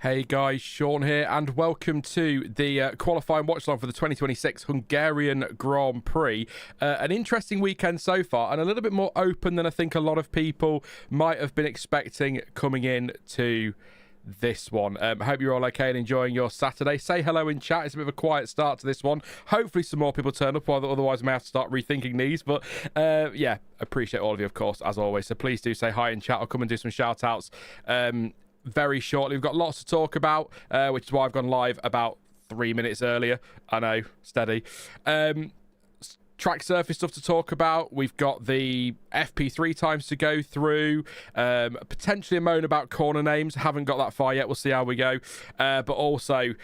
Hey guys, Sean here, and welcome to the qualifying watchalong for the 2026 Hungarian Grand Prix. An interesting weekend so far, and a little bit more open than I think a lot of people might have been expecting coming in to this one. I hope you're all okay and enjoying your Saturday. Say hello in chat. It's a bit of a quiet start to this one. Hopefully some more people turn up, otherwise I may have to start rethinking these. But yeah, appreciate all of you, of course, as always. So please do say hi in chat. I'll come and do some shout outs very shortly. We've got lots to talk about, which is why I've gone live about 3 minutes earlier. I know, steady. Track surface stuff to talk about. We've got the FP3 times to go through. Potentially a moan about corner names. Haven't got that far yet. We'll see how we go. But also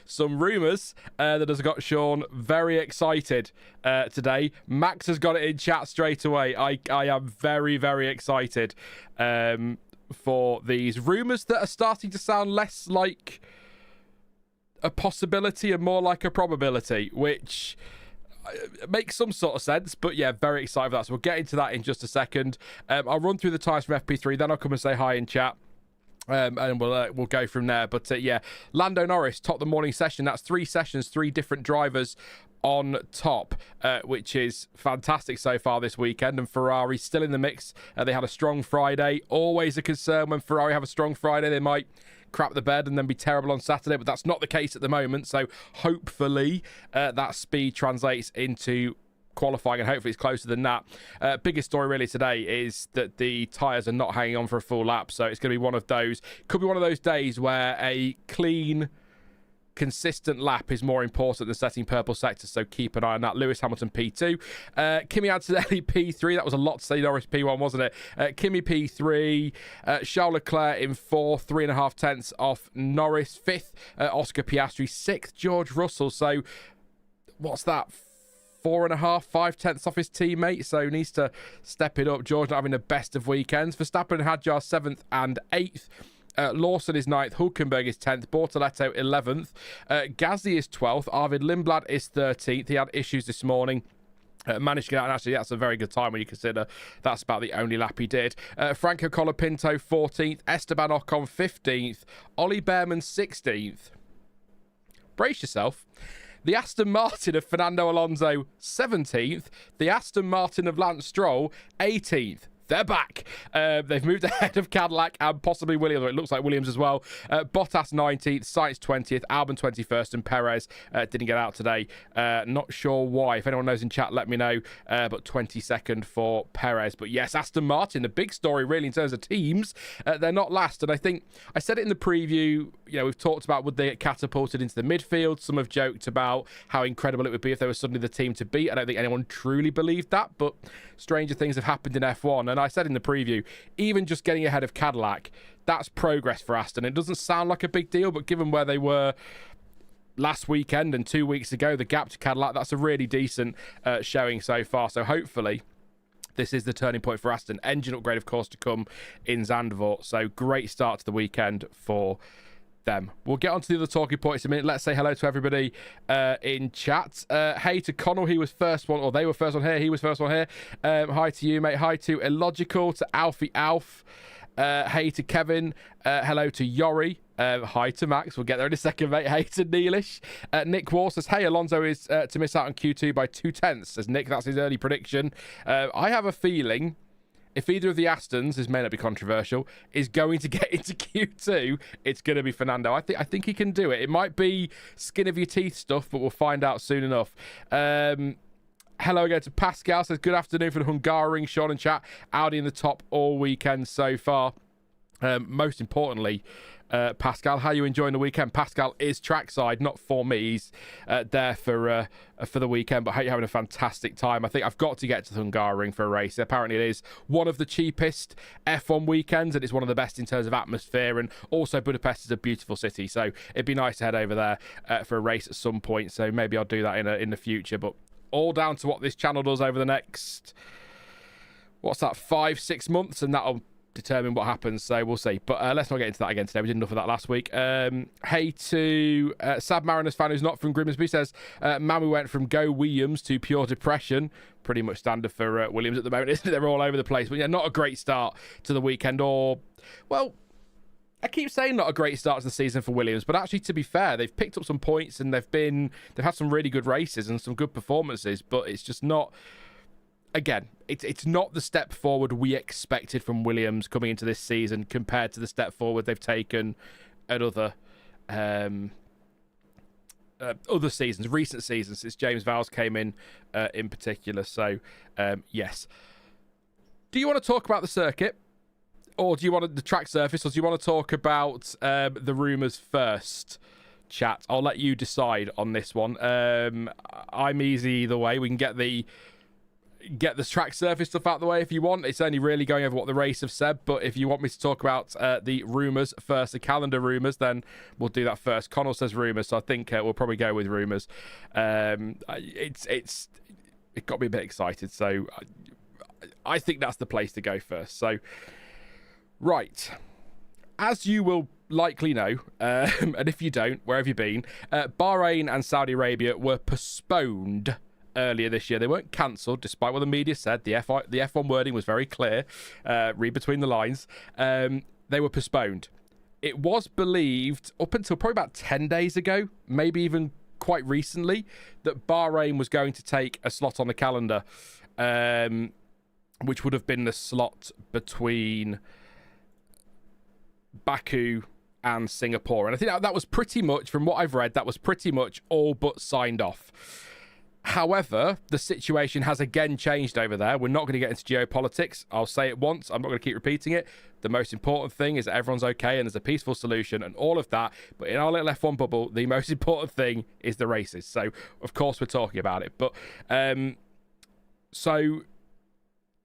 some rumours that has got Sean very excited today. Max has got it in chat straight away. I am very, very excited for these rumours that are starting to sound less like a possibility and more like a probability, which makes some sort of sense. But yeah, very excited for that. So we'll get into that in just a second. I'll run through the times from FP3, then I'll come and say hi in chat. And we'll go from there. But yeah, Lando Norris topped the morning session. That's 3 sessions, 3 different drivers on top, which is fantastic so far this weekend. And Ferrari still in the mix. They had a strong Friday. Always a concern when Ferrari have a strong Friday. They might crap the bed and then be terrible on Saturday, but that's not the case at the moment. So hopefully that speed translates into qualifying, and hopefully it's closer than that. Biggest story really today is that the tyres are not hanging on for a full lap, so it's going to be one of those, could be one of those days where a clean, consistent lap is more important than setting purple sectors, so keep an eye on that. Lewis Hamilton P2, Kimi Antonelli P3. That was a lot to say. Norris P1, wasn't it? Kimi P3, Charles Leclerc in 4th, 3.5 tenths off Norris. 5th, Oscar Piastri. 6th, George Russell. So what's that, 4.5, 5 tenths off his teammate, so needs to step it up. George not having the best of weekends. Verstappen and Hadjar 7th and 8th. Lawson is 9th, Hulkenberg is 10th, Bortoletto 11th, Gasly is 12th, Arvid Lindblad is 13th. He had issues this morning. Managed to get out, and actually that's a very good time when you consider that's about the only lap he did. Franco Colapinto 14th, Esteban Ocon 15th, Ollie Bearman 16th. Brace yourself. The Aston Martin of Fernando Alonso 17th, the Aston Martin of Lance Stroll 18th. They're back. They've moved ahead of Cadillac and possibly Williams. It looks like Williams as well. Bottas 19th, Sainz 20th, Albon 21st, and Perez didn't get out today. Not sure why. If anyone knows in chat, let me know. But 22nd for Perez. But yes, Aston Martin, the big story really in terms of teams. They're not last. And I think I said it in the preview. You know, we've talked about would they get catapulted into the midfield. Some have joked about how incredible it would be if they were suddenly the team to beat. I don't think anyone truly believed that, but stranger things have happened in F1. And I said in the preview, even just getting ahead of Cadillac, that's progress for Aston. It doesn't sound like a big deal, but given where they were last weekend and 2 weeks ago, the gap to Cadillac, that's a really decent showing so far. So hopefully this is the turning point for Aston. Engine upgrade, of course, to come in Zandvoort. So great start to the weekend for them. We'll get on to the other talking points in a minute. Let's say hello to everybody in chat. Hey to Connell, he was first one, or they were first one here. He was first one here. Hi to you, mate. Hi to Illogical, to Alfie Alf. Hey to Kevin. Hello to Yori. Hi to Max. We'll get there in a second, mate. Hey to Neelish. Nick Wall says, hey, Alonso is to miss out on Q2 by 2 tenths. Says Nick, that's his early prediction. I have a feeling if either of the Astons, this may not be controversial, is going to get into Q2, it's going to be Fernando. I think he can do it. It might be skin of your teeth stuff, but we'll find out soon enough. Hello again to Pascal. Says, good afternoon for the Hungarian Sean and chat. Audi in the top all weekend so far. Most importantly, Pascal, how are you enjoying the weekend? Pascal is trackside, not for me. He's there for the weekend, but I hope you're having a fantastic time. I think I've got to get to the Hungarian for a race. Apparently it is one of the cheapest F1 weekends, and it's one of the best in terms of atmosphere, and also Budapest is a beautiful city, so it'd be nice to head over there for a race at some point, so maybe I'll do that in the future, but all down to what this channel does over the next, what's that, 5-6 months, and that'll determine what happens, so we'll see. But let's not get into that again today. We did enough of that last week. Hey to Sad Mariners fan who's not from Grimsby, says man, we went from go Williams to pure depression. Pretty much standard for Williams at the moment, isn't it? They're all over the place. But yeah, not a great start to the weekend, or well, I keep saying not a great start to the season for Williams, but actually, to be fair, they've picked up some points and they've had some really good races and some good performances, but it's just not. Again, it's not the step forward we expected from Williams coming into this season compared to the step forward they've taken at other seasons, recent seasons, since James Vowles came in particular. So, yes. Do you want to talk about the circuit? Or do you want the track surface, or do you want to talk about the rumours first, chat? I'll let you decide on this one. I'm easy either way. We can get the track surface stuff out of the way if you want. It's only really going over what the race have said, but if you want me to talk about the rumours first, the calendar rumours, then we'll do that first. Connell says rumours, so I think we'll probably go with rumours. It got me a bit excited, so I think that's the place to go first. So, right. As you will likely know, and if you don't, where have you been? Bahrain and Saudi Arabia were postponed earlier this year. They weren't cancelled, despite what the media said. The F1 wording was very clear. Read between the lines. They were postponed. It was believed up until probably about 10 days ago, maybe even quite recently, that Bahrain was going to take a slot on the calendar, which would have been the slot between Baku and Singapore. And I think that was pretty much, from what I've read, that was pretty much all but signed off. However, the situation has again changed over there. We're not going to get into geopolitics. I'll say it once. I'm not going to keep repeating it. The most important thing is that everyone's okay and there's a peaceful solution and all of that. But in our little F1 bubble, the most important thing is the races. So, of course, we're talking about it. But, so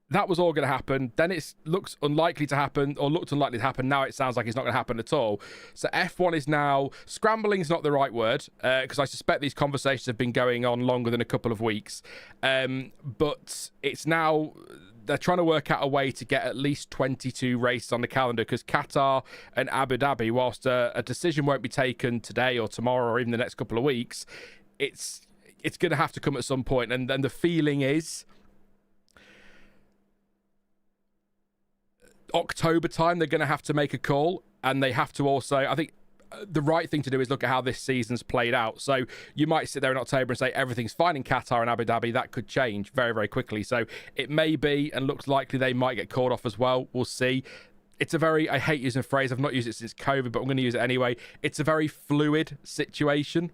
that was all going to happen. Then it looked unlikely to happen. Now it sounds like it's not going to happen at all. So F1 is now... Scrambling is not the right word, because I suspect these conversations have been going on longer than a couple of weeks. But it's now... They're trying to work out a way to get at least 22 races on the calendar, because Qatar and Abu Dhabi, whilst a decision won't be taken today or tomorrow or even the next couple of weeks, it's going to have to come at some point. And then the feeling is... October time, they're going to have to make a call, and they have to also, I think the right thing to do is look at how this season's played out. So you might sit there in October and say everything's fine in Qatar and Abu Dhabi. That could change very, very quickly. So it may be, and looks likely they might get called off as well. We'll see. It's a very, I hate using a phrase, I've not used it since COVID, but I'm going to use it anyway. It's a very fluid situation.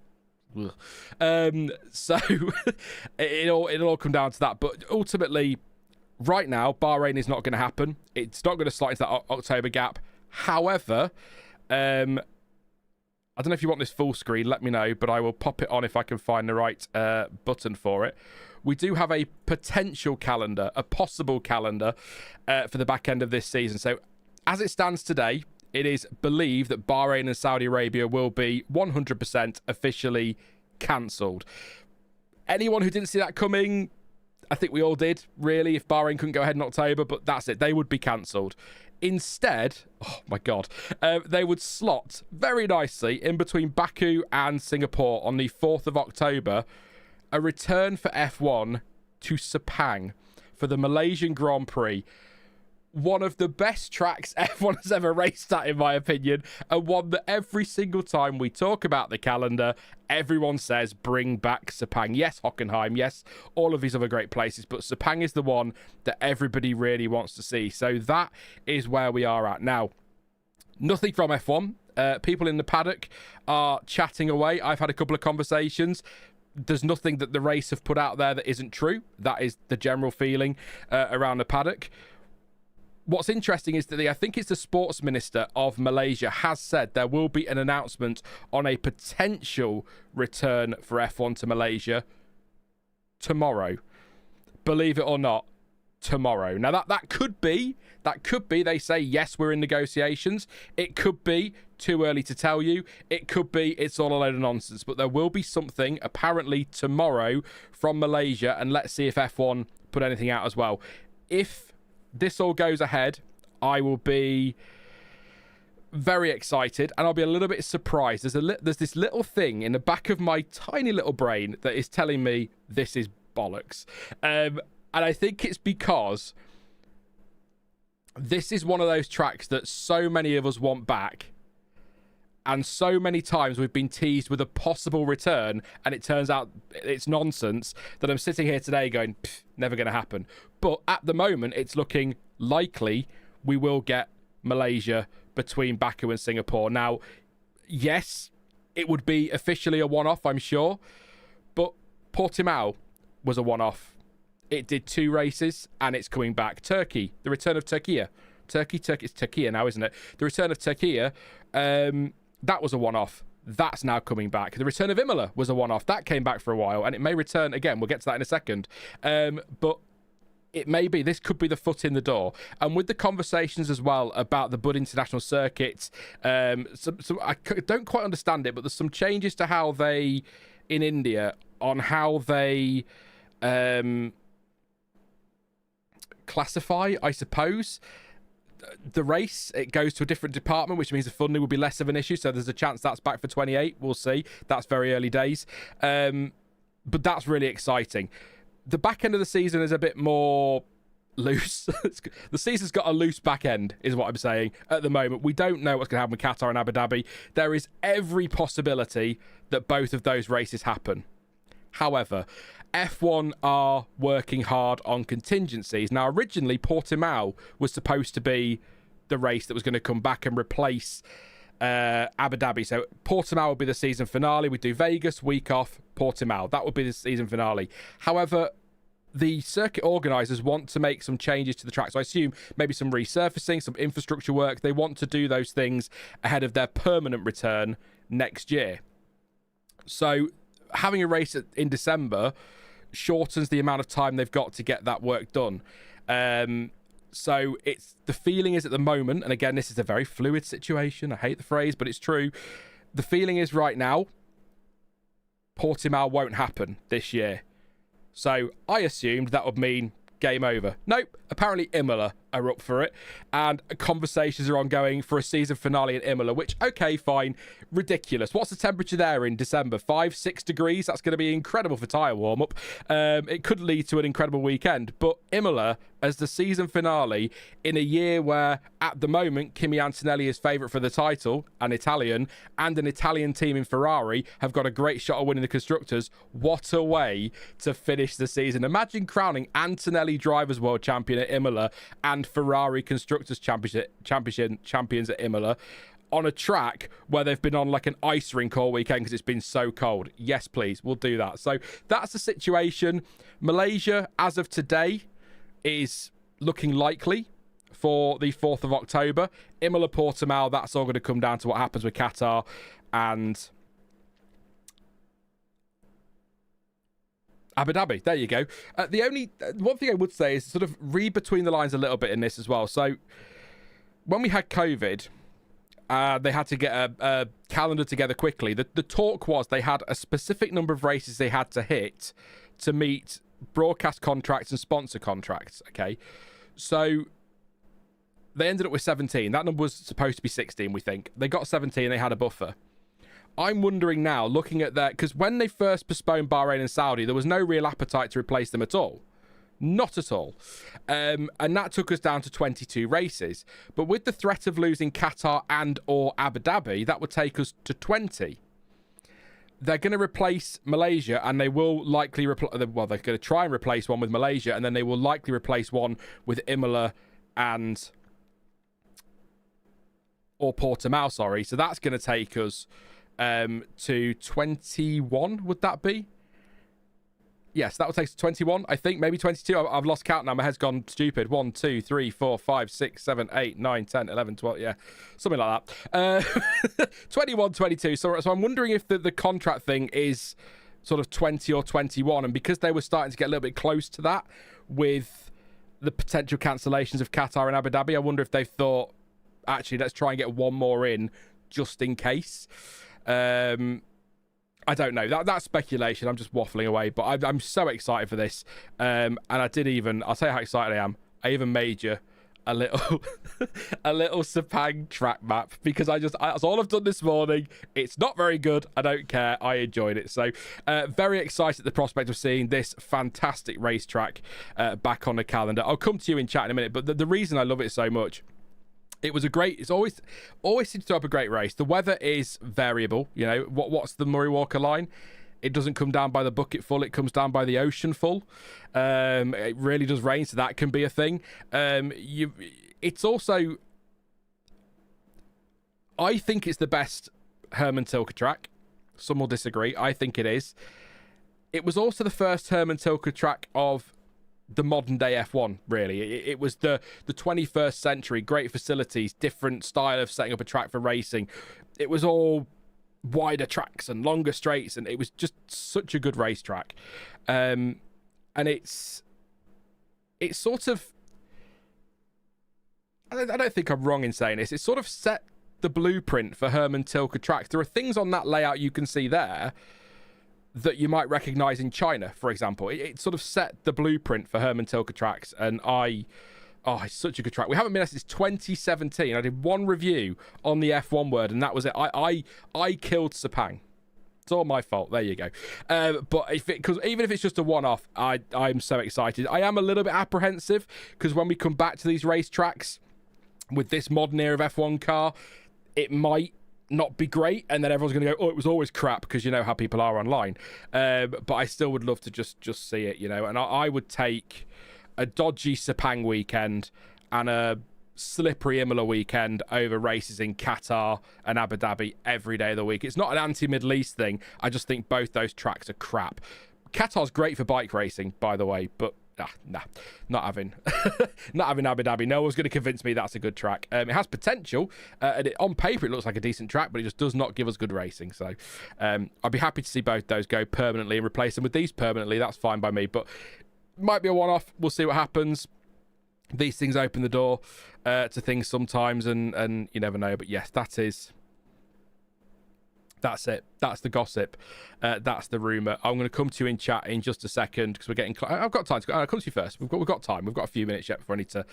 So it'll all come down to that. But ultimately, right now, Bahrain is not going to happen. It's not going to slide into that October gap. However, I don't know if you want this full screen, let me know, but I will pop it on if I can find the right button for it. We do have a potential calendar, a possible calendar for the back end of this season. So as it stands today, it is believed that Bahrain and Saudi Arabia will be 100% officially cancelled. Anyone who didn't see that coming... I think we all did, really, if Bahrain couldn't go ahead in October, but that's it. They would be cancelled. Instead, oh my God, they would slot very nicely in between Baku and Singapore on the 4th of October, a return for F1 to Sepang for the Malaysian Grand Prix. One of the best tracks F1 has ever raced at, in my opinion, and one that every single time we talk about the calendar, everyone says, bring back Sepang. Yes, Hockenheim, yes, all of these other great places, but Sepang is the one that everybody really wants to see. So that is where we are at now. Nothing from F1. People in the paddock are chatting away. I've had a couple of conversations. There's nothing that the race have put out there that isn't true. That is the general feeling around the paddock. What's interesting is that I think it's the sports minister of Malaysia has said there will be an announcement on a potential return for F1 to Malaysia tomorrow. Believe it or not, tomorrow. Now that could be they say, yes, we're in negotiations. It could be too early to tell you. It could be it's all a load of nonsense. But there will be something apparently tomorrow from Malaysia, and let's see if F1 put anything out as well. If this all goes ahead, I will be very excited, and I'll be a little bit surprised. There's this little thing in the back of my tiny little brain that is telling me this is bollocks. And I think it's because this is one of those tracks that so many of us want back And so many times we've been teased with a possible return, and it turns out it's nonsense, that I'm sitting here today going, never going to happen. But at the moment, it's looking likely we will get Malaysia between Baku and Singapore. Now, yes, it would be officially a one-off, I'm sure, but Portimao was a one-off. It did 2 races, and it's coming back. Turkey, the return of Turkey. It's Turkey now, isn't it? The return of Turkey, that was a one-off. That's now coming back. The return of Imola was a one-off. That came back for a while, and it may return again. We'll get to that in a second. But it may be, this could be the foot in the door. And with the conversations as well about the Bud International Circuit, I don't quite understand it, but there's some changes to how they, in India, on how they classify, I suppose, the race. It goes to a different department, which means the funding will be less of an issue. So there's a chance that's back for 28. We'll see. That's very early days. But that's really exciting. The back end of the season is a bit more loose. The season's got a loose back end, is what I'm saying at the moment. We don't know what's going to happen with Qatar and Abu Dhabi. There is every possibility that both of those races happen. However, F1 are working hard on contingencies. Now, originally, Portimao was supposed to be the race that was going to come back and replace Abu Dhabi. So Portimao would be the season finale. We'd do Vegas, week off, Portimao. That would be the season finale. However, the circuit organisers want to make some changes to the track. So I assume maybe some resurfacing, some infrastructure work. They want to do those things ahead of their permanent return next year. So having a race in December shortens the amount of time they've got to get that work done. So it's, the feeling is at the moment, and again, this is a very fluid situation. I hate the phrase, but it's true. The feeling is right now, Portimao won't happen this year. So I assumed that would mean game over. Nope. Apparently Imola are up for it, and conversations are ongoing for a season finale in Imola, which, okay, fine, ridiculous. What's the temperature there in December? 5-6 degrees? That's going to be incredible for tyre warm-up. It could lead to an incredible weekend, but Imola as the season finale in a year where, at the moment, Kimi Antonelli is favourite for the title, an Italian, and an Italian team in Ferrari have got a great shot of winning the Constructors. What a way to finish the season. Imagine crowning Antonelli Drivers' World Champion at Imola and Ferrari Constructors champions at Imola on a track where they've been on like an ice rink all weekend because it's been so cold. Yes, please, we'll do that. So that's the situation. Malaysia, as of today, is looking likely for the 4th of October. Imola, Portimao, that's all going to come down to what happens with Qatar and Abu Dhabi. There you go. The only one thing I would say is sort of read between the lines a little bit in this as well. So when we had COVID, they had to get a calendar together quickly. The talk was they had a specific number of races they had to hit to meet broadcast contracts and sponsor contracts. Okay, so they ended up with 17. That number was supposed to be 16, we think. They got 17. They had a buffer. I'm wondering now, looking at that, because when they first postponed Bahrain and Saudi, there was no real appetite to replace them at all. Not at all. And that took us down to 22 races. But with the threat of losing Qatar and or Abu Dhabi, that would take us to 20. They're going to replace Malaysia, and they will likely they're going to try and replace one with Malaysia, and then they will likely replace one with Imola and or Portimao, sorry. So that's going to take us to 21, would that be? Yes, that would take us to 21, I think, maybe 22. I've lost count now. My head's gone stupid. 1, 2, 3, 4, 5, 6, 7, 8, 9, 10, 11, 12. Yeah, something like that. 21, 22. So I'm wondering if the contract thing is sort of 20 or 21. And because they were starting to get a little bit close to that with the potential cancellations of Qatar and Abu Dhabi, I wonder if they've thought, actually, let's try and get one more in just in case. I don't know. That's speculation. I'm just waffling away, but I'm so excited for this. And I'll tell you how excited I am. I even made you a little Sepang track map because that's all I've done this morning. It's not very good. I don't care. I enjoyed it. So very excited at the prospect of seeing this fantastic racetrack back on the calendar. I'll come to you in chat in a minute, but the reason I love it so much It was a great. It's always seems to have a great race. The weather is variable. You know what's the Murray Walker line? It doesn't come down by the bucket full. It comes down by the ocean full. It really does rain, so that can be a thing. It's also, I think it's the best Herman Tilke track. Some will disagree. I think it is. It was also the first Herman Tilke track of the modern day F1, really. It was the 21st century, great facilities, different style of setting up a track for racing. It was all wider tracks and longer straights, and it was just such a good racetrack. And it's sort of, I don't think I'm wrong in saying this, it sort of set the blueprint for Herman Tilke tracks. There are things on that layout you can see there that you might recognize in China, for example. It sort of set the blueprint for Herman Tilke tracks, and it's such a good track. We haven't been there since 2017. I did one review on the F1 word, and that was it. I killed Sepang. It's all my fault. There you go. But because even if it's just a one-off, I'm so excited. I am a little bit apprehensive because when we come back to these racetracks with this modern era of F1 car, it might not be great, and then everyone's going to go, oh, it was always crap, because you know how people are online. But I still would love to just see it, you know. And I would take a dodgy Sepang weekend and a slippery Imola weekend over races in Qatar and Abu Dhabi every day of the week. It's not an anti-Middle East thing. I just think both those tracks are crap. Qatar's great for bike racing, by the way, but not having Abu Dhabi. No one's going to convince me that's a good track. It has potential, and on paper it looks like a decent track, but it just does not give us good racing. So I'd be happy to see both those go permanently and replace them with these permanently. That's fine by me, but might be a one-off. We'll see what happens. These things open the door to things sometimes, and you never know. But yes, that's it. That's the gossip. That's the rumour. I'm going to come to you in chat in just a second because we're getting. I've got time to I'll come to you first. We've got time. We've got a few minutes yet before I need to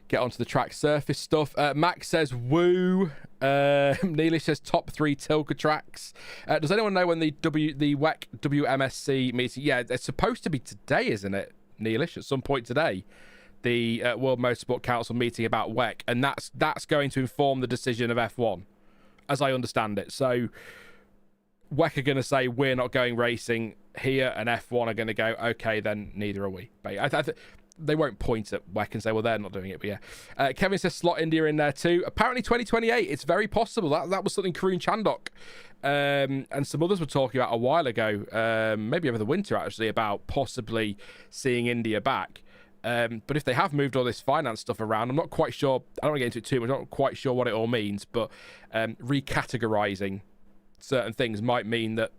get onto the track surface stuff. Max says woo. Neelish says top 3 Tilke tracks. Does anyone know when the WEC WMSC meeting? Yeah, it's supposed to be today, isn't it, Neelish? At some point today, the World Motorsport Council meeting about WEC, and that's going to inform the decision of F1. As I understand it. So WEC are going to say we're not going racing here, and F1 are going to go, okay, then neither are we. But they won't point at WEC and say, well, they're not doing it. But yeah. Kevin says slot India in there too. Apparently 2028. It's very possible. That was something Karun Chandok and some others were talking about a while ago, maybe over the winter actually, about possibly seeing India back. But if they have moved all this finance stuff around, I'm not quite sure. I don't want to get into it too much. I'm not quite sure what it all means, but recategorizing certain things might mean that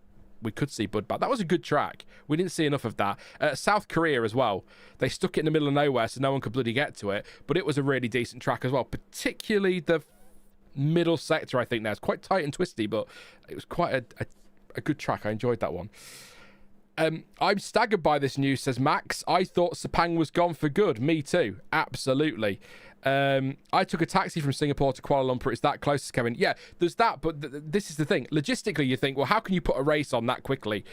we could see Bud back. That was a good track. We didn't see enough of that. South Korea as well. They stuck it in the middle of nowhere so no one could bloody get to it, but it was a really decent track as well, particularly the middle sector, I think. Now it's quite tight and twisty, but it was quite a good track. I enjoyed that one. I'm staggered by this news, says Max. I thought Sepang was gone for good. Me too. Absolutely. I took a taxi from Singapore to Kuala Lumpur. It's that close, Kevin. Yeah, there's that, but this is the thing. Logistically, you think, well, how can you put a race on that quickly?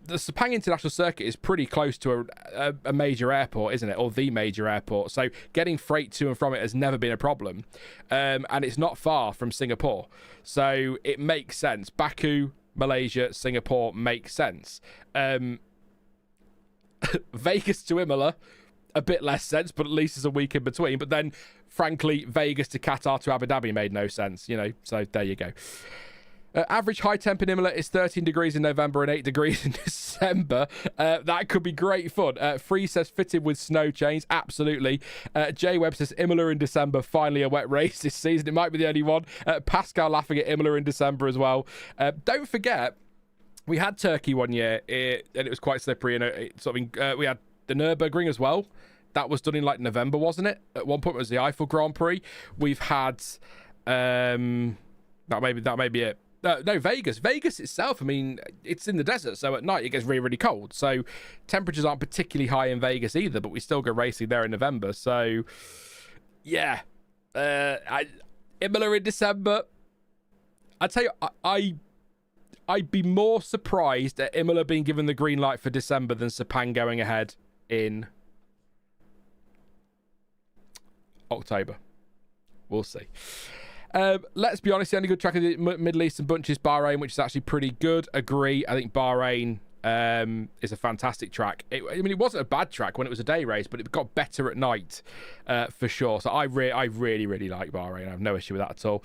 The Sepang International Circuit is pretty close to a major airport, isn't it? Or the major airport. So getting freight to and from it has never been a problem. And it's not far from Singapore. So it makes sense. Baku, Malaysia, Singapore makes sense. Vegas to Imola, a bit less sense, but at least there's a week in between. But then, frankly, Vegas to Qatar to Abu Dhabi made no sense, you know. So there you go. Average high temp in Imola is 13 degrees in November and 8 degrees in December. That could be great fun. Free says fitted with snow chains. Absolutely. Jay Webb says Imola in December. Finally a wet race this season. It might be the only one. Pascal laughing at Imola in December as well. Don't forget, we had Turkey one year and it was quite slippery. And we had the Nürburgring as well. That was done in like November, wasn't it? At one point it was the Eiffel Grand Prix. We've had that may be it. No, Vegas. Vegas itself, I mean, it's in the desert, so at night it gets really, really cold. So temperatures aren't particularly high in Vegas either, but we still go racing there in November. So, yeah. Imola in December. I tell you, I'd be more surprised at Imola being given the green light for December than Sepang going ahead in October. We'll see. Let's be honest, the only good track of the Middle Eastern bunch is Bahrain, which is actually pretty good. Agree. I think Bahrain is a fantastic track. It wasn't a bad track when it was a day race, but it got better at night for sure. So I really, really like Bahrain. I have no issue with that at all.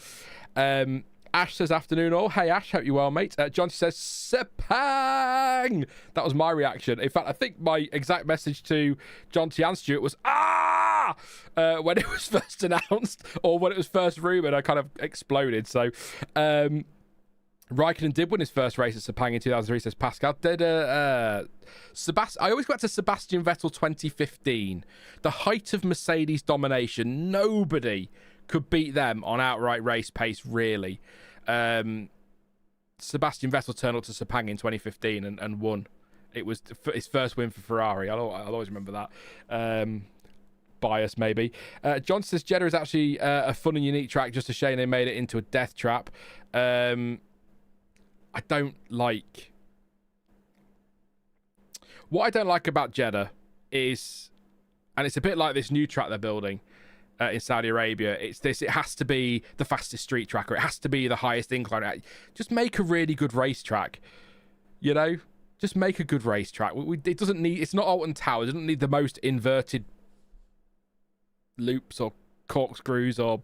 Ash says, afternoon all. Hey Ash, hope you're well, mate. John says, Sepang! That was my reaction. In fact, I think my exact message to John T and Stuart was, when it was first announced, or when it was first rumoured, I kind of exploded. So, Raikkonen did win his first race at Sepang in 2003, says Pascal. Did I always go back to Sebastian Vettel 2015. The height of Mercedes domination. Nobody could beat them on outright race pace, really. Sebastian Vettel turned up to Sepang in 2015 and won. It was his first win for Ferrari. I'll always remember that. Bias, maybe. John says Jeddah is actually a fun and unique track. Just a shame they made it into a death trap. I don't like... What I don't like about Jeddah is... And it's a bit like this new track they're building in Saudi Arabia. It has to be the fastest street track, or it has to be the highest incline. Just make a really good racetrack. You know? Just make a good racetrack. It doesn't need... It's not Alton Tower. It doesn't need the most inverted loops or corkscrews or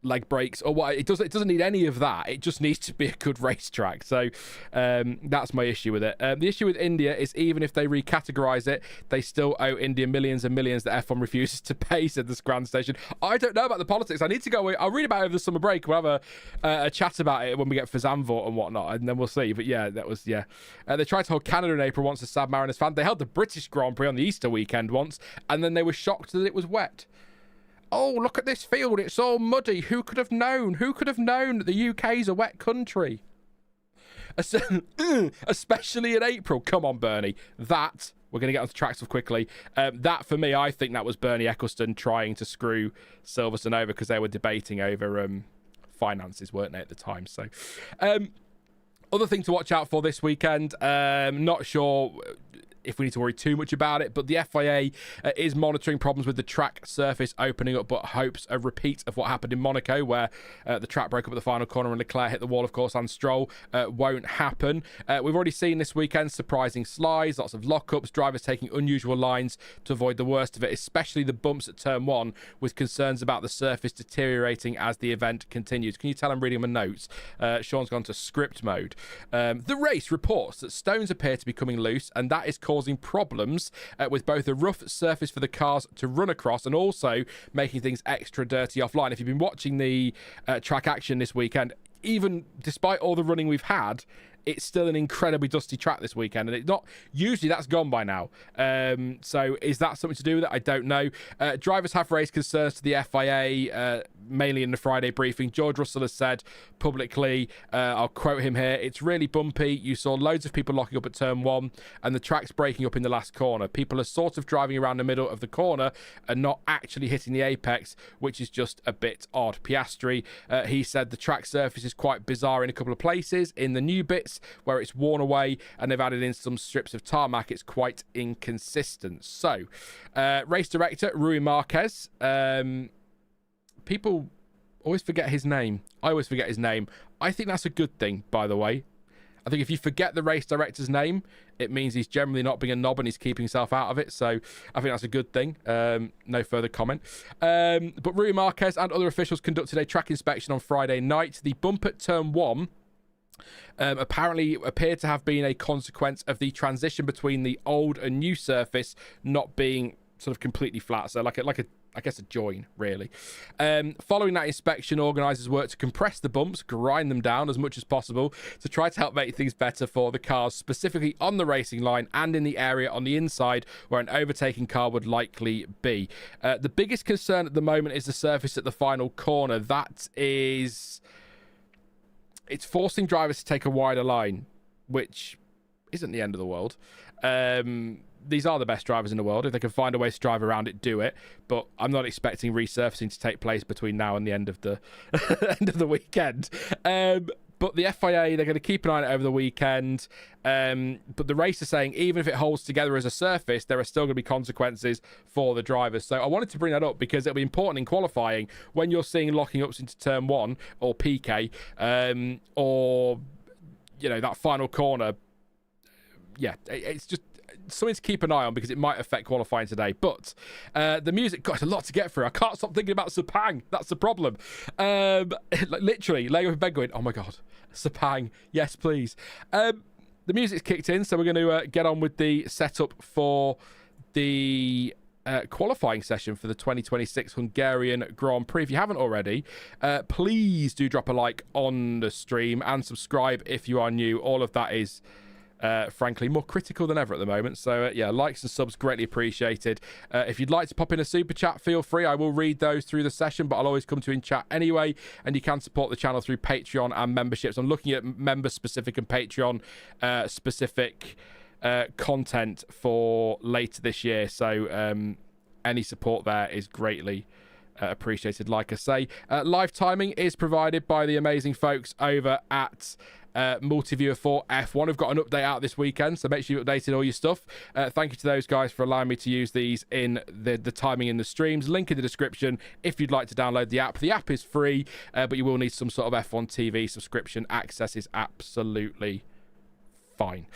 leg brakes or what. It doesn't need any of that. It just needs to be a good racetrack. So that's my issue with it. The issue with India is even if they recategorize it, they still owe India millions and millions that F1 refuses to pay, said this Grand Station. I don't know about the politics. I need to go. I'll read about it over the summer break. We'll have a chat about it when we get for Zandvoort and whatnot, and then we'll see. But yeah, that was, yeah. They tried to hold Canada in April once, a Sad Mariners fan. They held the British Grand Prix on the Easter weekend once, and then they were shocked that it was wet. Oh, look at this field. It's all muddy. Who could have known? Who could have known that the UK's a wet country? Especially in April. Come on, Bernie. That, we're going to get onto track stuff quickly. That, for me, I think that was Bernie Ecclestone trying to screw Silverstone over because they were debating over finances, weren't they, at the time? So, other thing to watch out for this weekend. Not sure if we need to worry too much about it, but the FIA is monitoring problems with the track surface opening up, but hopes a repeat of what happened in Monaco, where the track broke up at the final corner and Leclerc hit the wall, of course, and Stroll, won't happen. We've already seen this weekend surprising slides, lots of lockups, drivers taking unusual lines to avoid the worst of it, especially the bumps at turn 1, with concerns about the surface deteriorating as the event continues. Can you tell I'm reading my notes? Sean's gone to script mode. The race reports that stones appear to be coming loose, and that is causing problems with both a rough surface for the cars to run across and also making things extra dirty offline. If you've been watching the track action this weekend, even despite all the running we've had, it's still an incredibly dusty track this weekend, and it's not usually that's gone by now. So is that something to do with it? I don't know. Drivers have raised concerns to the FIA, mainly in the Friday briefing. George Russell has said publicly, I'll quote him here, "It's really bumpy. You saw loads of people locking up at turn 1 and the track's breaking up in the last corner. People are sort of driving around the middle of the corner and not actually hitting the apex, which is just a bit odd." Piastri, he said the track surface is quite bizarre in a couple of places. In the new bits where it's worn away and they've added in some strips of tarmac, it's quite inconsistent. So, race director Rui Marquez, people always forget his name. I always forget his name. I think that's a good thing, by the way. I think if you forget the race director's name, it means he's generally not being a knob and he's keeping himself out of it. So I think that's a good thing. No further comment. But Rui Marquez and other officials conducted a track inspection on Friday night. The bump at turn 1 apparently appeared to have been a consequence of the transition between the old and new surface not being sort of completely flat. So like a I guess a join, really. Following that inspection, organisers worked to compress the bumps, grind them down as much as possible to try to help make things better for the cars, specifically on the racing line and in the area on the inside where an overtaking car would likely be. The biggest concern at the moment is the surface at the final corner. It's forcing drivers to take a wider line, which isn't the end of the world. These are the best drivers in the world. If they can find a way to drive around it, do it. But I'm not expecting resurfacing to take place between now and the end of the end of the weekend. But the FIA, they're going to keep an eye on it over the weekend. But the race is saying even if it holds together as a surface, there are still going to be consequences for the drivers. So I wanted to bring that up because it'll be important in qualifying when you're seeing locking ups into turn 1 or PK or, that final corner. Yeah, it's just something to keep an eye on because it might affect qualifying today. But the music, got a lot to get through. I can't stop thinking about Sepang. That's the problem. Literally, laying up in bed going, oh my God, Sepang. Yes, please. The music's kicked in, so we're going to get on with the setup for the qualifying session for the 2026 Hungarian Grand Prix. If you haven't already, please do drop a like on the stream and subscribe if you are new. All of that is frankly more critical than ever at the moment, so likes and subs greatly appreciated. If you'd like to pop in a super chat, feel free. I will read those through the session, but I'll always come to in chat anyway, and you can support the channel through Patreon and memberships. I'm looking at member specific and Patreon specific content for later this year, so any support there is greatly appreciated. Like I say, live timing is provided by the amazing folks over at Multiviewer for F1. We've got an update out this weekend, so make sure you've updated all your stuff. Thank you to those guys for allowing me to use these in the timing in the streams. Link in the description if you'd like to download the app. The app is free, but you will need some sort of F1 TV subscription. Access is absolutely fine.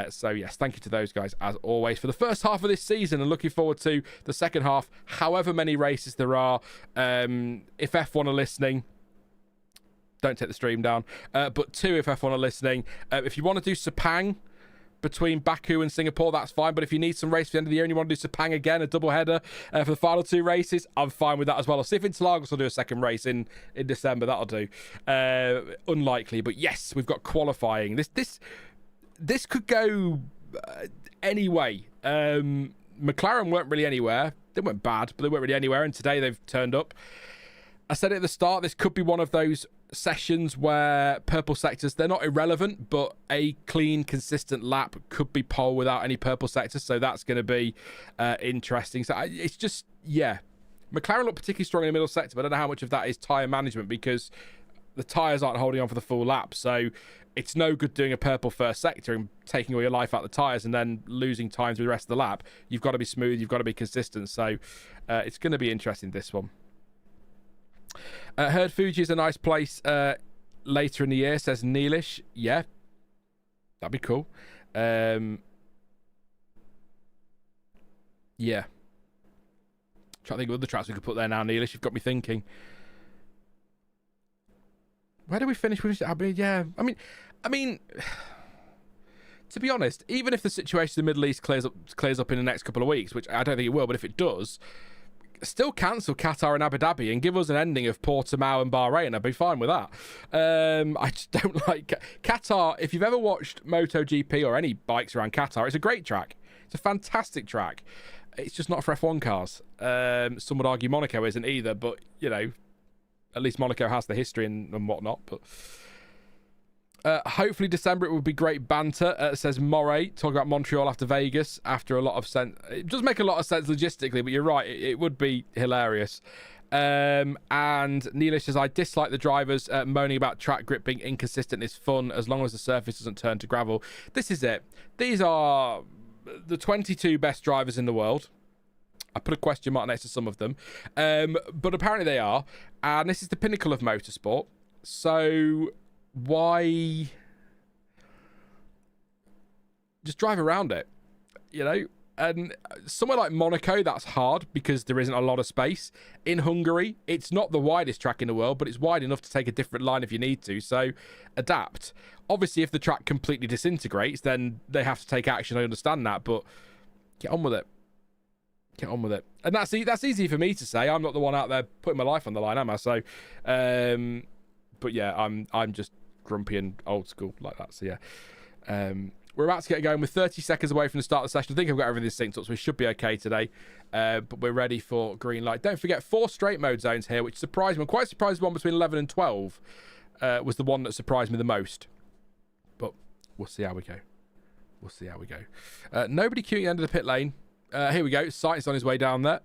So yes, thank you to those guys as always for the first half of this season, and looking forward to the second half, however many races there are. If F1 are listening, don't take the stream down, but 2, if F1 are listening, if you want to do Sepang between Baku and Singapore, that's fine. But if you need some race for the end of the year and you want to do Sepang again, a double header for the final 2 races, I'm fine with that as well. I'll see if Interlagos will do a second race in December. That'll do. Unlikely, but yes, we've got qualifying. This could go any way. McLaren weren't really anywhere. They weren't bad, but they weren't really anywhere, and today they've turned up. I said it at the start, this could be one of those sessions where purple sectors, they're not irrelevant, but a clean, consistent lap could be pole without any purple sectors, so that's going to be interesting. So it's just, McLaren look particularly strong in the middle sector, but I don't know how much of that is tyre management because the tyres aren't holding on for the full lap, so it's no good doing a purple first sector and taking all your life out of the tyres and then losing time through the rest of the lap. You've got to be smooth, you've got to be consistent, so it's going to be interesting, this one. Heard Fuji is a nice place later in the year, says Neelish. Yeah, that'd be cool. Yeah. Trying to think of other tracks we could put there now, Neelish. You've got me thinking. Where do we finish? I mean, to be honest, even if the situation in the Middle East clears up in the next couple of weeks, which I don't think it will, but if it does, still cancel Qatar and Abu Dhabi and give us an ending of Portimao and Bahrain. I'd be fine with that. I just don't like Qatar. If you've ever watched MotoGP or any bikes around Qatar, it's a great track. It's a fantastic track. It's just not for F1 cars. Some would argue Monaco isn't either, but at least Monaco has the history and whatnot. But hopefully December it would be great banter, says Moray, talking about Montreal after Vegas, after a lot of sense. It does make a lot of sense logistically, but you're right, it would be hilarious. And Neelish says, I dislike the drivers moaning about track grip being inconsistent is fun as long as the surface doesn't turn to gravel. This is it. These are the 22 best drivers in the world. I put a question mark next to some of them, but apparently they are, and this is the pinnacle of motorsport. So why just drive around it, and somewhere like Monaco, that's hard because there isn't a lot of space. In Hungary, it's not the widest track in the world, but it's wide enough to take a different line if you need to, so adapt. Obviously, if the track completely disintegrates, then they have to take action. I understand that, but get on with it. Get on with it. And that's easy for me to say. I'm not the one out there putting my life on the line, am I? So, but yeah, I'm just grumpy and old school like that. So yeah, we're about to get going. We're 30 seconds away from the start of the session. I think I've got everything synced up, so we should be okay today. But we're ready for green light. Don't forget 4 straight mode zones here, which surprised me. I'm quite surprised the one between 11 and 12 was the one that surprised me the most. But we'll see how we go. We'll see how we go. Nobody queuing at the end of the pit lane. Here we go. Sainz on his way down there.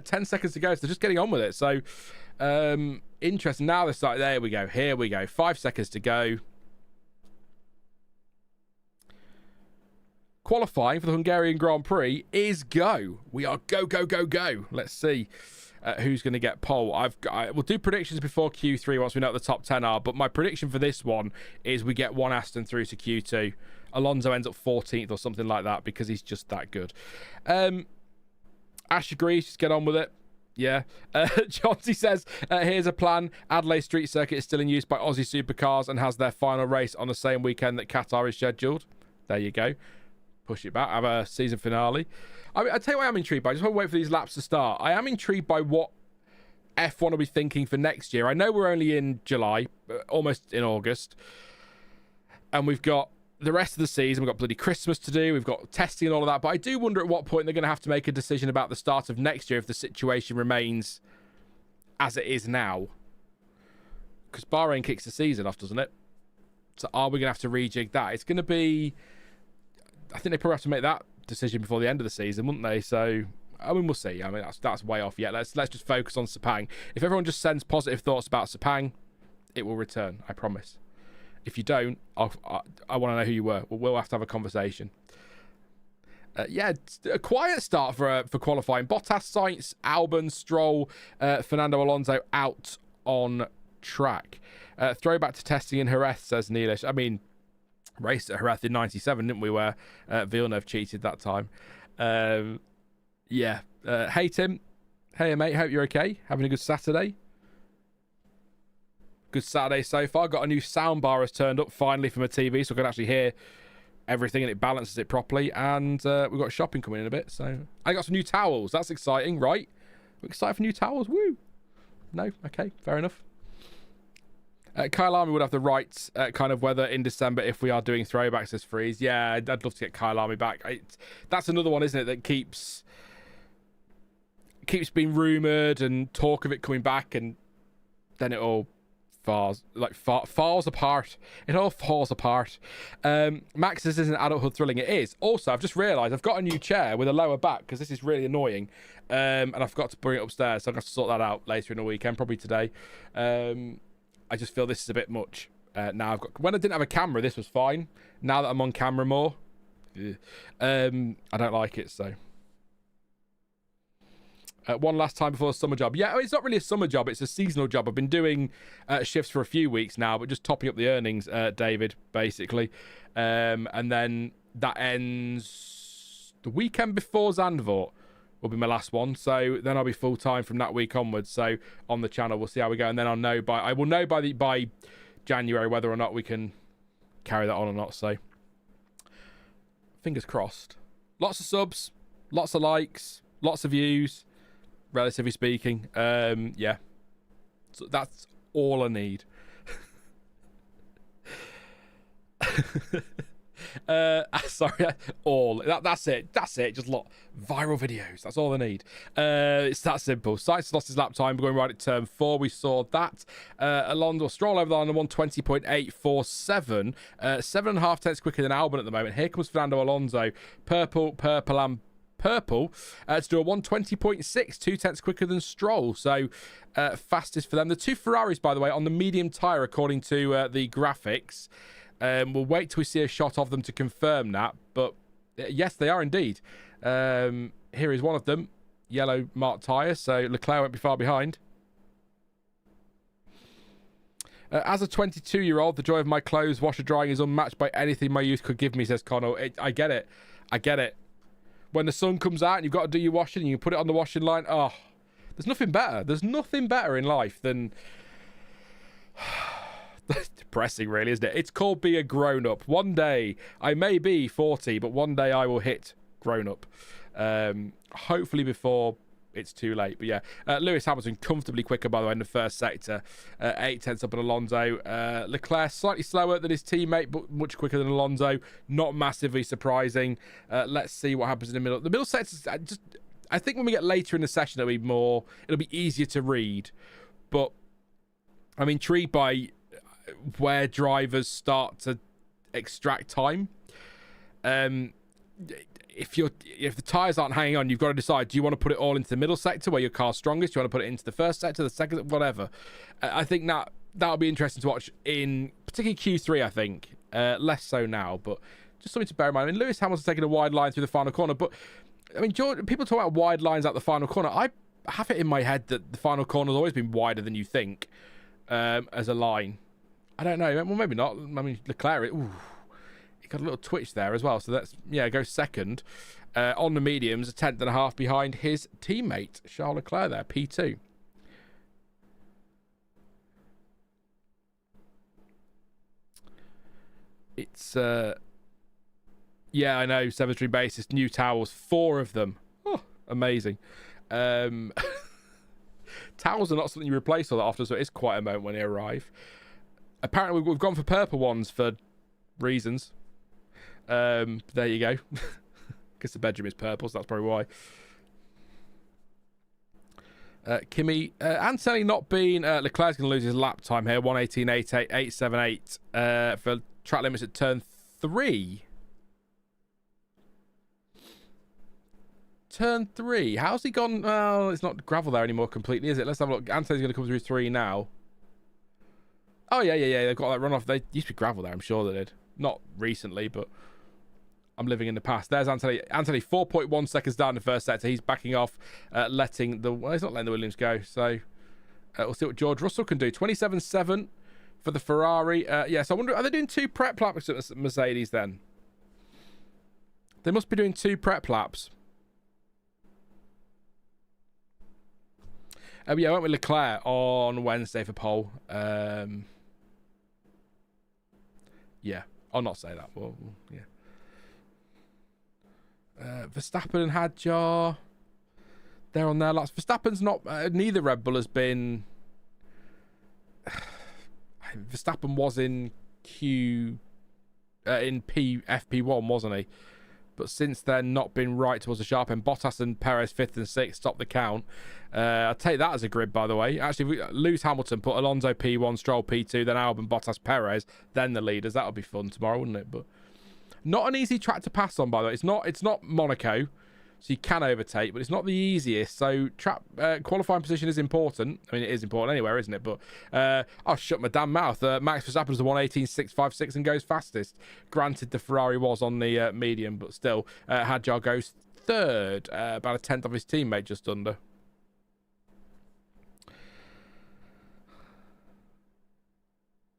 10 seconds to go, so they're just getting on with it. So Interesting. Now they're starting. There we go. Here we go. 5 seconds to go. Qualifying for the Hungarian Grand Prix is go. We are go, go, go, go. Let's see who's going to get pole. We'll do predictions before Q3 once we know what the top 10 are. But my prediction for this one is we get one Aston through to Q2. Alonso ends up 14th or something like that because he's just that good. Ash agrees. Just get on with it. Yeah. Chauncey says, here's a plan. Adelaide Street Circuit is still in use by Aussie Supercars and has their final race on the same weekend that Qatar is scheduled. There you go. Push it back. Have a season finale. I tell you what I'm intrigued by. I just want to wait for these laps to start. I am intrigued by what F1 will be thinking for next year. I know we're only in July, almost in August. And we've got the rest of the season. We've got bloody Christmas to do. We've got testing and all of that. But I do wonder at what point they're going to have to make a decision about the start of next year if the situation remains as it is now. Because Bahrain kicks the season off, doesn't it? So are we going to have to rejig that? It's going to be... I think they probably have to make that decision before the end of the season, wouldn't they? So, I mean, we'll see. I mean, that's way off yet. Let's just focus on Sepang. If everyone just sends positive thoughts about Sepang, it will return. I promise. If you don't, I want to know who you were. We'll have to have a conversation. Yeah, a quiet start for qualifying. Bottas, Sainz, Albon, Stroll, Fernando, Alonso out on track. Throwback to testing in Jerez, says Neelish. I mean, raced at Jerez in 97, didn't we, where Villeneuve cheated that time. Yeah. Hey, Tim. Hey, mate. Hope you're okay. Having a good Saturday. Good Saturday so far. Got a new soundbar has turned up finally for my TV, so I can actually hear everything and it balances it properly. And we've got shopping coming in a bit, so I got some new towels. That's exciting, right? We're excited for new towels. Woo! No? Okay, fair enough. Kyle Army would have the right kind of weather in December if we are doing throwbacks as freeze. Yeah, I'd love to get Kyle Army back. That's another one, isn't it, that keeps being rumoured and talk of it coming back, and then it all falls apart. It all falls apart. Max, this isn't adulthood thrilling. It is. Also, I've just realised I've got a new chair with a lower back because this is really annoying, and I forgot to bring it upstairs, so I'm going to have to sort that out later in the weekend, probably today. I just feel this is a bit much. Now when I didn't have a camera, this was fine. Now that I'm on camera more, I don't like it. So one last time before the summer job. Yeah, it's not really a summer job. It's a seasonal job. I've been doing shifts for a few weeks now, but just topping up the earnings, David, basically. And then that ends the weekend before Zandvoort. Will be my last one, so then I'll be full time from that week onwards. So on the channel, we'll see how we go, and then I will know by January whether or not we can carry that on or not. So fingers crossed. Lots of subs, lots of likes, lots of views, relatively speaking. Yeah, so that's all I need. Sorry, that's it. Just viral videos. That's all I need. It's that simple. Sainz lost his lap time going right at turn 4. We saw that. Alonso Stroll over the line on 120.847, 7.5 tenths quicker than Albon at the moment. Here comes Fernando Alonso, purple, to do a 120.6, 2 tenths quicker than Stroll. So fastest for them. The two Ferraris, by the way, on the medium tyre according to the graphics. We'll wait till we see a shot of them to confirm that, but yes, they are indeed. Here is one of them, yellow marked tyre, so Leclerc won't be far behind. As a 22-year-old, the joy of my clothes washer drying is unmatched by anything my youth could give me, says Connell. I get it. When the sun comes out and you've got to do your washing and you put it on the washing line, oh, there's nothing better. There's nothing better in life than... Depressing, really, isn't it? It's called being a grown-up. One day, I may be 40, but one day I will hit grown-up. Hopefully before it's too late. But yeah, Lewis Hamilton comfortably quicker, by the way, in the first sector. 8 tenths up on Alonso. Leclerc slightly slower than his teammate, but much quicker than Alonso. Not massively surprising. Let's see what happens in the middle. The middle sector, I think when we get later in the session, it'll be easier to read. But I'm intrigued by where drivers start to extract time. if the tyres aren't hanging on, you've got to decide, do you want to put it all into the middle sector where your car's strongest? Do you want to put it into the first sector, the second, whatever? I think that'll be interesting to watch in particularly Q3, I think. Less so now, but just something to bear in mind. I mean, Lewis Hamilton's taking a wide line through the final corner, but I mean, people talk about wide lines at the final corner. I have it in my head that the final corner's always been wider than you think as a line. I don't know. Well, maybe not. I mean, Leclerc, he got a little twitch there as well. So that's, go second. On the mediums, a tenth and a half behind his teammate, Charles Leclerc there, P2. It's, I know, 7-3 basis, new towels, 4 of them. Oh, amazing. Towels are not something you replace all that often, so it is quite a moment when they arrive. Apparently, we've gone for purple ones for reasons. There you go. Because the bedroom is purple, so that's probably why. Kimi Antonelli not being Leclerc's going to lose his lap time here. 1:18.878 for track limits at turn 3. Turn 3. How's he gone? Well, it's not gravel there anymore completely, is it? Let's have a look. Antonelli's going to come through 3 now. Oh, yeah. They've got that runoff. They used to be gravel there, I'm sure they did. Not recently, but I'm living in the past. There's Antonelli. Antonelli, 4.1 seconds down in the first sector. He's backing off, he's not letting the Williams go. So we'll see what George Russell can do. 27.7 for the Ferrari. So I wonder, are they doing 2 prep laps at Mercedes then? They must be doing 2 prep laps. I went with Leclerc on Wednesday for pole. I'll not say that. Well, yeah. Verstappen and Hadjar, they're on their laps. Verstappen's not. Neither Red Bull has been. Verstappen was in FP1, wasn't he? But since then, not been right towards the sharp end. Bottas and Perez 5th and 6th, stop the count. I'll take that as a grid, by the way. Actually, if we lose Hamilton, put Alonso P1, Stroll P2, then Albon, Bottas, Perez, then the leaders. That'll be fun tomorrow, wouldn't it? But not an easy track to pass on, by the way. It's not Monaco, so you can overtake, but it's not the easiest. So qualifying position is important. I mean, it is important anywhere, isn't it? But I'll shut my damn mouth. Max Verstappen's the 1:18.656 and goes fastest. Granted, the Ferrari was on the medium, but still, Hadjar goes 3rd, about a 10th of his teammate, just under.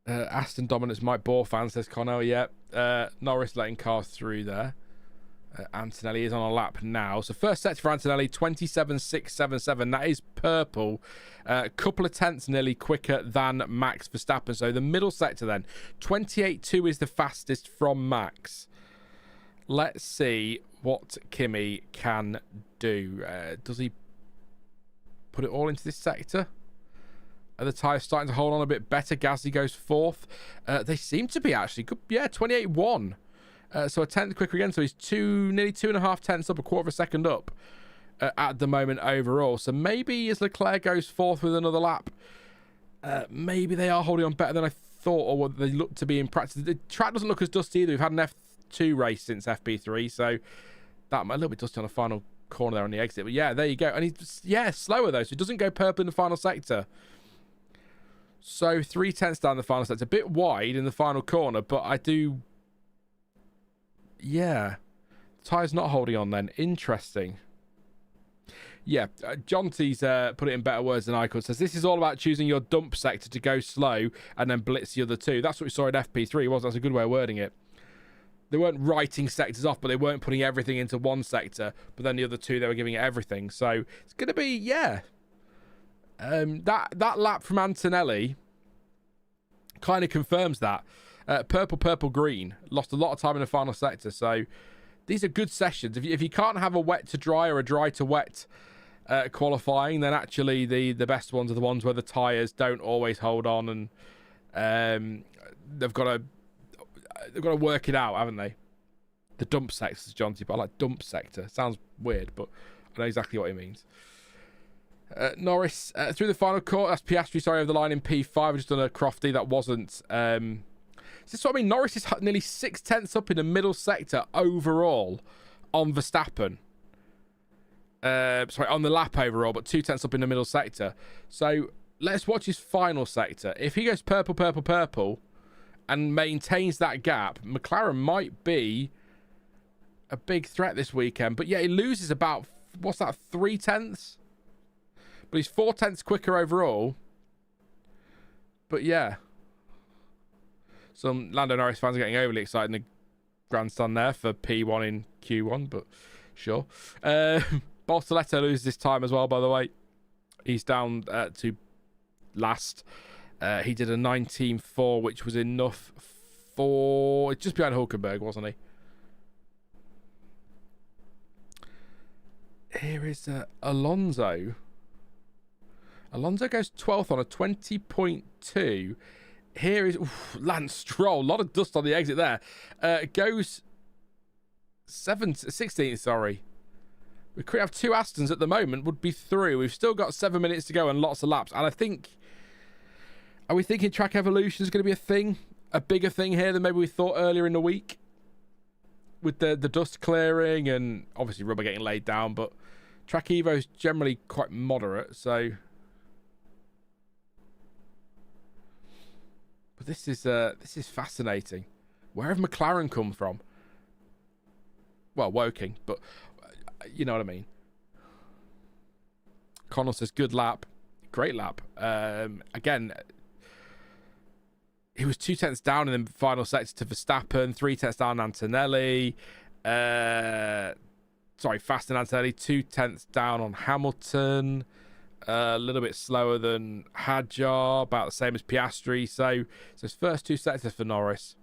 Aston dominance, Mike Bohr fan, says Connell. Yeah, Norris letting cars through there. Antonelli is on a lap now. So first set for Antonelli, 27.677. That is purple. A couple of tenths nearly quicker than Max Verstappen. So the middle sector then, 28.2 is the fastest from Max. Let's see what Kimi can do. Does he put it all into this sector? Are the tyres starting to hold on a bit better? Gasly goes 4th. They seem to be actually good. Yeah, 28.1. So a tenth quicker again. So he's nearly 2.5 tenths up, a quarter of a second up at the moment overall. So maybe as Leclerc goes 4th with another lap, maybe they are holding on better than I thought, or what they look to be in practice. The track doesn't look as dusty either. We've had an F2 race since FP3, so that might a little bit dusty on the final corner there on the exit. But yeah, there you go. And he's slower though, so he doesn't go purple in the final sector. So 3 tenths down the final sector, a bit wide in the final corner, but I do. Yeah, tyre's not holding on then. Interesting. Yeah, John T's put it in better words than I could. Says this is all about choosing your dump sector to go slow and then blitz the other 2. That's what we saw in FP3. That's a good way of wording it. They weren't writing sectors off, but they weren't putting everything into one sector. But then the other 2, they were giving it everything. So it's going to be that lap from Antonelli kind of confirms that. Purple, green. Lost a lot of time in the final sector. So these are good sessions. If you can't have a wet to dry or a dry to wet qualifying, then actually the best ones are the ones where the tyres don't always hold on, and they've got to work it out, haven't they? The dump sector, John T. But I like dump sector. Sounds weird, but I know exactly what he means. Norris through the final corner. That's Piastri, over the line in P5. Just done a crofty. That wasn't. This is what I mean. Norris is nearly 6 tenths up in the middle sector overall on Verstappen. On the lap overall, but 2/10 up in the middle sector. So let's watch his final sector. If he goes purple, purple, purple, and maintains that gap, McLaren might be a big threat this weekend. But yeah, he loses about, 3/10? But he's 4/10 quicker overall. But yeah. Some Lando Norris fans are getting overly excited in the grandstand there for P1 in Q1, but sure. Bortoleto loses this time as well, by the way. He's down to last. He did a 19.4, which was enough for... just behind Hulkenberg, wasn't he? Here is Alonso. Alonso goes 12th on a 20.2. Here is Lance Stroll. A lot of dust on the exit there. Goes 16th, sorry. We could have 2 Astons at the moment, would be through. We've still got 7 minutes to go and lots of laps. And I think... are we thinking track evolution is going to be a thing? A bigger thing here than maybe we thought earlier in the week? With the dust clearing and obviously rubber getting laid down. But track evo is generally quite moderate, so... but this is fascinating. Where have McLaren come from? Well, Woking, but you know what I mean. Connell says, good lap. Great lap. Again, he was 2/10 down in the final sector to Verstappen, 3/10 down Antonelli. Fast and Antonelli, 2/10 down on Hamilton. A little bit slower than Hadjar, about the same as Piastri. So his first 2 sectors for Norris.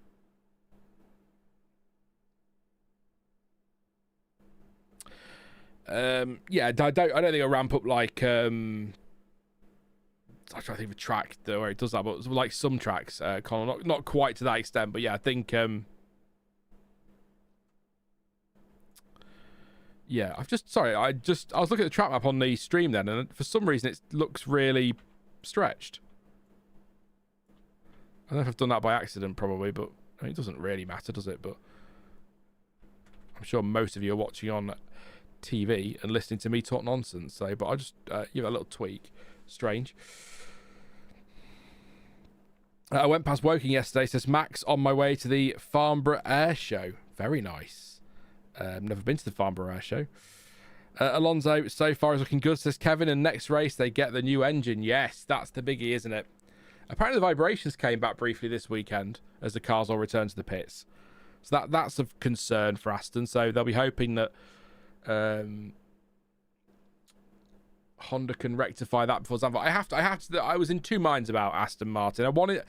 I don't think it'll ramp up like I'm trying to think of a track where it does that, but like some tracks, Colin, not quite to that extent, but yeah, I think I was looking at the track map on the stream then, and for some reason it looks really stretched. I don't know if I've done that by accident, probably, but I mean, it doesn't really matter, does it? But I'm sure most of you are watching on TV and listening to me talk nonsense. So, but I just give it a little tweak. Strange. I went past Woking yesterday. Says Max on my way to the Farnborough Air Show. Very nice. Never been to the Farnborough Air Show. Alonso so far is looking good, says Kevin, and next race they get the new engine. Yes, that's the biggie, isn't it? Apparently the vibrations came back briefly this weekend as the cars all returned to the pits. So that's of concern for Aston. So they'll be hoping that Honda can rectify that before Zandvoort. I was in two minds about Aston Martin. I wanted,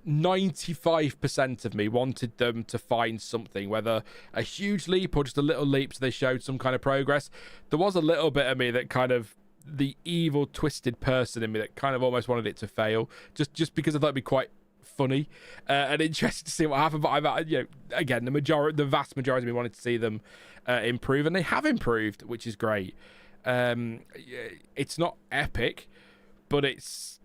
95% of me wanted them to find something, whether a huge leap or just a little leap so they showed some kind of progress. There was a little bit of me that kind of, the evil, twisted person in me that kind of almost wanted it to fail, just because I thought it'd be quite funny and interesting to see what happened. But again, the vast majority of me wanted to see them improve, and they have improved, which is great. It's not epic, but it's,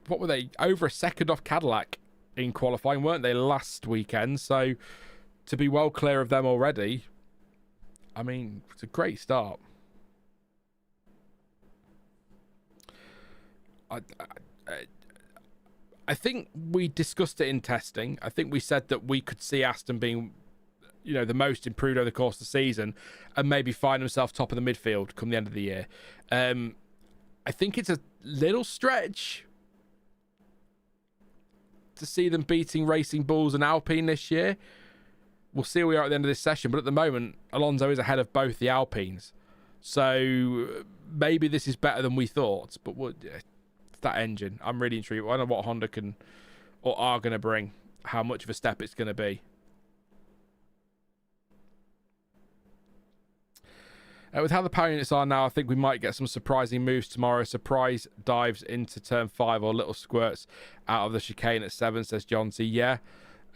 what were they, over a second off Cadillac in qualifying, weren't they, last weekend? So to be well clear of them already, I mean, it's a great start. I think we discussed it in testing. I think we said that we could see Aston being, the most improved over the course of the season and maybe find himself top of the midfield come the end of the year. I think it's a little stretch to see them beating Racing Bulls and Alpine this year. We'll see where we are at the end of this session, but at the moment, Alonso is ahead of both the Alpines. So maybe this is better than we thought, but that engine, I'm really intrigued. I don't know what Honda can or are going to bring, how much of a step it's going to be. With how the power units are now, I think we might get some surprising moves tomorrow. Surprise dives into turn 5 or little squirts out of the chicane at 7, says John C. Yeah.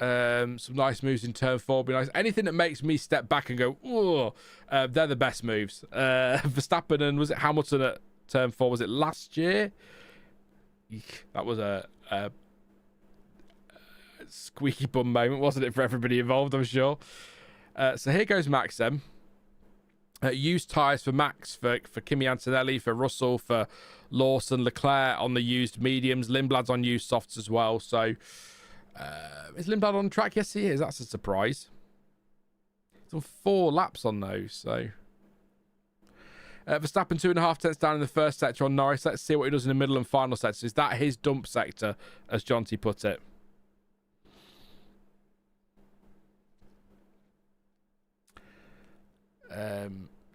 Some nice moves in turn 4 would be nice. Anything that makes me step back and go, oh, they're the best moves. Verstappen and was it Hamilton at turn 4? Was it last year? That was a squeaky bum moment, wasn't it, for everybody involved, I'm sure. So here goes Max then. Used tyres for Max, for Kimi Antonelli, for Russell, for Lawson, Leclerc on the used mediums. Lindblad's on used softs as well. So is Lindblad on track? Yes, he is. That's a surprise. He's on 4 laps on those. So Verstappen 2.5 tenths down in the first sector on Norris. Let's see what he does in the middle and final sectors. Is that his dump sector, as Jonty put it?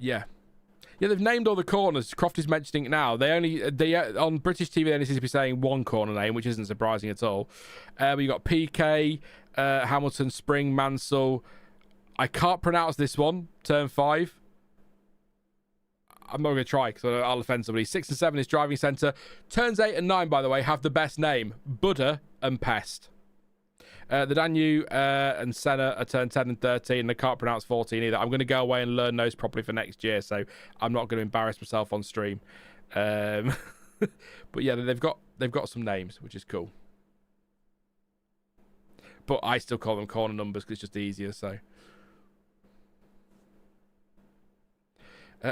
Yeah, they've named all the corners. Croft is mentioning it now. They on British TV they only seem to be saying one corner name, which isn't surprising at all. You got PK, Hamilton, Spring, Mansell. I can't pronounce this one. Turn 5. I'm not going to try because I'll offend somebody. 6 and 7 is driving centre. Turns 8 and 9, by the way, have the best name: Buddha and Pest. The Danube and Senna are turn 10 and 13, and I can't pronounce 14 either. I'm going to go away and learn those properly for next year, so I'm not going to embarrass myself on stream. But yeah, they've got some names, which is cool. But I still call them corner numbers because it's just easier. So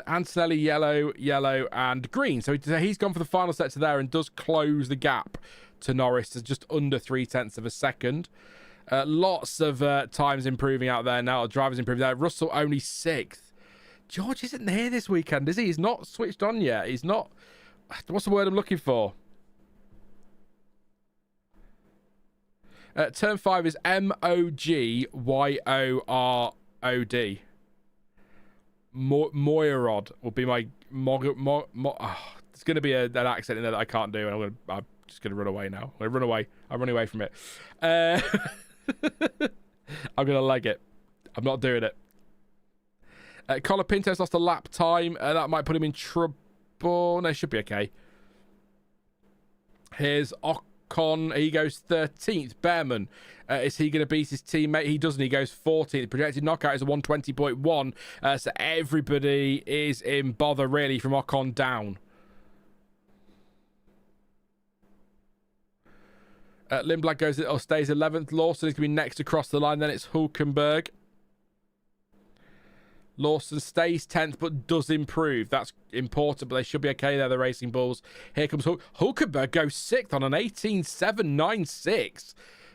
Antonelli, yellow, and green. So he's gone for the final sector there and does close the gap to Norris to just under 0.3 of a second. Lots of times improving out there now. The drivers improving there. Russell only 6th. George isn't here this weekend, is he? He's not switched on yet. He's not... What's the word I'm looking for? Turn 5 is Mogyorod. Moyorod will be my... There's going to be an accent in there that I can't do, and I'm just going to run away now. I'm going to run away. I'm running away from it. I'm going to leg it. I'm not doing it. Colapinto's lost a lap time. That might put him in trouble. No, he should be okay. Here's Ocon. He goes 13th. Behrman. Is he going to beat his teammate? He doesn't. He goes 14th. The projected knockout is a 120.1. So everybody is in bother, really, from Ocon down. Lindblad goes or stays 11th. Lawson is going to be next across the line. Then it's Hulkenberg. Lawson stays 10th but does improve. That's important, but they should be okay there, the Racing Bulls. Here comes Hulkenberg goes 6th on an 18.796.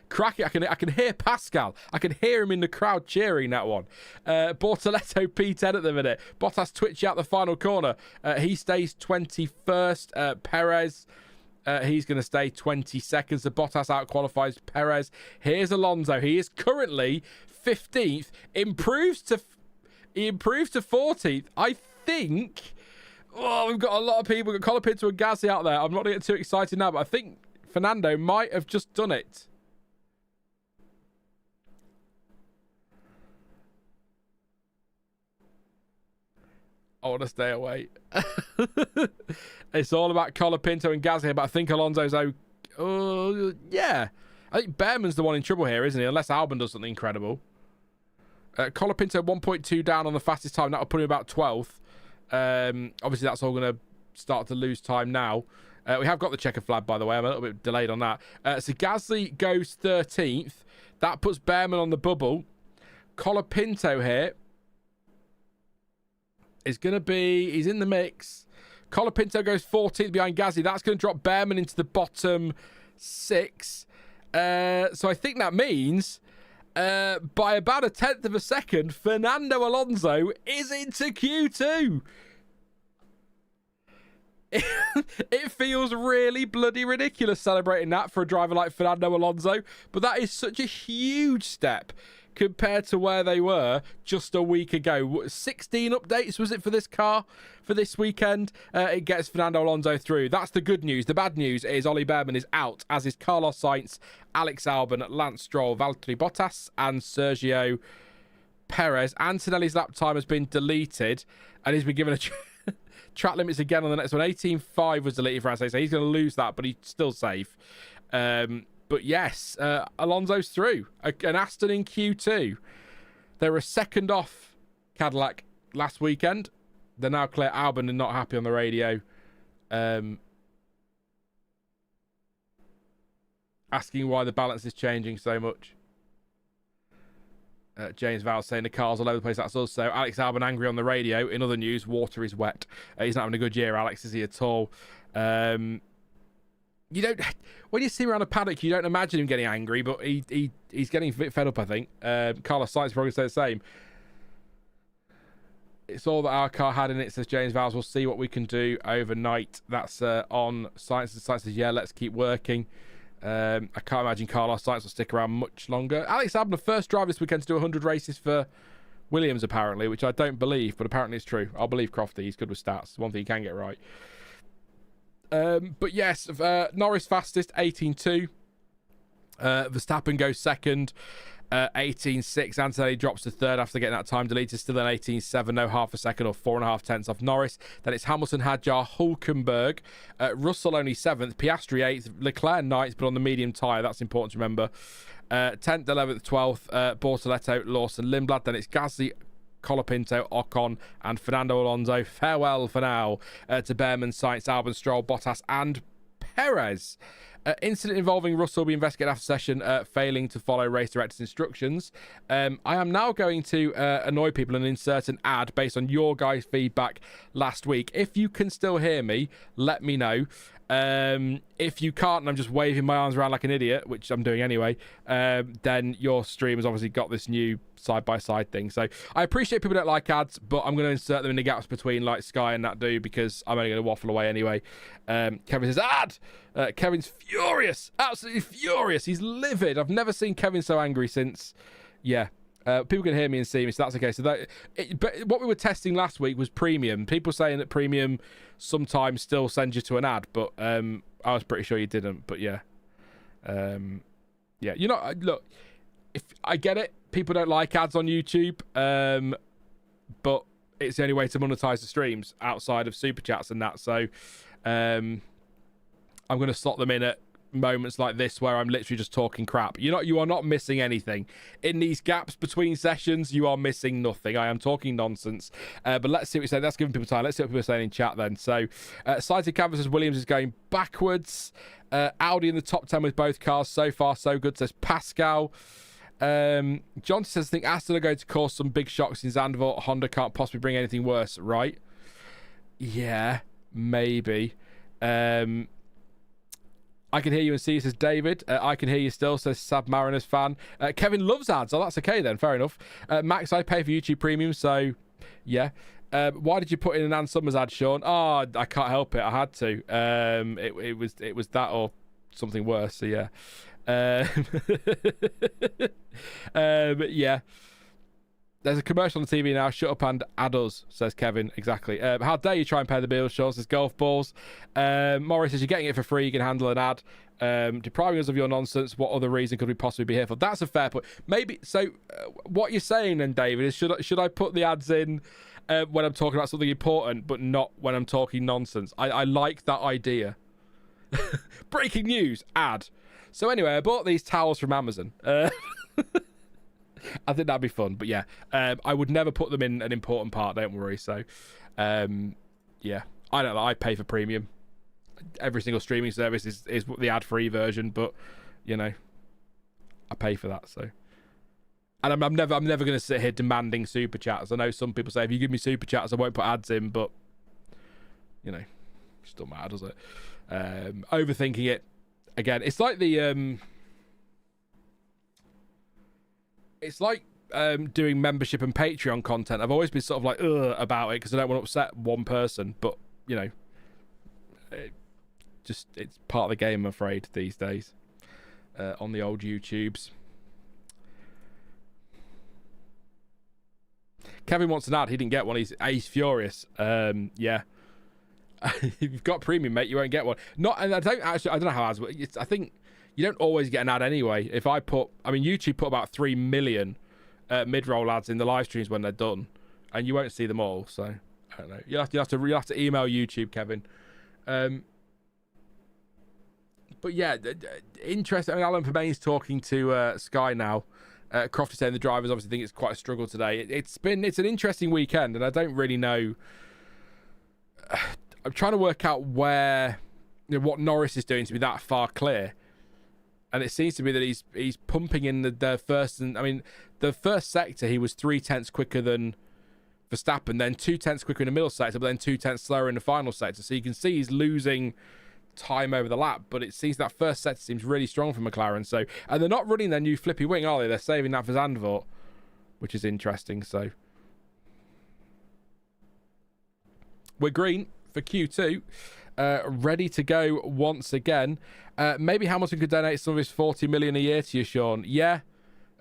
Cracking. I can hear Pascal. I can hear him in the crowd cheering that one. Bortoletto P10 at the minute. Bottas twitchy out the final corner. He stays 21st. Perez... he's going to stay 20 seconds. The Bottas out-qualifies Perez. Here's Alonso. He is currently 15th. Improves to 14th. I think... Oh, we've got a lot of people. We've got Colapinto and Gasly out there. I'm not going to get too excited now, but I think Fernando might have just done it. I want to stay away. It's all about Colapinto and Gasly, but I think Alonso's yeah. I think Behrman's the one in trouble here, isn't he? Unless Albon does something incredible. Colapinto 1.2 down on the fastest time. That'll put him about 12th. Obviously, that's all going to start to lose time now. We have got the checker flag, by the way. I'm a little bit delayed on that. So Gasly goes 13th. That puts Behrman on the bubble. Colapinto here is going to be... He's in the mix. Colapinto goes 14th behind Gasly. That's going to drop Behrman into the bottom 6. So I think that means by about 1/10 of a second, Fernando Alonso is into Q2. It feels really bloody ridiculous celebrating that for a driver like Fernando Alonso, but that is such a huge step compared to where they were just a week ago. 16 updates was it for this car for this weekend? It gets Fernando Alonso through. That's the good news. The bad news is Ollie Behrman is out, as is Carlos Sainz, Alex Albon, Lance Stroll, Valtteri Bottas and Sergio Perez. Antonelli's lap time has been deleted and he's been given a track limits again on the next one. 18.5 was deleted for Aston, so he's going to lose that, but he's still safe. But yes, Alonso's through. An Aston in Q2. They were a second off Cadillac last weekend. They're now clear. Albon and not happy on the radio. Asking why the balance is changing so much. James Vowles saying the car's all over the place. That's us. So Alex Albon angry on the radio. In other news, water is wet. He's not having a good year, Alex, is he at all? You don't. When you see him around a paddock, you don't imagine him getting angry, but he's getting a bit fed up, I think. Carlos Sainz probably say the same. It's all that our car had in it, says James Vowles. We'll see what we can do overnight. That's on Sainz. Sainz says, yeah, let's keep working. I can't imagine Carlos Sainz will stick around much longer. Alex Albon, the first driver this weekend to do 100 races for Williams, apparently, which I don't believe, but apparently it's true. I'll believe Crofty. He's good with stats. One thing he can get right. But yes, Norris fastest, 18.2. Verstappen goes second, 18.6. Antonelli drops to third after getting that time deleted. Still an 18.7, no half a second or 4.5 tenths off Norris. Then it's Hamilton, Hadjar, Hulkenberg. Russell only 7th, Piastri 8th, Leclerc 9th, but on the medium tyre. That's important to remember. 10th, 11th, 12th, Bortoletto, Lawson, Lindblad. Then it's Gasly, Colapinto, Ocon, and Fernando Alonso. Farewell for now to Behrman, Sainz, Albon, Stroll, Bottas, and Perez. Incident involving Russell will be investigated after session, failing to follow race director's instructions. I am now going to annoy people and insert an ad based on your guys' feedback last week. If you can still hear me, let me know. If you can't and I'm just waving my arms around like an idiot, which I'm doing anyway, then your stream has obviously got this new side-by-side thing. So I appreciate people don't like ads, but I'm going to insert them in the gaps between like Sky and that do, because I'm only going to waffle away anyway. Kevin says, ad! Kevin's furious, absolutely furious. He's livid. I've never seen Kevin so angry since, yeah. People can hear me and see me, so that's okay. So but what we were testing last week was premium. People saying that premium sometimes still sends you to an ad, but I was pretty sure you didn't. But yeah, yeah. Look, if I get it, people don't like ads on YouTube, but it's the only way to monetize the streams outside of super chats and that. So I'm going to slot them in at moments like this where I'm literally just talking crap. You are not missing anything in these gaps between sessions. You are missing nothing. I am talking nonsense. But let's see what you say. That's giving people time. Let's see what people are saying in chat then. So cited canvases, Williams is going backwards. Audi in the top 10 with both cars. So far so good, says Pascal. John says, I think Aston are going to cause some big shocks in Zandvoort. Honda can't possibly bring anything worse, right? Yeah, maybe. I can hear you and see you, says David. I can hear you still, says Sab Mariners fan. Kevin loves ads. Oh, that's okay then. Fair enough. Max, I pay for YouTube Premium, so yeah. Why did you put in an Ann Summers ad, Sean? Oh, I can't help it. I had to. It was that or something worse, so yeah. But yeah. There's a commercial on the TV now. Shut up and add us, says Kevin. Exactly. How dare you try and pay the bills, Sean, says Golf Balls. Morris says, you're getting it for free. You can handle an ad. Depriving us of your nonsense. What other reason could we possibly be here for? That's a fair point. Maybe. So what you're saying then, David, is should I put the ads in when I'm talking about something important, but not when I'm talking nonsense? I like that idea. Breaking news. Ad. So anyway, I bought these towels from Amazon. I think that'd be fun, but yeah, I would never put them in an important part, don't worry. So yeah, I don't know, I pay for premium. Every single streaming service is the ad-free version, but I pay for that. So, and I'm never going to sit here demanding super chats. I know some people say if you give me super chats I won't put ads in, but it doesn't matter, does it? Overthinking it again, it's like the it's like doing membership and Patreon content. I've always been sort of like about it because I don't want to upset one person, but it's part of the game, I'm afraid, these days on the old YouTubes. Kevin wants an ad. He didn't get one. He's furious. Yeah. If you've got premium, mate, you won't get one. I don't know how ads work. I think you don't always get an ad anyway. YouTube put about 3 million mid-roll ads in the live streams when they're done, and you won't see them all. So I don't know. You'll have to email YouTube, Kevin. But yeah, interesting. Alan Permain's talking to Sky now. Croft is saying the drivers obviously think it's quite a struggle today. It's an interesting weekend, and I don't really know. I'm trying to work out where what Norris is doing to be that far clear. And it seems to be that he's pumping in the first, and I mean, the first sector he was 0.3 quicker than Verstappen, then 0.2 quicker in the middle sector, but then 0.2 slower in the final sector. So you can see he's losing time over the lap, but it seems that first sector seems really strong for McLaren. So, and they're not running their new flippy wing, are they? They're saving that for Zandvoort, which is interesting. So we're green for Q2. Ready to go once again. Maybe Hamilton could donate some of his 40 million a year to you, Sean. Yeah.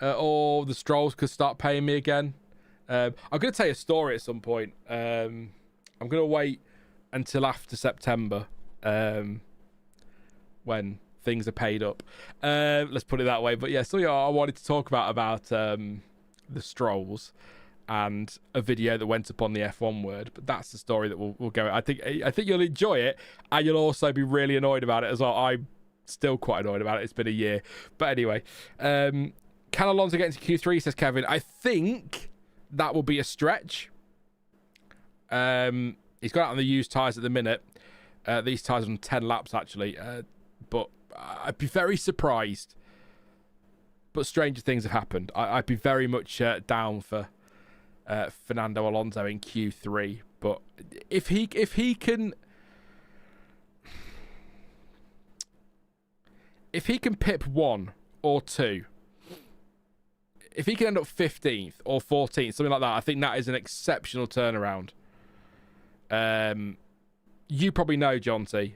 Or the Strolls could start paying me again. I'm going to tell you a story at some point. I'm going to wait until after September, when things are paid up. Let's put it that way. But yeah, so I wanted to talk about the Strolls and a video that went up on the F1 word, but that's the story that we'll go. I think you'll enjoy it, and you'll also be really annoyed about it as well. I'm still quite annoyed about it. It's been a year, but anyway, can Alonso get into Q3? Says Kevin. I think that will be a stretch. He's got out on the used tyres at the minute. These tyres are on 10 laps actually, but I'd be very surprised. But stranger things have happened. I'd be very much down for Fernando Alonso in Q3, but if he can pip 1 or 2, if he can end up 15th or 14th, something like that, I think that is an exceptional turnaround. You probably know, Jonty.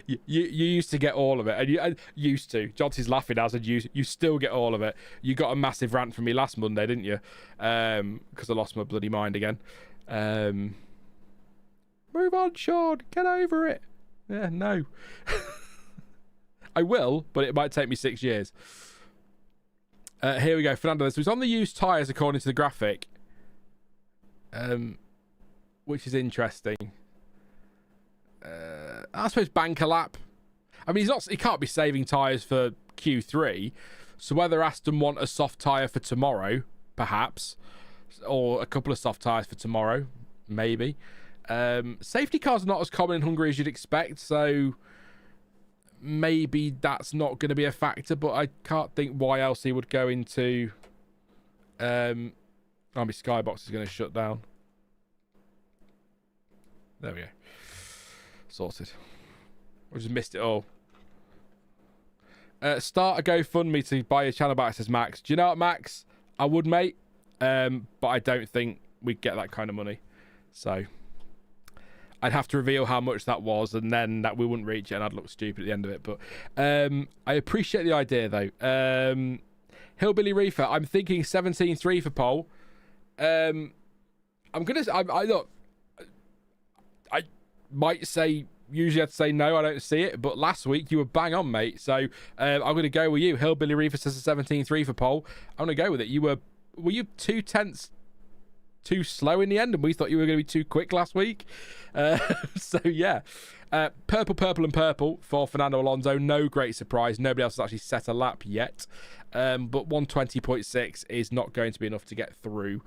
you used to get all of it, and you used to. Jonty's laughing now, said you still get all of it. You got a massive rant from me last Monday, didn't you? Because I lost my bloody mind again. Move on, Sean. Get over it. Yeah, no. I will, but it might take me 6 years. Here we go. Fernando, so he's on the used tyres according to the graphic, which is interesting. I suppose bank a lap. I mean, he can't be saving tyres for Q3. So whether Aston want a soft tyre for tomorrow, perhaps, or a couple of soft tyres for tomorrow, maybe. Safety cars are not as common in Hungary as you'd expect, so maybe that's not going to be a factor, but I can't think why else he would go into... my skybox is going to shut down. There we go. Sorted. I just missed it all. Start a GoFundMe to buy your channel back, says Max. Do you know what, Max? I would, mate. But I don't think we'd get that kind of money. So I'd have to reveal how much that was, and then that we wouldn't reach it, and I'd look stupid at the end of it. But I appreciate the idea, though. Hillbilly Reefer, I'm thinking 17.3 for pole. I might say, usually I'd say no, I don't see it, but last week you were bang on, mate. So I'm going to go with you. Hillbilly Reefer says a 17.3 for pole. I'm going to go with it. Were you 0.2 too slow in the end, and we thought you were going to be too quick last week? So yeah, purple and purple for Fernando Alonso. No great surprise. Nobody else has actually set a lap yet, but 120.6 is not going to be enough to get through.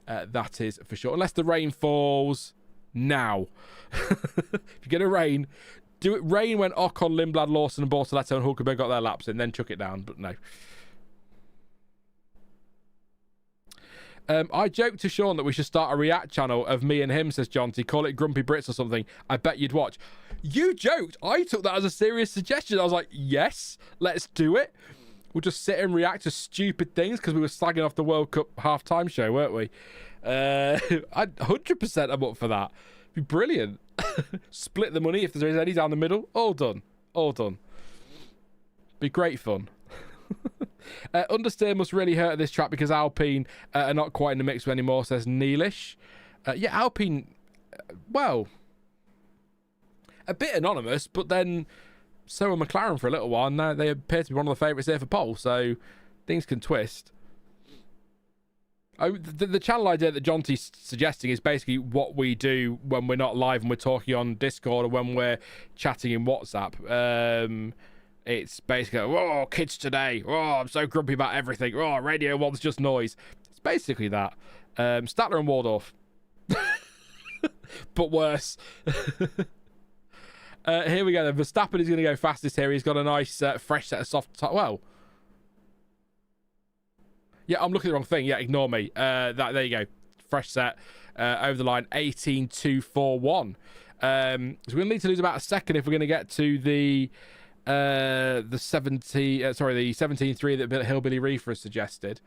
That is for sure, unless the rain falls now. If you're going to rain, do it rain when Ocon, Lindblad, Lawson and Bortoletto and Hulkenberg got their laps in, then chuck it down, but no. I joked to Sean that we should start a react channel of me and him, says Jonty. Call it Grumpy Brits or something. I bet you'd watch. You joked. I took that as a serious suggestion. I was like, yes, let's do it. We'll just sit and react to stupid things because we were slagging off the World Cup half-time show, weren't we? 100% I'm up for that. It'd be brilliant. Split the money if there is any down the middle. All done. Be great fun. Understeer must really hurt at this track because Alpine are not quite in the mix anymore, says Neelish. Yeah, Alpine, well, a bit anonymous, but then so are McLaren for a little while. Now they appear to be one of the favourites there for pole, so things can twist. The channel idea that Jonty's suggesting is basically what we do when we're not live and we're talking on Discord or when we're chatting in WhatsApp. It's basically, oh, kids today. Oh, I'm so grumpy about everything. Oh, Radio 1's just noise. It's basically that. Statler and Waldorf. But worse. Here we go. Then Verstappen is going to go fastest here. He's got a nice fresh set of soft. Well, yeah, I'm looking at the wrong thing. Yeah, ignore me. There you go. Fresh set over the line. 18.241. So we're going to need to lose about a second if we're going to get to the 17.3 that Hillbilly Reefer has suggested.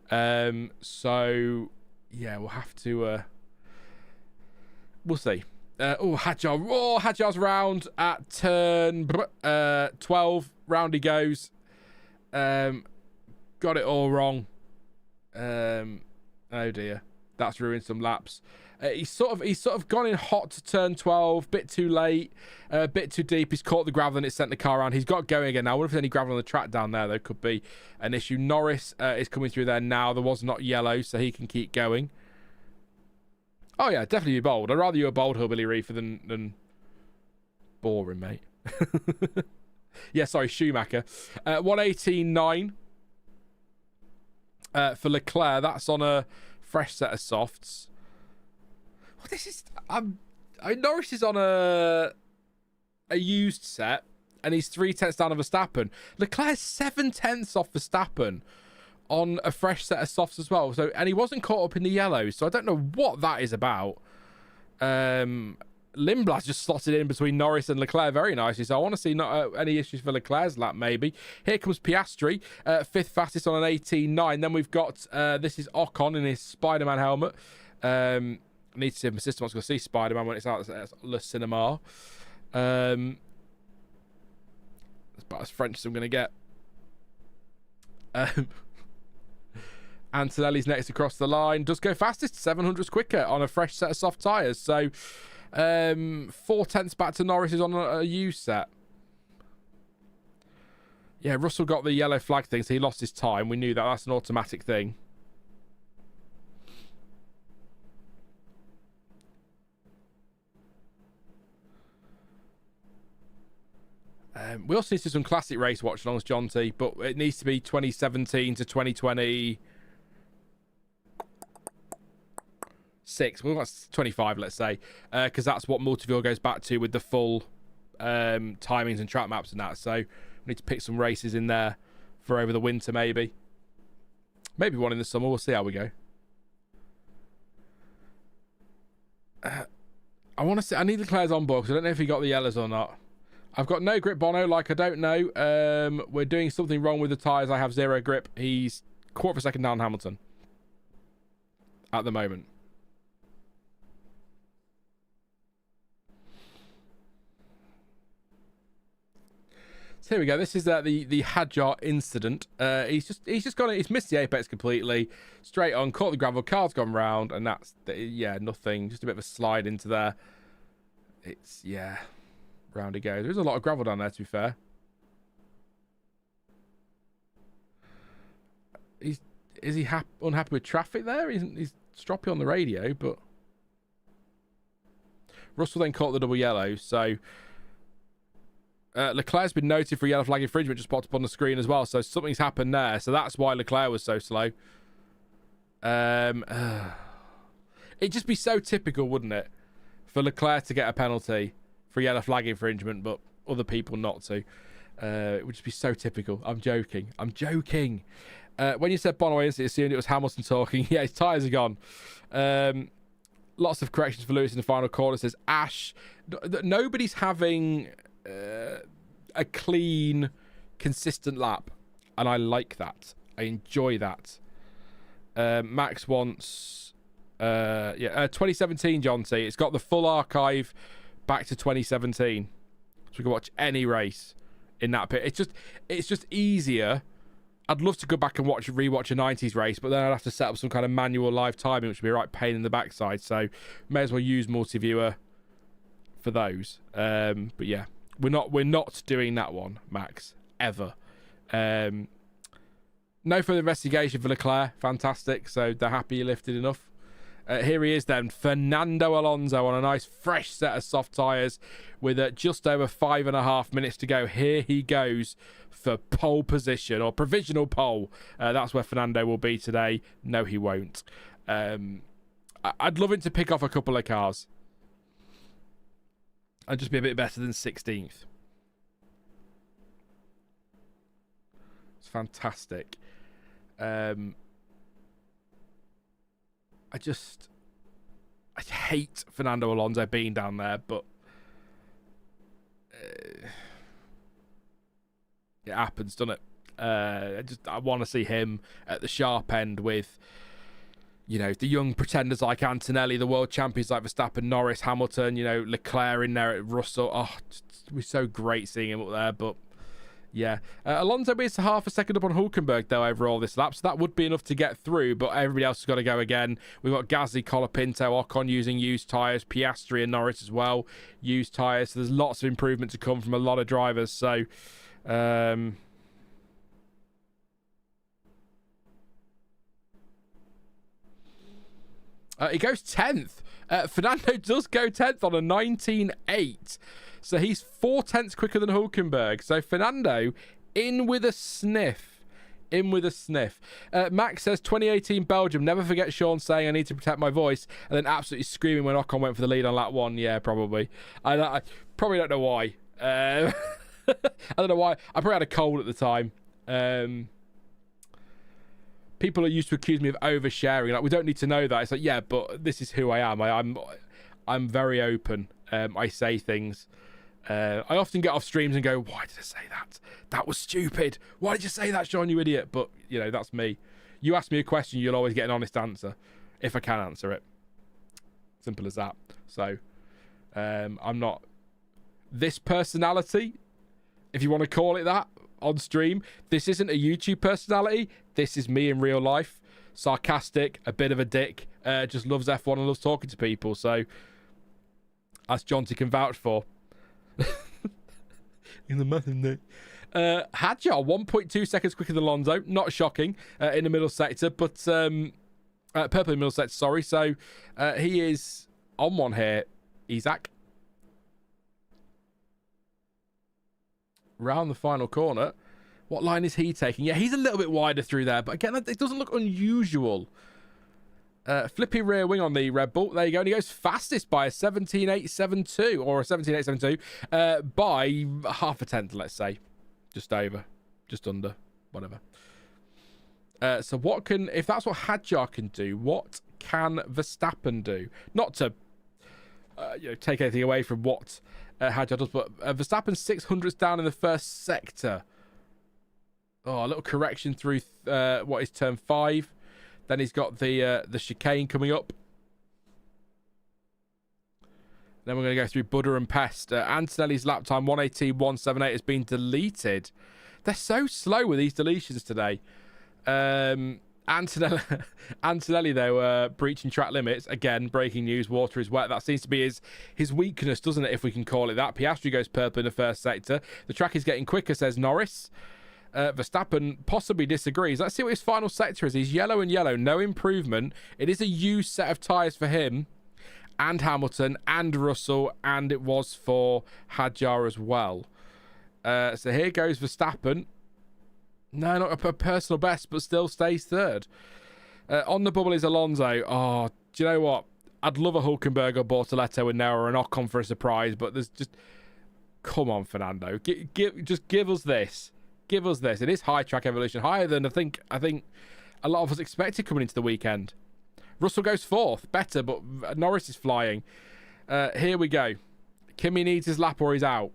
So yeah, we'll have to. We'll see. Hadjar. Oh, Hadjar's round at turn 12. Round he goes. Got it all wrong. Oh dear, that's ruined some laps. He's sort of gone in hot to turn 12, bit too late, a bit too deep. He's caught the gravel and it sent the car around. He's got going again now. I wonder if there's any gravel on the track down there. There could be an issue. Norris is coming through there now. There was not yellow, so he can keep going. Oh yeah, definitely be bold. I'd rather you a bold Hillbilly Reefer than boring, mate. Yeah, sorry, Schumacher. 118.9 for Leclerc. That's on a fresh set of softs. Well, this is Norris is on a used set, and he's 0.3 down of Verstappen. Leclerc's 0.7 off Verstappen on a fresh set of softs as well. So, and he wasn't caught up in the yellows, so I don't know what that is about. Lindblad just slotted in between Norris and Leclerc very nicely, so I want to see not any issues for Leclerc's lap, maybe. Here comes Piastri, 5th fastest on an 18.9. Then we've got, this is Ocon in his Spider-Man helmet. Need to see if my sister wants to go see Spider-Man when it's out at Le Cinema. That's about as French as I'm going to get. Antonelli's next across the line. Does go fastest, 700s quicker on a fresh set of soft tyres. So 0.4 back to Norris is on a used set. Yeah, Russell got the yellow flag thing, so he lost his time. We knew that. That's an automatic thing. We also need to do some classic race watch-alongs, John T, but it needs to be 2017 to 2026. Well, that's 25, let's say, because that's what Multiview goes back to with the full timings and track maps and that. So we need to pick some races in there for over the winter, maybe. Maybe one in the summer. We'll see how we go. I want to see. I need Leclerc's on board because I don't know if he got the yellows or not. I've got no grip, Bono. Like, I don't know. We're doing something wrong with the tyres. I have 0 grip. He's quarter of a second down Hamilton at the moment. So here we go. This is the Hadjar incident. He's just gone. He's missed the apex completely. Straight on, caught the gravel. Car's gone round, and that's nothing. Just a bit of a slide into there. It's round he goes. There's a lot of gravel down there, to be fair. Is he unhappy with traffic there? He's stroppy on the radio, but Russell then caught the double yellow, so Leclerc's been noted for yellow flag infringement, just popped up on the screen as well, so something's happened there, so that's why Leclerc was so slow. It'd just be so typical, wouldn't it, for Leclerc to get a penalty for yellow flag infringement, but other people not to. It would just be so typical. I'm joking. When you said Bono, I instantly assumed it was Hamilton talking. Yeah, his tyres are gone. Lots of corrections for Lewis in the final corner. Says Ash. Nobody's having a clean, consistent lap, and I like that. I enjoy that. Max wants 2017, John T. It's got the full archive back to 2017, so we can watch any race in that pit. It's just easier. I'd love to go back and rewatch a 90s race, but then I'd have to set up some kind of manual live timing, which would be a right pain in the backside. So may as well use Multiviewer for those. But yeah, we're not doing that one, Max, ever. No further investigation for Leclerc. Fantastic. So they're happy he lifted enough. Here he is then, Fernando Alonso on a nice fresh set of soft tyres with just over 5.5 minutes to go. Here he goes for pole position, or provisional pole. That's where Fernando will be today. No, he won't. I'd love him to pick off a couple of cars. and just be a bit better than 16th. It's fantastic. I hate Fernando Alonso being down there, but it happens, doesn't it? I want to see him at the sharp end with, you know, the young pretenders like Antonelli, the world champions like Verstappen, Norris, Hamilton, you know, Leclerc in there at Russell. Oh, it was so great seeing him up there, but yeah. Alonso is half a second up on Hulkenberg, though, overall this lap, so that would be enough to get through, but everybody else has got to go again. We've got Gasly, Colapinto, Ocon using used tyres, Piastri and Norris as well, used tyres, so there's lots of improvement to come from a lot of drivers, so... he goes 10th. Fernando does go 10th on a 19.8. So he's 4 tenths quicker than Hulkenberg. So Fernando in with a sniff. In with a sniff. Max says 2018 Belgium. Never forget Sean saying I need to protect my voice. And then absolutely screaming when Ocon went for the lead on lap 1. Yeah, probably. I probably don't know why. I don't know why. I probably had a cold at the time. People are used to accuse me of oversharing. Like, we don't need to know that. It's like, yeah, but this is who I am. I'm very open. I say things. I often get off streams and go, why did I say that? That was stupid. Why did you say that, Sean, you idiot? But, you know, that's me. You ask me a question, you'll always get an honest answer. If I can answer it. Simple as that. So, I'm not... This personality, if you want to call it that, on stream, this isn't a YouTube personality. This is me in real life. Sarcastic, a bit of a dick, just loves F1 and loves talking to people. So as Jonty can vouch for. In the muffin there. Hadjar 1.2 seconds quicker than Alonso. Not shocking in the middle sector, but purple in the middle sector, sorry. So he is on one here, Isack. Round the final corner. What line is he taking? Yeah, he's a little bit wider through there, but again, it doesn't look unusual. Flippy rear wing on the Red Bull. There you go. And he goes fastest by a 17.872 or a 17.872 by half a tenth, let's say. Just over. Just under. Whatever. So what can... If that's what Hadjar can do, what can Verstappen do? Not to take anything away from what Hadjar does, but Verstappen's 600s down in the first sector. Oh, a little correction through what is turn 5. Then he's got the chicane coming up. Then we're going to go through Buddha and Pest. Antonelli's lap time 1:18.178 has been deleted. They're so slow with these deletions today. Antonelli, though, breaching track limits. Again, breaking news, water is wet. That seems to be his weakness, doesn't it, if we can call it that. Piastri goes purple in the first sector. The track is getting quicker, says Norris. Verstappen possibly disagrees. Let's see what his final sector is. He's yellow and yellow. No improvement. It is a used set of tyres for him and Hamilton and Russell, and it was for Hadjar as well. So here goes Verstappen. No, not a personal best, but still stays third. On the bubble is Alonso. Oh, do you know what? I'd love a Hulkenberg or Bortoletto in there or an Ocon for a surprise, but there's just... Come on, Fernando. Just give us this. Give us this. It is high track evolution. Higher than I think a lot of us expected coming into the weekend. Russell goes fourth. Better, but Norris is flying. Here we go. Kimi needs his lap or he's out.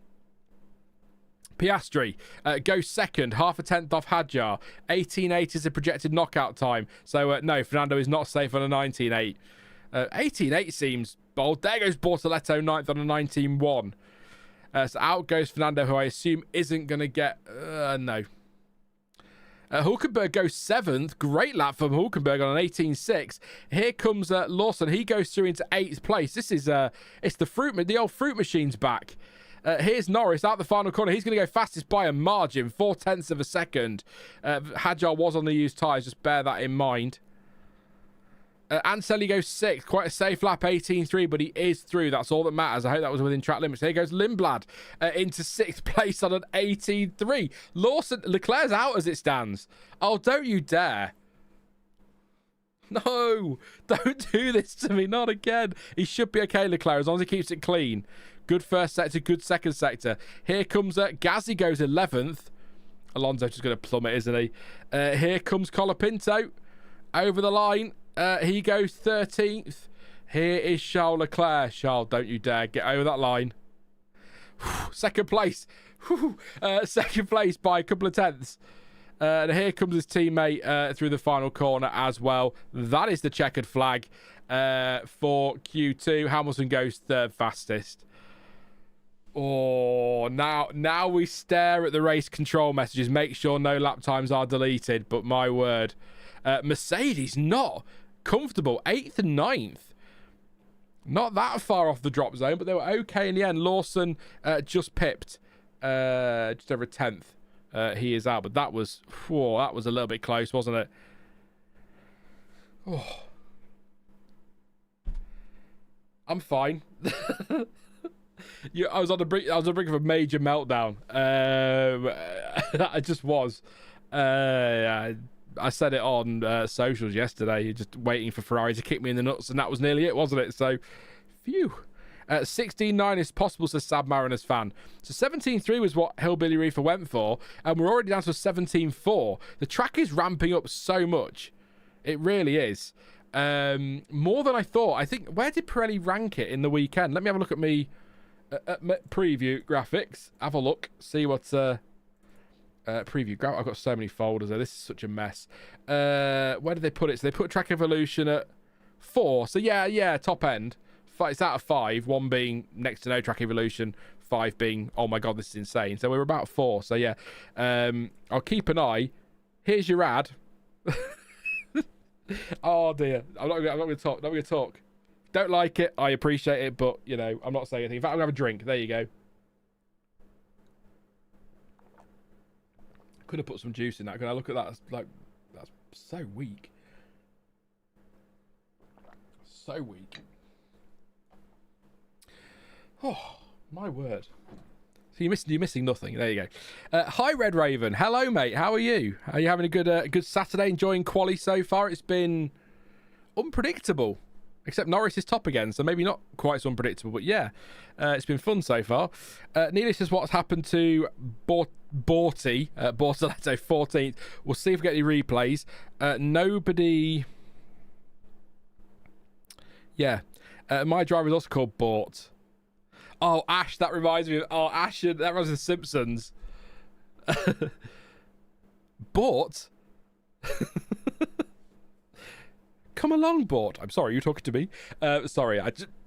Piastri goes second, half a tenth off Hadjar. 18.8 is the projected knockout time. So, no, Fernando is not safe on a 19.8. 18.8 seems bold. There goes Bortoletto, ninth on a 19.1. So out goes Fernando, who I assume isn't going to get... no. Hulkenberg goes 7th. Great lap from Hulkenberg on an 18.6. Here comes Lawson. He goes through into 8th place. This is... it's the old fruit machine's back. Here's Norris out the final corner. He's going to go fastest by a margin, 4 tenths of a second. Hadjar was on the used tyres. Just bear that in mind. Antonelli goes 6th. Quite a safe lap, 18.3, but he is through. That's all that matters. I hope that was within track limits. Here goes Lindblad into 6th place on an 18.3. Leclerc's out as it stands. Oh, don't you dare. No, don't do this to me. Not again. He should be okay, Leclerc, as long as he keeps it clean. Good first sector, good second sector. Here comes Gazzy goes 11th. Alonso's just going to plummet, isn't he? Here comes Colapinto over the line. He goes 13th. Here is Charles Leclerc. Charles, don't you dare get over that line. Second place. Second place by a couple of tenths. And here comes his teammate through the final corner as well. That is the checkered flag for Q2. Hamilton goes third fastest. Oh, now we stare at the race control messages. Make sure no lap times are deleted. But my word, Mercedes not comfortable. 8th and 9th. Not that far off the drop zone, but they were okay in the end. Lawson just pipped, just over a tenth. He is out, but that was a little bit close, wasn't it? Oh. I'm fine. I was on the brink of a major meltdown. I just was. I said it on socials yesterday, just waiting for Ferrari to kick me in the nuts, and that was nearly it, wasn't it? So, phew. 16.9 is possible, says Sab Mariners fan. So 17.3 was what Hillbilly Reefer went for, and we're already down to 17.4. The track is ramping up so much. It really is. More than I thought. I think, where did Pirelli rank it in the weekend? Let me have a look at my preview graphics. Have a look. See what... preview. I've got so many folders there. This is such a mess. Where did they put it? So they put Track Evolution at 4. So yeah, top end. It's out of 5. 1 being next to no Track Evolution. 5 being, oh my god, this is insane. So we're about 4. So yeah, I'll keep an eye. Here's your ad. Oh dear, I'm not going to talk. Don't like it. I appreciate it, but you know, I'm not saying anything. In fact, I'm gonna have a drink. There you go. Could have put some juice in that. Can I look at that? That's so weak. So weak. Oh, my word. So you're missing nothing. There you go. Hi, Red Raven. Hello, mate. How are you? Are you having a good Saturday? Enjoying quali so far? It's been unpredictable. Except Norris is top again, so maybe not quite so unpredictable. But yeah, it's been fun so far. Neely says what's happened to Bortoletto 14th. We'll see if we get any replays. Nobody... Yeah. My driver is also called Bort. Oh, Ash, that reminds me of... Oh, Ash, that reminds me of The Simpsons. Bort? Come along, Bort. I'm sorry, you're talking to me. Sorry,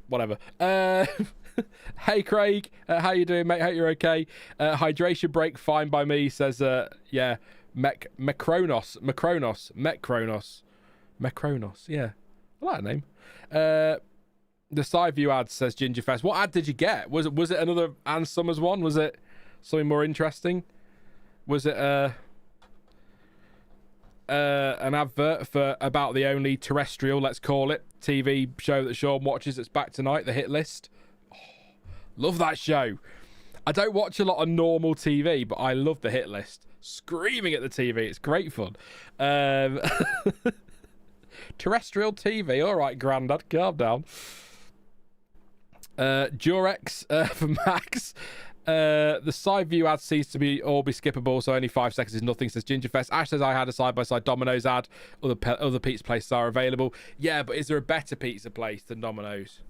whatever. Hey, Craig. How you doing, mate? Hope you're okay. Hydration break, fine by me, says, yeah, Mecronos. Yeah. I like that name. The side view ad says Gingerfest. What ad did you get? Was it another Ann Summers one? Was it something more interesting? Was it an advert for about the only terrestrial, let's call it, TV show that Sean watches that's back tonight, The Hit List? Oh, love that show. I don't watch a lot of normal TV, but I love The Hit List. Screaming at the TV. It's great fun. Terrestrial TV. All right, Grandad, calm down. Durex for Max. The side view ad seems to be skippable, so only 5 seconds is nothing, says Gingerfest. Ash says I had a side-by-side Domino's ad. Other pizza places are available. Yeah, but is there a better pizza place than Domino's?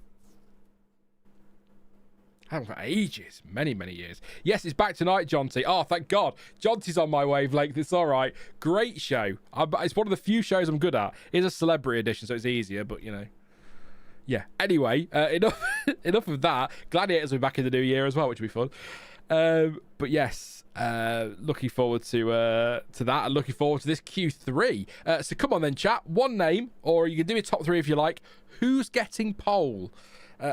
I haven't for ages. Many years. Yes, it's back tonight, Jonty. Oh, thank God. Jonty's on my wavelength. It's all right. Great show. It's one of the few shows I'm good at. It's a celebrity edition, so it's easier, but, you know. Yeah. Anyway, enough of that. Gladiators will be back in the new year as well, which will be fun. But yes, looking forward to that, and looking forward to this Q3. So come on then, chat. One name, or you can do your top 3 if you like. Who's getting pole?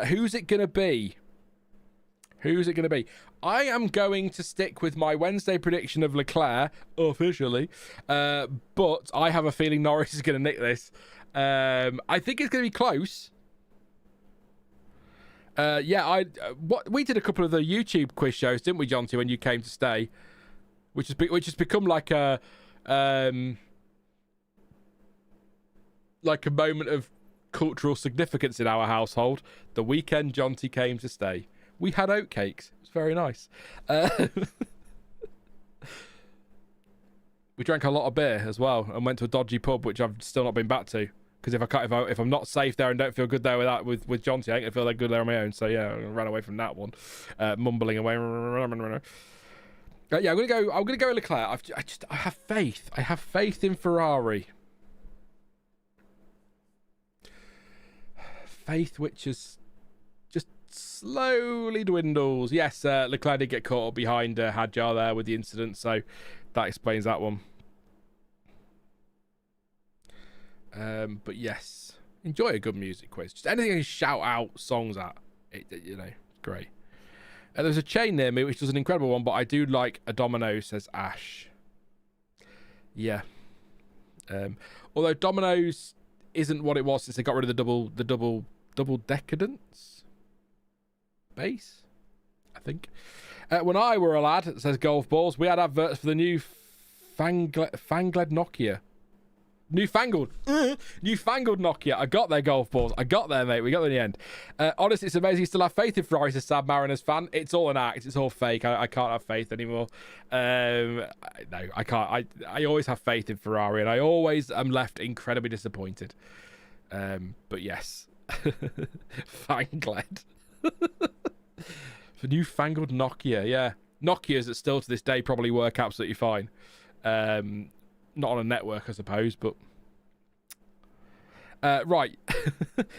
Who's it gonna be? I am going to stick with my Wednesday prediction of Leclerc officially, but I have a feeling Norris is going to nick this. I think it's going to be close. We did a couple of the YouTube quiz shows, didn't we, Jonty, when you came to stay, which has become like a moment of cultural significance in our household. The weekend Jonty came to stay. We had oatcakes. It was very nice. We drank a lot of beer as well and went to a dodgy pub, which I've still not been back to. Because if I'm not safe there and don't feel good there with Jonty, I ain't gonna feel that good there on my own. So yeah, I ran away from that one, mumbling away. Yeah, I'm gonna go with Leclerc. I have faith. I have faith in Ferrari. Faith which is just slowly dwindles. Yes, Leclerc did get caught up behind Hadjar there with the incident, so that explains that one. But yes, enjoy a good music quiz. Just anything I can shout out songs at, great. There's a chain near me which does an incredible one, but I do like a domino, says Ash. Yeah. Although Domino's isn't what it was since they got rid of the double decadence base, I think. When I were a lad, it says Golf Balls, we had adverts for the new fangled Nokia. Newfangled Nokia. I got their Golf Balls. I got there, mate. We got there in the end. Honestly, it's amazing you still have faith in Ferrari as a Sad Mariners fan. It's all an act. It's all fake. I can't have faith anymore. No, I can't. I always have faith in Ferrari, and I always am left incredibly disappointed. But yes. Fangled. For newfangled Nokia, yeah. Nokias that still to this day probably work absolutely fine. Not on a network, I suppose, but... right.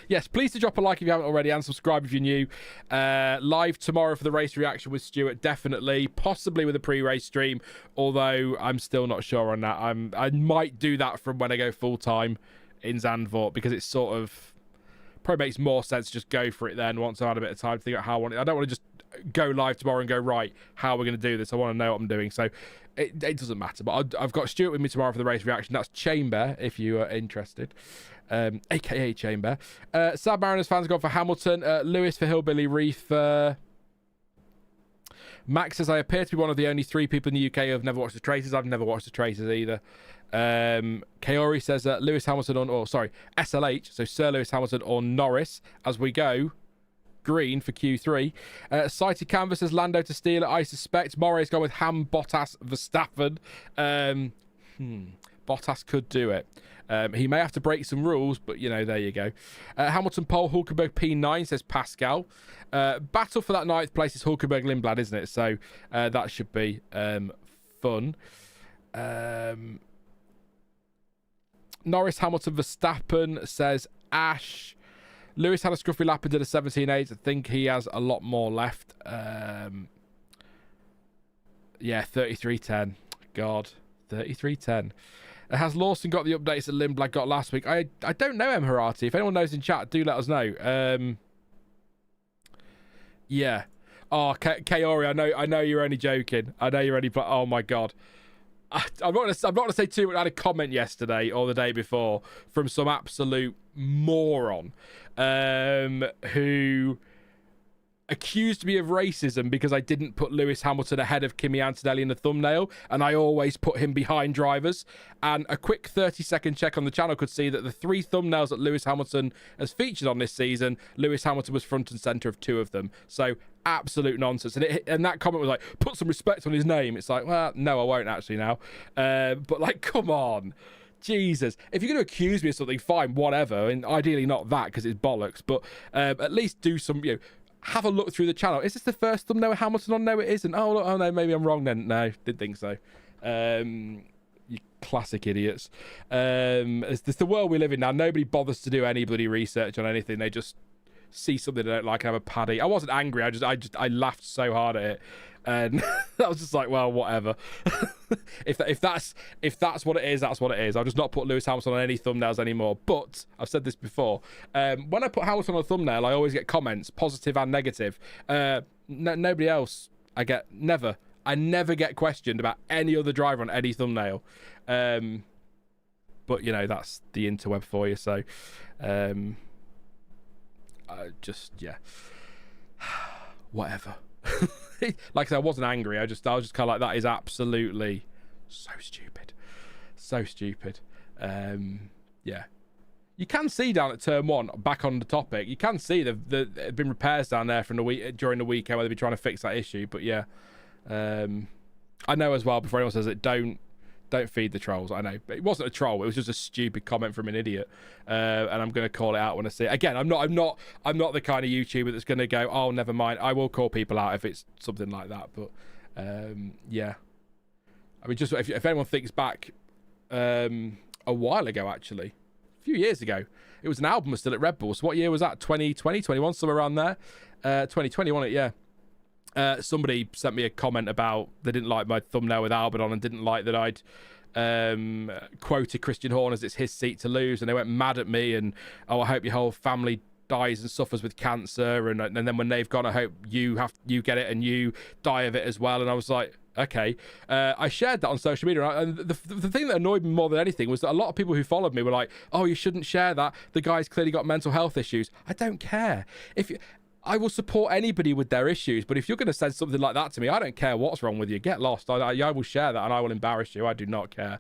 Yes, please do drop a like if you haven't already and subscribe if you're new. Live tomorrow for the race reaction with Stuart, definitely. Possibly with a pre-race stream, although I'm still not sure on that. I might do that from when I go full-time in Zandvoort, because it's sort of... probably makes more sense to just go for it then once I've had a bit of time to think out how I want it. I don't want to just go live tomorrow and go, right, how are we going to do this? I want to know what I'm doing. So it doesn't matter. But I've got Stuart with me tomorrow for the race reaction. That's Chamber, if you are interested. A.K.A. Chamber. Sad Mariners fans gone for Hamilton. Lewis for Hillbilly Reef. Max says, I appear to be one of the only 3 people in the UK who have never watched the Traces. I've never watched the Traces either. Kaori says Lewis Hamilton SLH, so Sir Lewis Hamilton or Norris as we go green for Q3. Sighted Canvas says Lando to steal it, I suspect. Morey's gone with Ham, Bottas, Verstappen. Bottas could do it. He may have to break some rules, but there you go. Hamilton pole, Hulkenberg P9, says Pascal. Battle for that 9th place is Hulkenberg Lindblad, isn't it? So that should be fun. Norris, Hamilton, Verstappen, says Ash. Lewis had a scruffy lap and did a 17.8. I think he has a lot more left. Yeah, 33.10. God, 33.10. Has Lawson got the updates that Lindblad got last week? I don't know, Harati. If anyone knows in chat, do let us know. Yeah. Oh, Kaori, I know you're only joking. I know you're only... oh, my God. I'm not gonna say too much. I had a comment yesterday or the day before from some absolute moron who accused me of racism because I didn't put Lewis Hamilton ahead of Kimi Antonelli in the thumbnail, and I always put him behind drivers. And a quick 30-second check on the channel could see that the 3 thumbnails that Lewis Hamilton has featured on this season, Lewis Hamilton was front and center of 2 of them. So absolute nonsense. And that comment was like, put some respect on his name. It's like, well, no, I won't actually now. But like, come on. Jesus. If you're going to accuse me of something, fine, whatever. And ideally not that, because it's bollocks. But at least do some, have a look through the channel. Is this the first thumbnail with Hamilton on? No, it isn't. Oh, look, no, maybe I'm wrong then. No, didn't think so. You classic idiots. It's the world we live in now. Nobody bothers to do any bloody research on anything. They just see something they don't like and have a paddy. I wasn't angry. I laughed so hard at it, and I was just like, well, whatever. if that's what it is, that's what it is. I'll just not put Lewis Hamilton on any thumbnails anymore. But I've said this before. When I put Hamilton on a thumbnail, I always get comments, positive and negative. Nobody else. I never get questioned about any other driver on any thumbnail. But that's the interweb for you. So. Yeah, whatever. Like I said, I wasn't angry. I was just kind of like, that is absolutely so stupid. Yeah. You can see down at turn 1, back on the topic, you can see there have been repairs down there from the week during the weekend where they've been trying to fix that issue. But yeah, I know as well, before anyone says it, don't feed the trolls. I know, but it wasn't a troll. It was just a stupid comment from an idiot, and I'm going to call it out when I see it. Again, I'm not the kind of YouTuber that's going to go, oh, never mind. I will call people out if it's something like that. But yeah, I mean, just if anyone thinks back a while ago, actually. A few years ago, it was an Albon was still at Red Bull. So what year was that? 2020, 21, somewhere around there. 2021, yeah. Somebody sent me a comment about they didn't like my thumbnail with Albon on and didn't like that I'd quoted Christian Horner as it's his seat to lose, and they went mad at me and, oh, I hope your whole family dies and suffers with cancer, and then when they've gone, I hope you get it and you die of it as well. And I was like, okay. I shared that on social media, and the thing that annoyed me more than anything was that a lot of people who followed me were like, oh, you shouldn't share that, the guy's clearly got mental health issues. I don't care. I will support anybody with their issues, but if you're going to send something like that to me, I don't care what's wrong with you. Get lost. I will share that, and I will embarrass you. I do not care.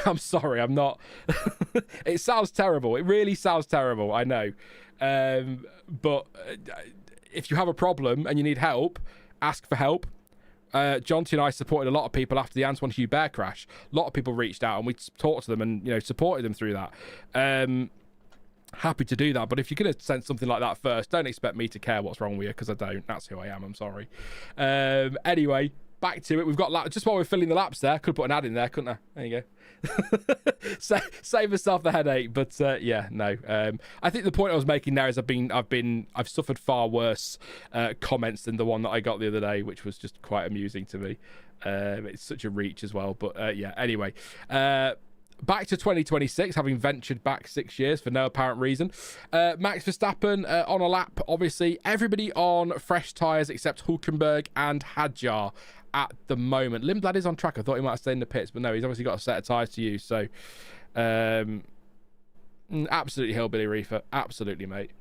I'm sorry, I'm not. It sounds terrible. It really sounds terrible, I know. But if you have a problem and you need help, ask for help. Jonty and I supported a lot of people after the Antoine Hubert crash. A lot of people reached out and we talked to them and supported them through that. Happy to do that, but if you're going to send something like that first, don't expect me to care what's wrong with you, because I don't. That's who I am. I'm sorry. Anyway, back to it. We've got just while we're filling the laps there, could put an ad in there, couldn't I? There you go. Save myself the headache. But yeah, no. I think the point I was making there is I've suffered far worse comments than the one that I got the other day, which was just quite amusing to me. It's such a reach as well. But yeah, anyway. Back to 2026, having ventured back 6 years for no apparent reason. Max Verstappen on a lap, obviously. Everybody on fresh tyres except Hülkenberg and Hadjar at the moment. Lindblad is on track. I thought he might have stayed in the pits, but no, he's obviously got a set of tyres to use. So, absolutely hillbilly reefer. Absolutely, mate.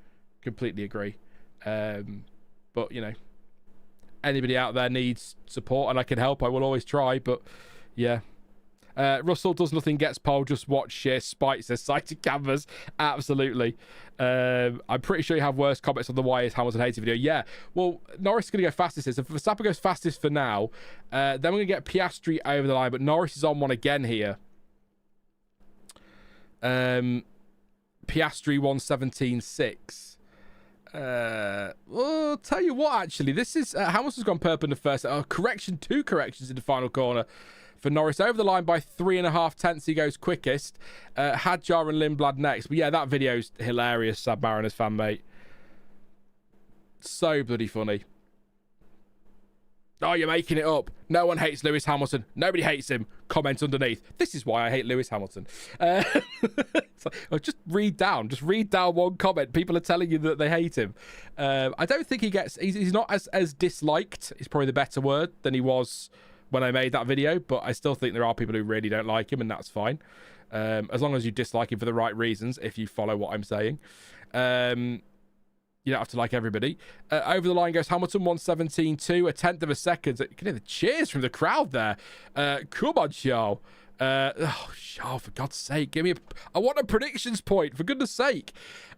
Completely agree. But, anybody out there needs support and I can help, I will always try. But, yeah. Russell does nothing, gets pole, just watch sheer spite, says sighted canvas. Absolutely. I'm pretty sure you have worse comments on the Why is Hamilton hated video. Yeah, well, Norris is going to go fastest. So if Verstappen goes fastest for now, then we're going to get Piastri over the line, but Norris is on one again here. Piastri 1:17.6. Well, tell you what, actually, this is Hamilton's gone purple in the first. Two corrections in the final corner. For Norris over the line by 3.5 tenths, he goes quickest. Hadjar and Lindblad next. But yeah, that video's hilarious, Sad Mariners fan, mate. So bloody funny. Oh, you're making it up. No one hates Lewis Hamilton. Nobody hates him. Comment underneath. This is why I hate Lewis Hamilton. Just read down. Just read down one comment. People are telling you that they hate him. I don't think he's not as disliked, is probably the better word, than he was when I made that video, but I still think there are people who really don't like him, and that's fine. As long as you dislike him for the right reasons, if you follow what I'm saying. You don't have to like everybody. Over the line goes Hamilton, 1:17.2, a tenth of a second. You can hear the cheers from the crowd there. Come on, Charles. Charles, for God's sake, I want a predictions point, for goodness sake.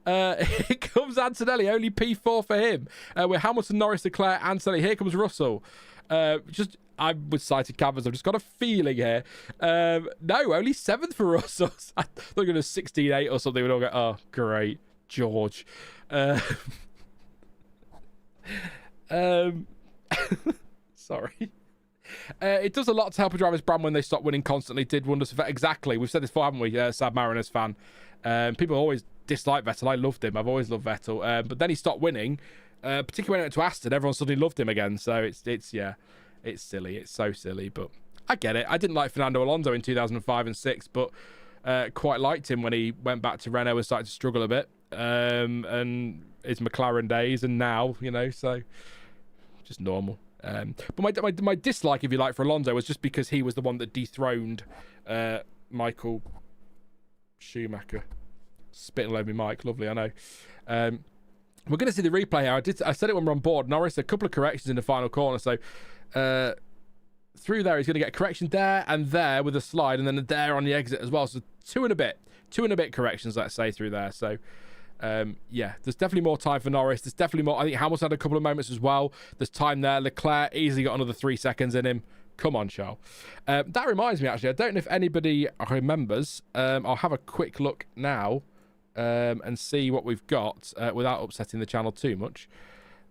Here comes Antonelli, only P4 for him. With Hamilton, Norris, Leclerc, Antonelli. Here comes Russell. I'm with sighted canvas. I've just got a feeling here. No, only 7th for Russell. I thought they were going to 16.8 or something. We'd all go, oh, great, George. Sorry. It does a lot to help a driver's brand when they stop winning constantly. Did wonders for exactly. We've said this before, haven't we? Sad Mariners fan. People always dislike Vettel. I loved him. I've always loved Vettel. But then he stopped winning. Particularly when he went to Aston, everyone suddenly loved him again. So it's silly. It's so silly, but I get it. I didn't like Fernando Alonso in 2005 and 6, but quite liked him when he went back to Renault and started to struggle a bit. And his McLaren days, and now, so just normal. But my dislike, if you like, for Alonso was just because he was the one that dethroned Michael Schumacher. Spitting all over me, Mike. Lovely, I know. We're going to see the replay here. I said it when we're on board. Norris, a couple of corrections in the final corner. So through there, he's going to get a correction there and there with a slide, and then there on the exit as well. So two and a bit corrections, let's say, through there. So yeah, there's definitely more time for Norris. There's definitely more. I think Hamilton had a couple of moments as well. There's time there. Leclerc easily got another 3 seconds in him. Come on, Charles. That reminds me, actually, I don't know if anybody remembers. I'll have a quick look now and see what we've got without upsetting the channel too much.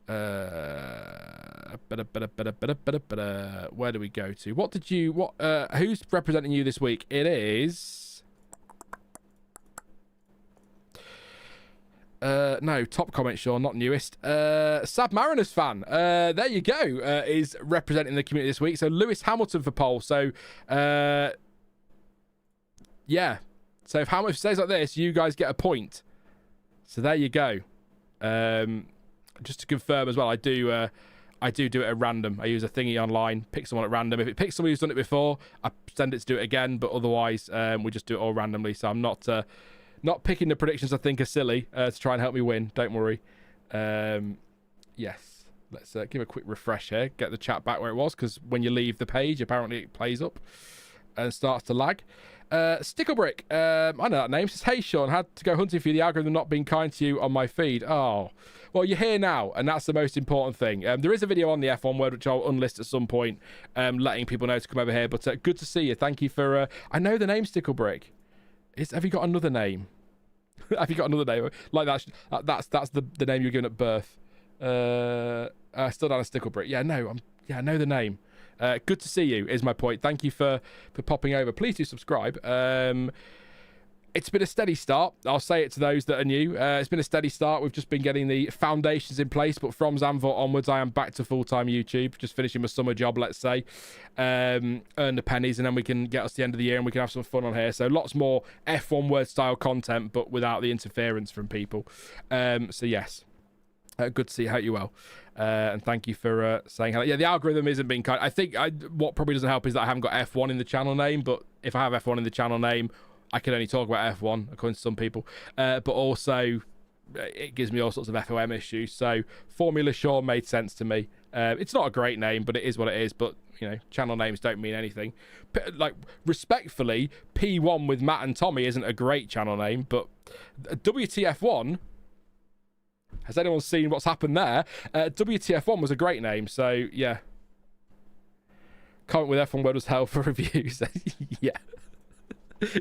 Where do we go to? Who's representing you this week? It is no, top comment, Sean, not newest. Sab Mariners fan, there you go, is representing the community this week. So Lewis Hamilton for pole. So yeah, so if Hamilton stays like this, you guys get a point. So there you go. Just to confirm as well, I do it at random. I use a thingy online, pick someone at random. If it picks somebody who's done it before, I send it to do it again. But otherwise, we just do it all randomly. So I'm not picking the predictions I think are silly to try and help me win. Don't worry. Yes, let's give a quick refresh here. Get the chat back where it was, because when you leave the page, apparently it plays up and starts to lag. Sticklebrick, I know that name. Says, hey Sean, had to go hunting for you. The algorithm not being kind to you on my feed. Oh, well, you're here now, and that's the most important thing. There is a video on the F1 word, which I'll unlist at some point, letting people know to come over here. But good to see you. Thank you for. I know the name Sticklebrick. Have you got another name? Have you got another name? Like that's the name you're given at birth. Still down a Sticklebrick. Yeah, no, I know the name. Good to see you is my point. Thank you for popping over. Please do subscribe. It's been a steady start. I'll say it to those that are new. It's been a steady start. We've just been getting the foundations in place, but from Zandvoort onwards, I am back to full-time YouTube, just finishing my summer job, let's say. Earn the pennies, and then we can get us to the end of the year and we can have some fun on here. So lots more F1 word style content, but without the interference from people. So yes. Good to see you. Hope you're well. And thank you for saying hello. Yeah, the algorithm isn't being kind. I think what probably doesn't help is that I haven't got F1 in the channel name, but if I have F1 in the channel name, I can only talk about F1, according to some people. But also, it gives me all sorts of FOM issues. So, Formula Sean made sense to me. It's not a great name, but it is what it is. But, you know, channel names don't mean anything. Like, respectfully, P1 with Matt and Tommy isn't a great channel name, but WTF1... Has anyone seen what's happened there? WTF1 was a great name, so yeah. Comment with F1 word was hell for reviews. Yeah.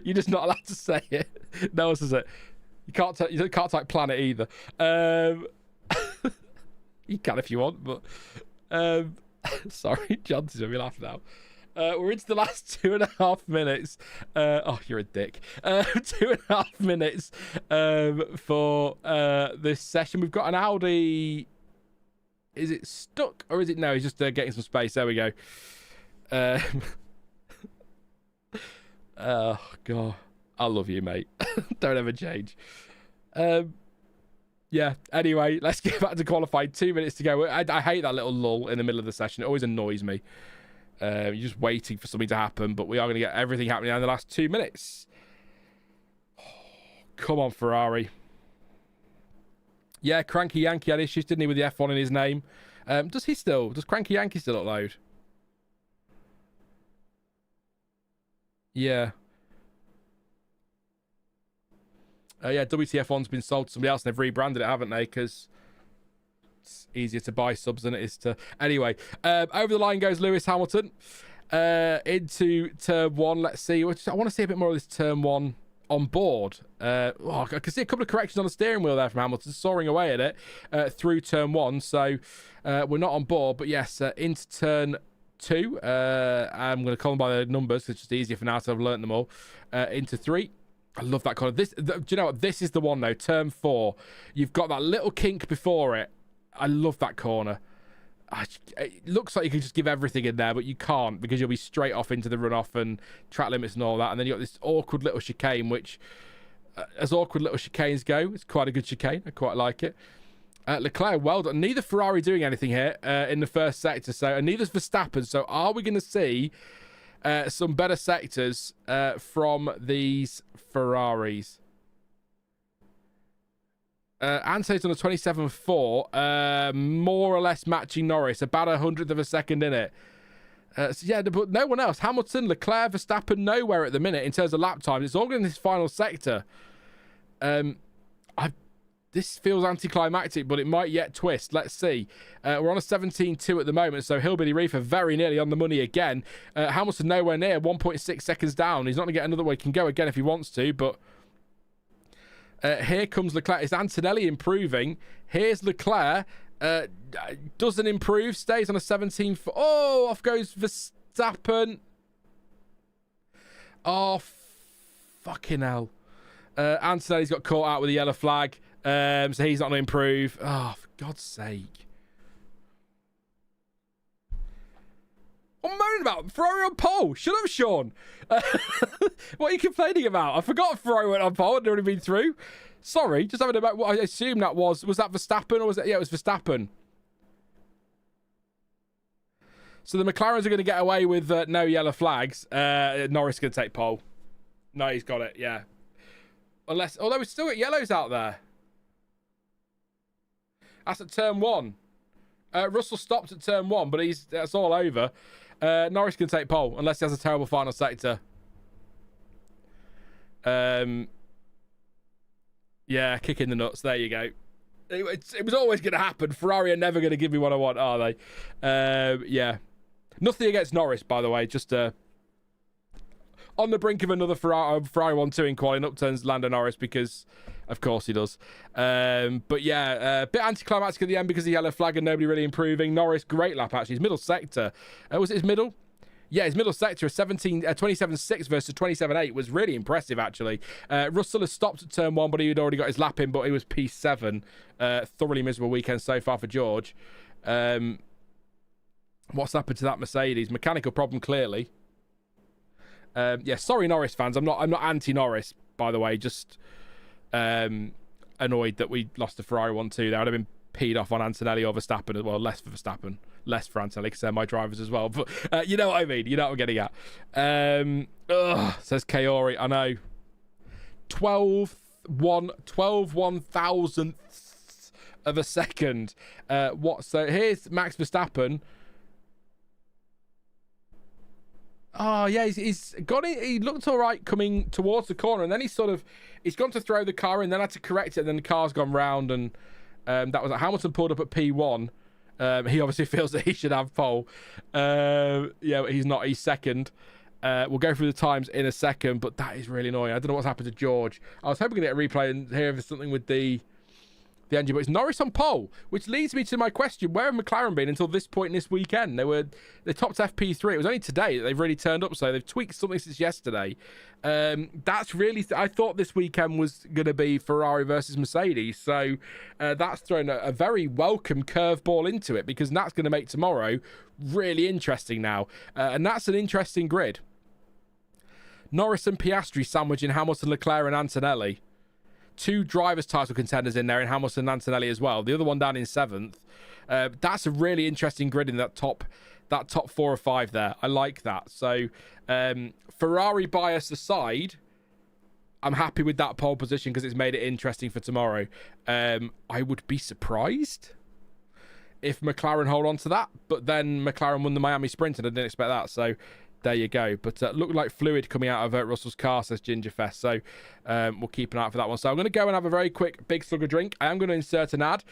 You're just not allowed to say it. No one says it. You can't type planet either. You can if you want, but sorry, John's gonna be laughing now. We're into the last 2.5 minutes. Oh, you're a dick. 2.5 minutes for this session. We've got an Audi. Is it stuck or is it no? He's just getting some space. There we go. Oh God, I love you, mate. Don't ever change. Yeah. Anyway, let's get back to qualifying. 2 minutes to go. I hate that little lull in the middle of the session. It always annoys me. You're just waiting for something to happen, but we are going to get everything happening in the last 2 minutes. Oh, come on, Ferrari. Yeah, Cranky Yankee had issues, didn't he, with the F1 in his name? Does Cranky Yankee still upload? Yeah. Yeah, WTF1's been sold to somebody else and they've rebranded it, haven't they? Because it's easier to buy subs than it is to... Anyway, over the line goes Lewis Hamilton into turn one. Let's see. I want to see a bit more of this turn one on board. I can see a couple of corrections on the steering wheel there from Hamilton, soaring away at it through turn one. So we're not on board, but yes, into turn two. I'm going to call them by the numbers because it's just easier for now, so I've learnt them all. Into three. I love that corner. Do you know what? This is the one, though. Turn four. You've got that little kink before it. I love that corner. It looks like you can just give everything in there, but you can't because you'll be straight off into the runoff and track limits and all that. And then you've got this awkward little chicane, which, as awkward little chicanes go, it's quite a good chicane. I quite like it. Leclerc, well done. Neither Ferrari doing anything here in the first sector, and neither's Verstappen. So are we going to see some better sectors from these Ferraris? Anto's on a 27.4, more or less matching Norris, about 100th of a second in it. So yeah, but no one else. Hamilton, Leclerc, Verstappen, nowhere at the minute in terms of lap times. It's all in this final sector. This feels anticlimactic, but it might yet twist. Let's see. We're on a 17-2 at the moment, so Hillbilly Reefer very nearly on the money again. Hamilton nowhere near, 1.6 seconds down. He's not going to get another way. He can go again if he wants to, but here comes Leclerc. It's Antonelli improving. Here's Leclerc. Doesn't improve, stays on a 17. Oh, off goes Verstappen. Oh, fucking hell. Antonelli's got caught out with a yellow flag. So he's not going to improve. Oh, for God's sake. What am I moaning about? Ferrari on pole. Shut up, Sean. What are you complaining about? I forgot Ferrari went on pole. I'd already been through. Sorry, just having about what I assume that was. Was that Verstappen or was that? Yeah, it was Verstappen. So the McLarens are going to get away with no yellow flags. Norris going to take pole. No, he's got it. Yeah. Although we've still got yellows out there. That's at turn 1. Russell stopped at turn 1, but that's all over. Norris can take pole unless he has a terrible final sector. Yeah, kick in the nuts. There you go. It was always going to happen. Ferrari are never going to give me what I want, are they? Yeah. Nothing against Norris, by the way. Just on the brink of another Ferrari 1-2 in qualifying, up turns Lando Norris because, of course, he does. But yeah, a bit anticlimactic at the end because of the yellow flag and nobody really improving. Norris, great lap, actually. His middle sector. Was it his middle? Yeah, his middle sector, 27.6 versus 27.8 was really impressive, actually. Russell has stopped at turn 1, but he had already got his lap in, but he was P7. Thoroughly miserable weekend so far for George. What's happened to that Mercedes? Mechanical problem, clearly. Yeah, sorry, Norris fans. I'm not anti-Norris, by the way. Just annoyed that we lost to Ferrari 1-2 there. I'd have been peed off on Antonelli or Verstappen as well. Less for Verstappen. Less for Antonelli because they're my drivers as well. But you know what I mean. You know what I'm getting at. Says Kaori. I know. 12 1,000ths of a second. So here's Max Verstappen. Oh, yeah, he's got it. He looked all right coming towards the corner, and then he's gone to throw the car and then had to correct it, and then the car's gone round, and that was like Hamilton pulled up at P1. He obviously feels that he should have pole. Yeah, but he's not. He's second. We'll go through the times in a second, but that is really annoying. I don't know what's happened to George. I was hoping to get a replay and hear if there's something with the engine, but it's Norris on pole, which leads me to my question: where have McLaren been until this point in this weekend? They topped FP3. It was only today that they've really turned up, so they've tweaked something since yesterday. That's really I thought this weekend was going to be Ferrari versus Mercedes, so that's thrown a very welcome curveball into it, because that's going to make tomorrow really interesting now, and that's an interesting grid. Norris and Piastri sandwiching Hamilton, Leclerc and Antonelli. 2 drivers' title contenders in there in Hamilton and Antonelli as well. The other one down in 7th. That's a really interesting grid in that top 4 or 5 there. I like that. So Ferrari bias aside, I'm happy with that pole position because it's made it interesting for tomorrow. I would be surprised if McLaren hold on to that, but then McLaren won the Miami Sprint and I didn't expect that. So there you go. But looked like fluid coming out of Russell's car, says Gingerfest. So we'll keep an eye out for that one. So I'm going to go and have a very quick big slug of drink. I am going to insert an ad.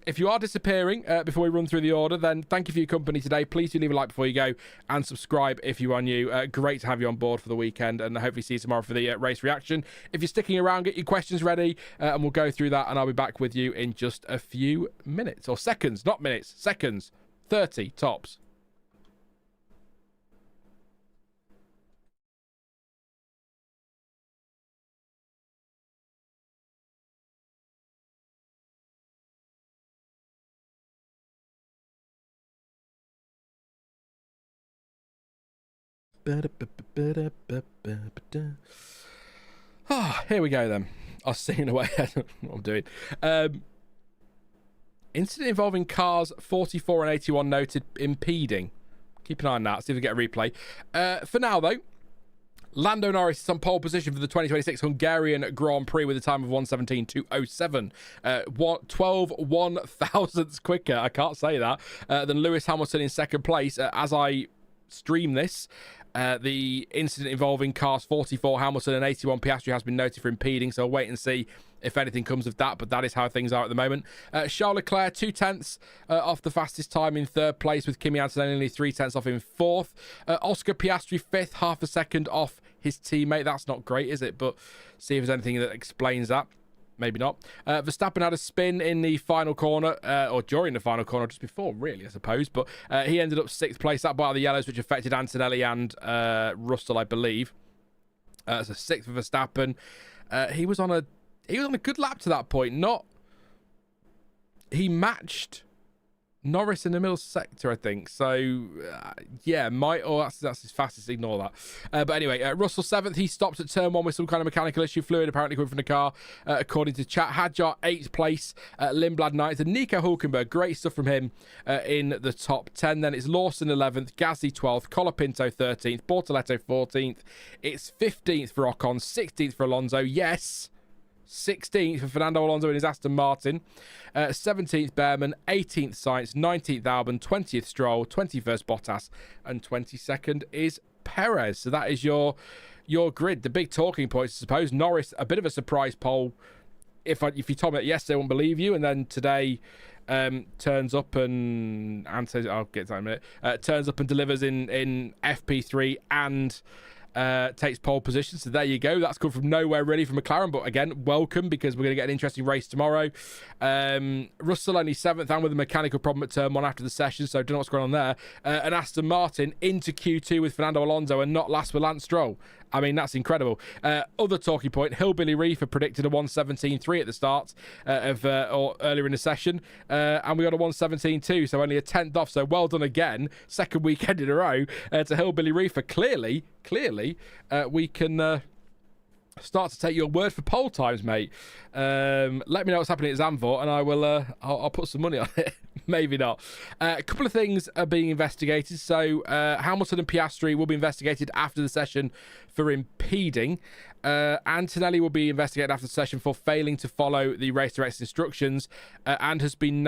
If you are disappearing before we run through the order, then thank you for your company today. Please do leave a like before you go and subscribe if you are new. Great to have you on board for the weekend, and hopefully see you tomorrow for the race reaction. If you're sticking around, get your questions ready and we'll go through that, and I'll be back with you in just a few minutes. Or seconds, not minutes. Seconds. 30 tops. Here we go then. I'll see in a way. I don't know what I'm doing. Incident involving cars 44 and 81 noted impeding. Keep an eye on that. See if we get a replay. For now, though, Lando Norris is on pole position for the 2026 Hungarian Grand Prix with a time of 1:17.207. 12 1,000ths quicker, I can't say that, than Lewis Hamilton in second place. As I stream this. The incident involving cars 44 Hamilton and 81 Piastri has been noted for impeding, so I'll wait and see if anything comes of that, but that is how things are at the moment. Charles Leclerc, 2/10 off the fastest time in third place, with Kimi Antonelli 3/10 off in fourth. Oscar Piastri fifth, half a second off his teammate. That's not great, is it? But see if there's anything that explains that. Maybe not. Verstappen had a spin in the final corner, or during the final corner, just before, really, I suppose. But he ended up sixth place. That bar of the yellows, which affected Antonelli and Russell, I believe. So sixth for Verstappen. He was on a good lap to that point. He matched Norris in the middle sector, I think. So, yeah, that's his fastest. Ignore that. But anyway, Russell 7th. He stopped at turn 1 with some kind of mechanical issue. Fluid apparently coming from the car, according to chat. Hadjar 8th place. Lindblad 9th. And Nico Hulkenberg, great stuff from him in the top 10. Then it's Lawson 11th. Gasly 12th. Colapinto 13th. Bortoletto 14th. It's 15th for Ocon. 16th for Alonso. Yes. 16th for Fernando Alonso in his Aston Martin. 17th Behrman, 18th Sainz, 19th Albon, 20th Stroll, 21st Bottas, and 22nd is Perez. So that is your grid. The big talking points, I suppose. Norris, a bit of a surprise pole. If you told me that yesterday, I wouldn't believe you. And then today turns up and says, I'll get to that in a minute. Turns up and delivers in FP3 and takes pole position. So there you go. That's come from nowhere really from McLaren, but again, welcome, because we're going to get an interesting race tomorrow. Russell only 7th and with a mechanical problem at turn 1 after the session, so don't know what's going on there. And Aston Martin into Q2 with Fernando Alonso and not last with Lance Stroll. I mean, that's incredible. Other talking point, Hillbilly Reefer predicted a 1:17.3 at the start or earlier in the session, and we got a 1:17.2, so only a 10th off. So well done again, second weekend in a row to Hillbilly Reefer. Clearly, we can start to take your word for pole times, mate. Let me know what's happening at Zandvoort, and I will. I'll put some money on it. Maybe not. A couple of things are being investigated. So Hamilton and Piastri will be investigated after the session for impeding. Antonelli will be investigated after the session for failing to follow the race director's instructions, and has been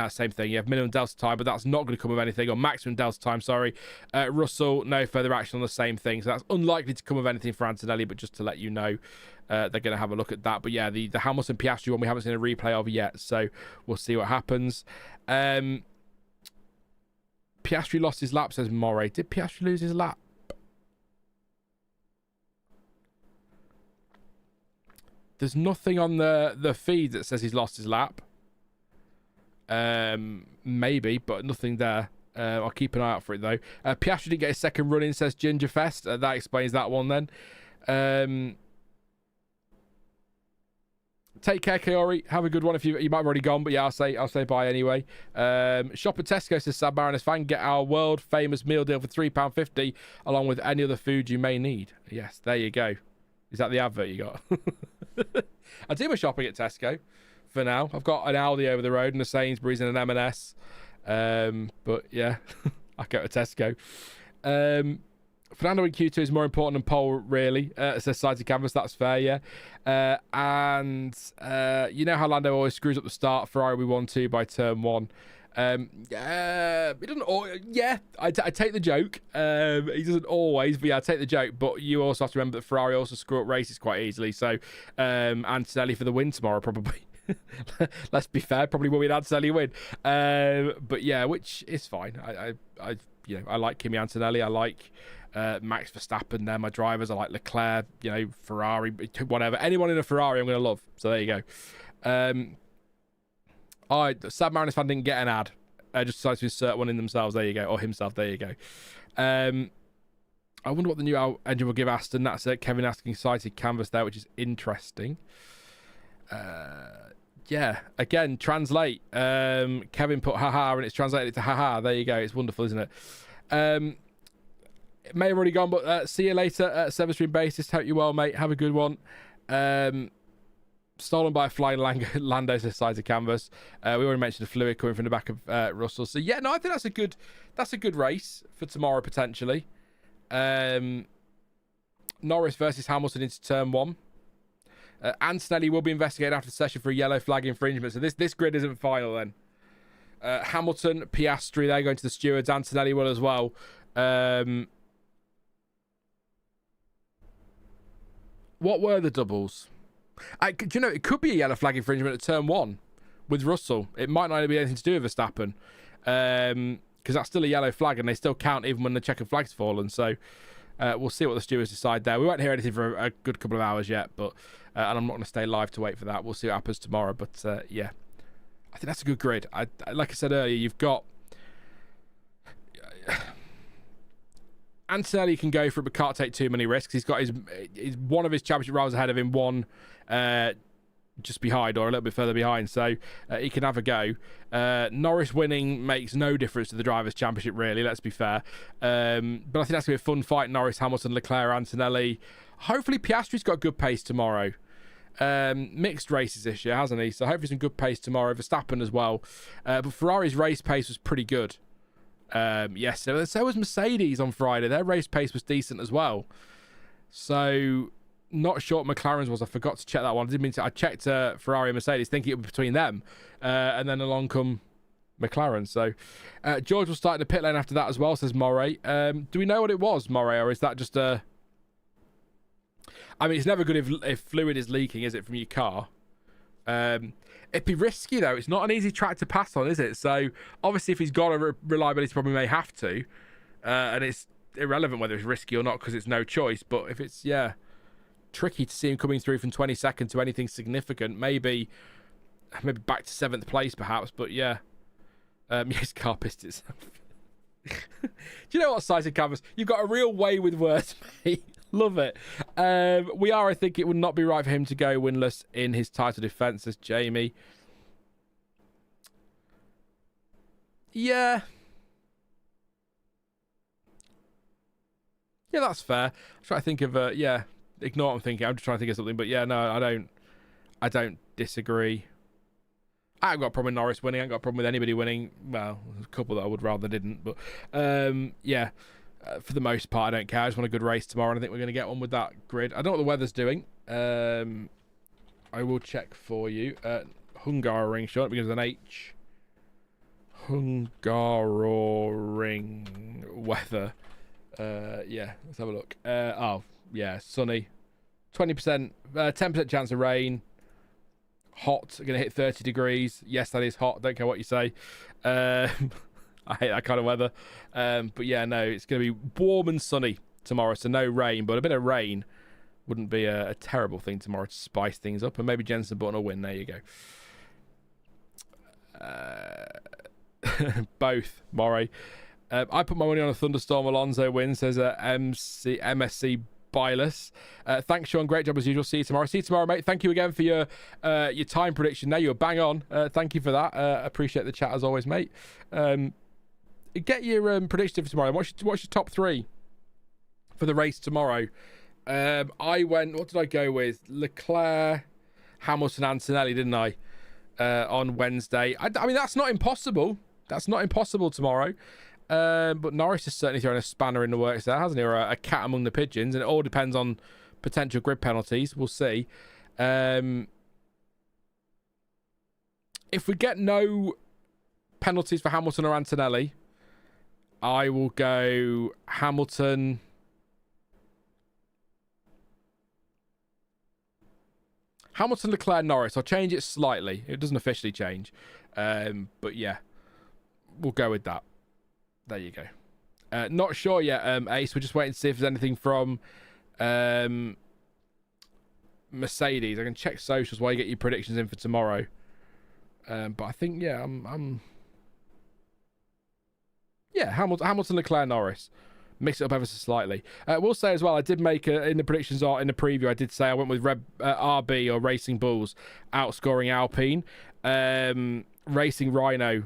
same thing. You have minimum delta time, but that's not going to come of anything, or maximum delta time. Sorry. Russell, no further action on the same thing, so that's unlikely to come of anything for Antonelli. But just to let you know, they're going to have a look at that. But yeah, the Hamilton Piastri one we haven't seen a replay of yet, so we'll see what happens. Piastri lost his lap, says Moray. Did Piastri lose his lap? There's nothing on the feed that says he's lost his lap. Maybe, but nothing there. I'll keep an eye out for it, though. Piastri didn't get his second run in, says Gingerfest. That explains that one, then. Take care, Kaori. Have a good one. If you might have already gone, but yeah, I'll say bye anyway. Shop at Tesco, says Sad Mariners fan. Get our world famous meal deal for £3.50, along with any other food you may need. Yes, there you go. Is that the advert you got? I do my shopping at Tesco for now. I've got an Aldi over the road and a Sainsbury's and an M&S. But yeah, I go to Tesco. Fernando in Q2 is more important than pole, really. It says side to canvas. That's fair, yeah. And you know how Lando always screws up the start. Ferrari we won 2 by turn 1. It doesn't. I take the joke. He doesn't always, but yeah, I take the joke. But you also have to remember that Ferrari also screw up races quite easily. So, Antonelli for the win tomorrow, probably. Let's be fair, probably will be an Antonelli win. But yeah, which is fine. I like Kimi Antonelli. I like Max Verstappen. They're my drivers. I like Leclerc. Ferrari, whatever. Anyone in a Ferrari, I'm going to love. So there you go. Sad Mariners fan didn't get an ad. Just decided to insert one in themselves. There you go. Or himself. There you go. I wonder what the new engine will give Aston. That's it. Kevin asking cited canvas there, which is interesting. Yeah. Again, translate. Kevin put haha and it's translated to haha. There you go. It's wonderful, isn't it? It may have already gone, but see you later at 7th Stream Bassist. Hope you're well, mate. Have a good one. Stolen by a flying Lando, says side of canvas. We already mentioned the fluid coming from the back of Russell. So yeah, no, I think that's a good race for tomorrow potentially. Norris versus Hamilton into turn 1. Antonelli will be investigated after the session for a yellow flag infringement. So this grid isn't final then. Hamilton, Piastri, they're going to the stewards. Antonelli will as well. What were the doubles? Do you know, it could be a yellow flag infringement at turn 1 with Russell. It might not be anything to do with Verstappen, because that's still a yellow flag and they still count even when the checkered flag's fallen. So we'll see what the stewards decide there. We won't hear anything for a good couple of hours yet, but and I'm not going to stay live to wait for that. We'll see what happens tomorrow. But yeah, I think that's a good grid. Like I said earlier, you've got Antonelli can go for it but can't take too many risks. He's got his one of his championship rivals ahead of him, one just behind or a little bit further behind, so he can have a go. Norris winning makes no difference to the Drivers' Championship, really, let's be fair. But I think that's going to be a fun fight. Norris, Hamilton, Leclerc, Antonelli. Hopefully Piastri's got good pace tomorrow. Mixed races this year, hasn't he? So hopefully some good pace tomorrow. Verstappen as well. But Ferrari's race pace was pretty good. Yes, so was Mercedes on Friday. Their race pace was decent as well. So not sure what McLaren's was. I forgot to check that one. I didn't mean to. I checked Ferrari and Mercedes, thinking it would be between them, and then along come McLaren. So George will start in the pit lane after that as well, says Moray. Do we know what it was, Moray, or is that just a? I mean, it's never good if fluid is leaking, is it, from your car? It'd be risky though. It's not an easy track to pass on, is it? So obviously, if he's got a reliability problem, he may have to, and it's irrelevant whether it's risky or not because it's no choice. But if it's tricky to see him coming through from 22nd to anything significant, maybe back to 7th place perhaps. But yeah, his car pissed itself. Do you know what, Size and Canvas? You've got a real way with words, mate. Love it. I think it would not be right for him to go winless in his title defence, says Jamie. Yeah, that's fair. I'm trying to think of ignore what I'm thinking. I'm just trying to think of something, but yeah, no, I don't disagree. I haven't got a problem with Norris winning. I haven't got a problem with anybody winning. Well, there's a couple that I would rather didn't, but for the most part, I don't care. I just want a good race tomorrow, and I think we're going to get one with that grid. I don't know what the weather's doing. I will check for you. Hungarian, sure, it begins with an H. Hungarian weather. Let's have a look. Sunny. 20%, 10% chance of rain. Hot, going to hit 30 degrees. Yes, that is hot. Don't care what you say. I hate that kind of weather. But yeah, no, it's going to be warm and sunny tomorrow, so no rain. But a bit of rain wouldn't be a terrible thing tomorrow to spice things up. And maybe Jenson Button will win. There you go. Both, Moray. I put my money on a thunderstorm. Alonso win, says MSC Byless. Thanks, Sean. Great job as usual. See you tomorrow. See you tomorrow, mate. Thank you again for your time prediction there. You were bang on. Thank you for that. Appreciate the chat as always, mate. Get your prediction for tomorrow. What's your top 3 for the race tomorrow? I went, what did I go with? Leclerc, Hamilton, Antonelli, didn't I? On Wednesday. I mean, that's not impossible. That's not impossible tomorrow. But Norris has certainly thrown a spanner in the works there, hasn't he? Or a cat among the pigeons. And it all depends on potential grid penalties. We'll see. If we get no penalties for Hamilton or Antonelli, I will go Hamilton. Hamilton, Leclerc, Norris. I'll change it slightly. It doesn't officially change. But yeah, we'll go with that. There you go. Not sure yet, Ace. We're just waiting to see if there's anything from Mercedes. I can check socials while you get your predictions in for tomorrow. But I think, I'm Hamilton, Leclerc, Norris. Mix it up ever so slightly. We'll say as well, I did make in the predictions or in the preview, I did say I went with RB or Racing Bulls outscoring Alpine. Racing Rhino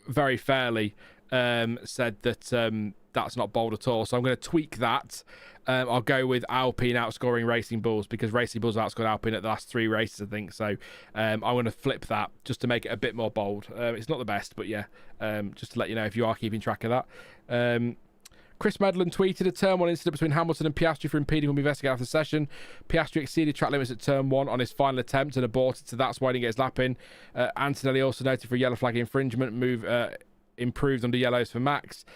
very fairly said that that's not bold at all. So I'm going to tweak that. I'll go with Alpine outscoring Racing Bulls because Racing Bulls outscored Alpine at the last 3 races, I think. So I'm going to flip that just to make it a bit more bold. It's not the best, but yeah, just to let you know if you are keeping track of that. Chris Medland tweeted a turn 1 incident between Hamilton and Piastri for impeding will be investigated after the session. Piastri exceeded track limits at turn 1 on his final attempt and aborted, so that's why he didn't get his lap in. Antonelli also noted for a yellow flag infringement, move improved under yellows for Max.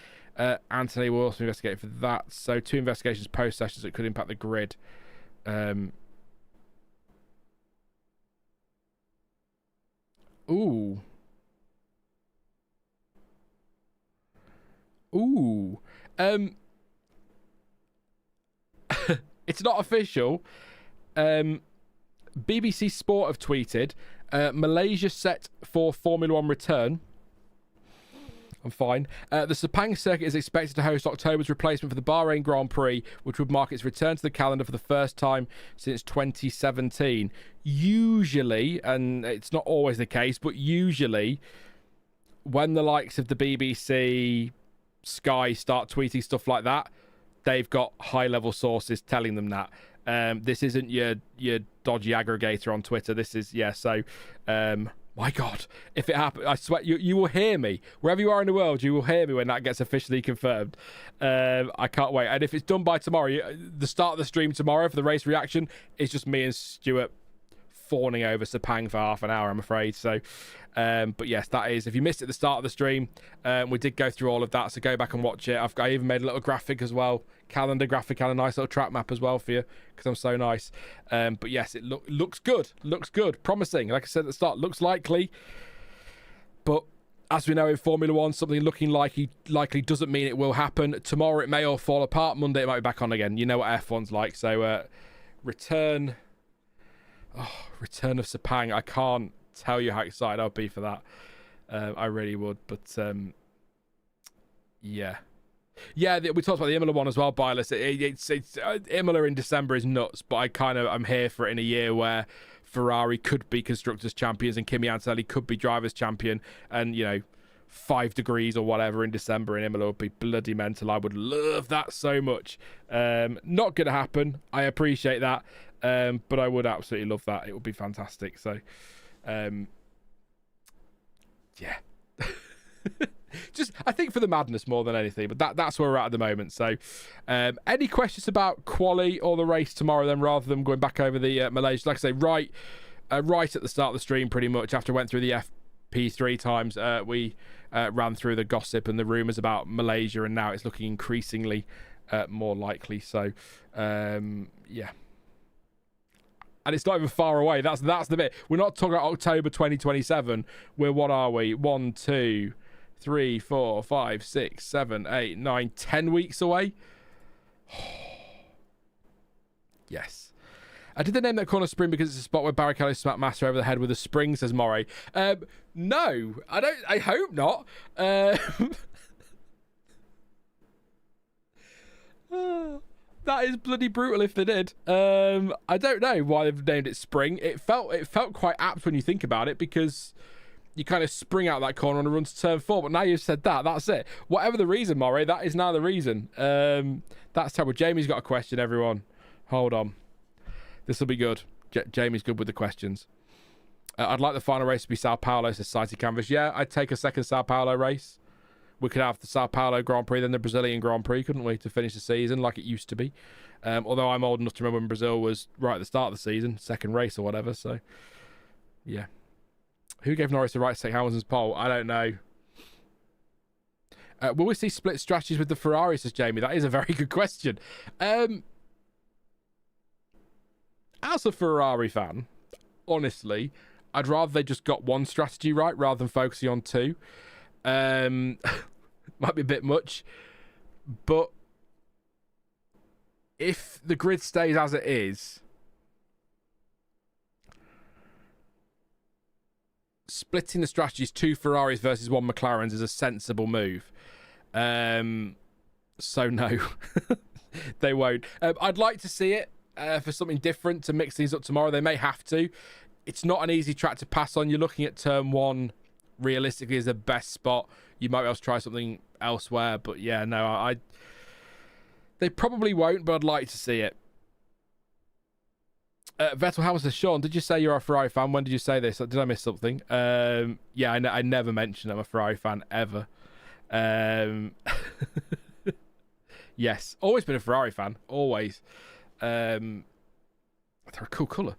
Anthony will also investigate for that. So 2 investigations post-sessions that could impact the grid. Ooh. It's not official. BBC Sport have tweeted, Malaysia set for Formula 1 return. I'm fine. The Sepang circuit is expected to host October's replacement for the Bahrain Grand Prix, which would mark its return to the calendar for the first time since 2017. Usually, and it's not always the case, but usually when the likes of the BBC, Sky start tweeting stuff like that, they've got high-level sources telling them that. This isn't your dodgy aggregator on Twitter. This is, so... my God, if it happens, I swear, you will hear me. Wherever you are in the world, you will hear me when that gets officially confirmed. I can't wait. And if it's done by tomorrow, the start of the stream tomorrow for the race reaction is just me and Stuart fawning over Sepang for half an hour, I'm afraid. So, but yes, that is. If you missed it at the start of the stream, we did go through all of that, so go back and watch it. I even made a little graphic as well, calendar graphic and a nice little track map as well for you, because I'm so nice. But yes, it looks good. Looks good. Promising. Like I said at the start, looks likely. But as we know in Formula 1, something looking likely doesn't mean it will happen. Tomorrow it may all fall apart. Monday it might be back on again. You know what F1's like. So return of Sepang. I can't tell you how excited I'll be for that. I really would. But yeah, we talked about the Imola one as well, Bylis. It's Imola in December is nuts, but I'm here for it in a year where Ferrari could be constructors champions and Kimi Antonelli could be drivers champion, and 5 degrees or whatever in December in Imola would be bloody mental. I would love that so much. Not gonna happen. I appreciate that, but I would absolutely love that. It would be fantastic. So yeah. Just, I think for the madness more than anything, but that's where we're at the moment. So any questions about quali or the race tomorrow then, rather than going back over the Malaysia? Like I say, right at the start of the stream, pretty much after I went through the FP3 times, we ran through the gossip and the rumours about Malaysia, and now it's looking increasingly more likely. So yeah, and it's not even far away. That's the bit. We're not talking about October 2027. We're, what are we? 1, 2, 3, 4, 5, 6, 7, 8, 9, 10 weeks away. Yes. I did they name that corner spring because it's a spot where Barrichello smacked Massa over the head with a spring, says Moray. No, I don't. I hope not. That is bloody brutal if they did. I don't know why they've named it spring. It felt quite apt when you think about it, because you kind of spring out that corner and run to turn 4. But now you've said that, that's it. Whatever the reason, Moray, that is now the reason. That's terrible. Jamie's got a question, everyone. Hold on. This will be good. Jamie's good with the questions. I'd like the final race to be Sao Paulo, says Society Canvas. Yeah, I'd take a second Sao Paulo race. We could have the Sao Paulo Grand Prix, then the Brazilian Grand Prix, couldn't we, to finish the season like it used to be? Although I'm old enough to remember when Brazil was right at the start of the season, second race or whatever, so yeah. Who gave Norris the right to take Hamilton's pole? I don't know. Will we see split strategies with the Ferrari, says Jamie? That is a very good question. As a Ferrari fan, honestly, I'd rather they just got one strategy right rather than focusing on 2. Might be a bit much, but if the grid stays as it is, splitting the strategies 2 Ferraris versus 1 McLaren's is a sensible move. So no, they won't. I'd like to see it for something different to mix things up tomorrow. They may have to. It's not an easy track to pass on. You're looking at turn 1 realistically is the best spot. You might be able to try something elsewhere, but yeah, no, they probably won't, but I'd like to see it. Vettel Hamilton says, Sean, did you say you're a Ferrari fan? When did you say this? Did I miss something? Yeah, I never mentioned I'm a Ferrari fan ever. Yes, always been a Ferrari fan, always. They're a cool colour.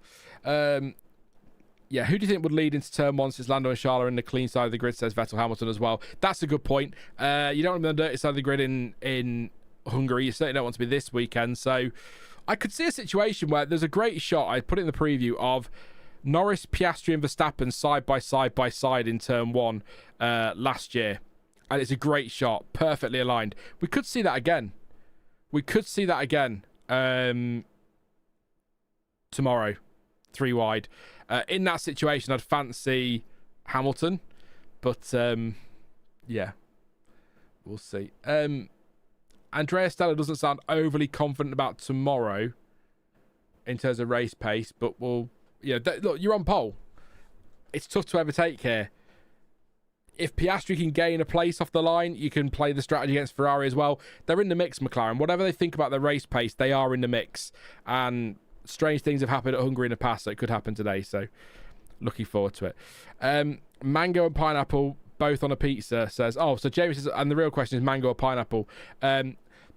Yeah, who do you think would lead into turn 1 since Lando and Charles are in the clean side of the grid, says Vettel Hamilton as well. That's a good point. You don't want to be on the dirty side of the grid in Hungary. You certainly don't want to be this weekend. So I could see a situation where there's a great shot, I put it in the preview, of Norris, Piastri and Verstappen side by side in turn 1 last year. And it's a great shot, perfectly aligned. We could see that again. Tomorrow, 3 wide. In that situation, I'd fancy Hamilton, but yeah, we'll see. Andrea Stella doesn't sound overly confident about tomorrow in terms of race pace, but look, you're on pole. It's tough to overtake here. If Piastri can gain a place off the line, you can play the strategy against Ferrari as well. They're in the mix, McLaren. Whatever they think about their race pace, they are in the mix. And strange things have happened at Hungary in the past, so it could happen today. So looking forward to it. Mango and pineapple both on a pizza, says. Oh, so Jamie says, and the real question is mango or pineapple.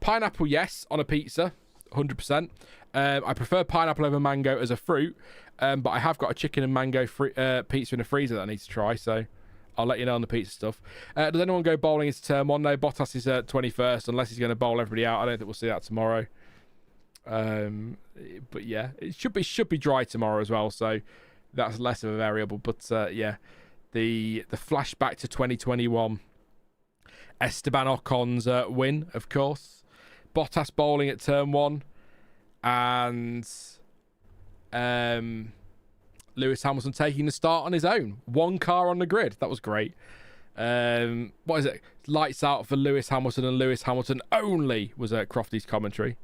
Pineapple, yes, on a pizza, 100%. I prefer pineapple over mango as a fruit, but I have got a chicken and mango pizza in the freezer that I need to try, so I'll let you know on the pizza stuff. Does anyone go bowling into turn 1? No, Bottas is 21st, unless he's going to bowl everybody out. I don't think we'll see that tomorrow. But yeah, it should be dry tomorrow as well, so that's less of a variable. But yeah, the flashback to 2021, Esteban Ocon's win, of course. Bottas bowling at turn 1, and Lewis Hamilton taking the start on his own. 1 car on the grid. That was great. What is it? Lights out for Lewis Hamilton, and Lewis Hamilton only was Crofty's commentary.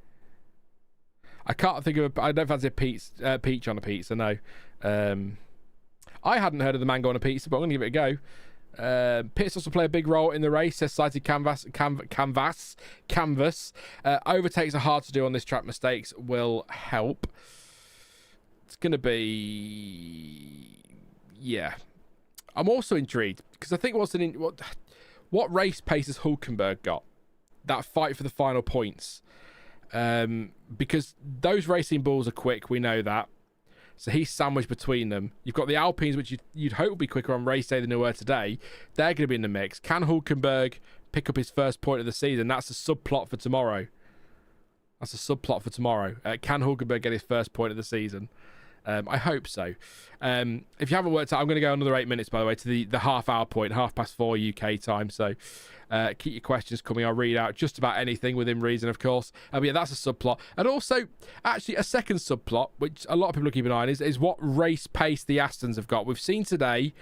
I can't think of I don't fancy a peach on a pizza, no. I hadn't heard of the mango on a pizza, but I'm going to give it a go. Pits also play a big role in the race, says Cited Canvas. Overtakes are hard to do on this track. Mistakes will help. It's going to be... Yeah. I'm also intrigued, because I think what race pace has Hulkenberg got? That fight for the final points. Because those Racing Bulls are quick, we know that. So he's sandwiched between them. You've got the Alpines, which you'd hope would be quicker on race day than they were today. They're going to be in the mix. Can Hulkenberg pick up his first point of the season? That's a subplot for tomorrow. Can Hulkenberg get his first point of the season? I hope so. If you haven't worked out, I'm going to go another 8 minutes, by the way, to the half-hour point, 4:30 UK time. So keep your questions coming. I'll read out just about anything within reason, of course. But yeah, that's a subplot. And also, actually, a second subplot, which a lot of people are keeping an eye on, is what race pace the Astons have got. We've seen today,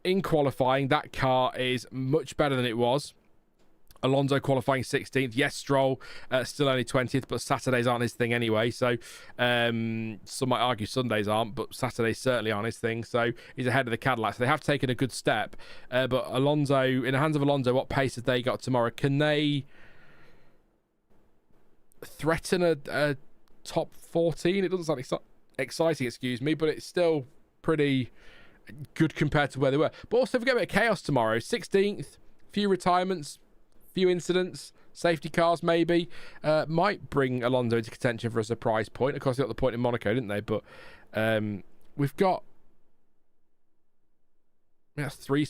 in qualifying, that car is much better than it was. Alonso qualifying 16th. Yes, Stroll still only 20th, but Saturdays aren't his thing anyway. So some might argue Sundays aren't, but Saturdays certainly aren't his thing. So he's ahead of the Cadillac. So they have taken a good step. But Alonso, in the hands of Alonso, what pace have they got tomorrow? Can they threaten a top 14? It doesn't sound exciting, excuse me, but it's still pretty good compared to where they were. But also, if we get a bit of chaos tomorrow, 16th, few retirements, few incidents, safety cars maybe, might bring Alonso into contention for a surprise point. Of course, they got the point in Monaco, didn't they? But we've got that's three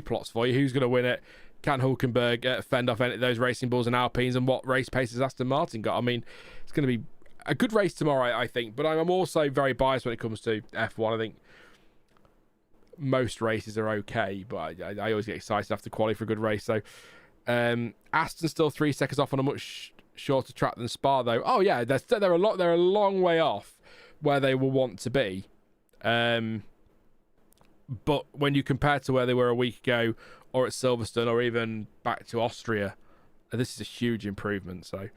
plots for you. Who's going to win it? Can Hulkenberg fend off any of those Racing Bulls and Alpines? And what race pace has Aston Martin got? I mean, it's going to be a good race tomorrow, I think. But I'm also very biased when it comes to F1. I think most races are okay, but I always get excited after quality for a good race. So Aston still 3 seconds off on a much shorter track than Spa, though. Oh yeah, they're a long way off where they will want to be. But when you compare to where they were a week ago, or at Silverstone, or even back to Austria, this is a huge improvement. So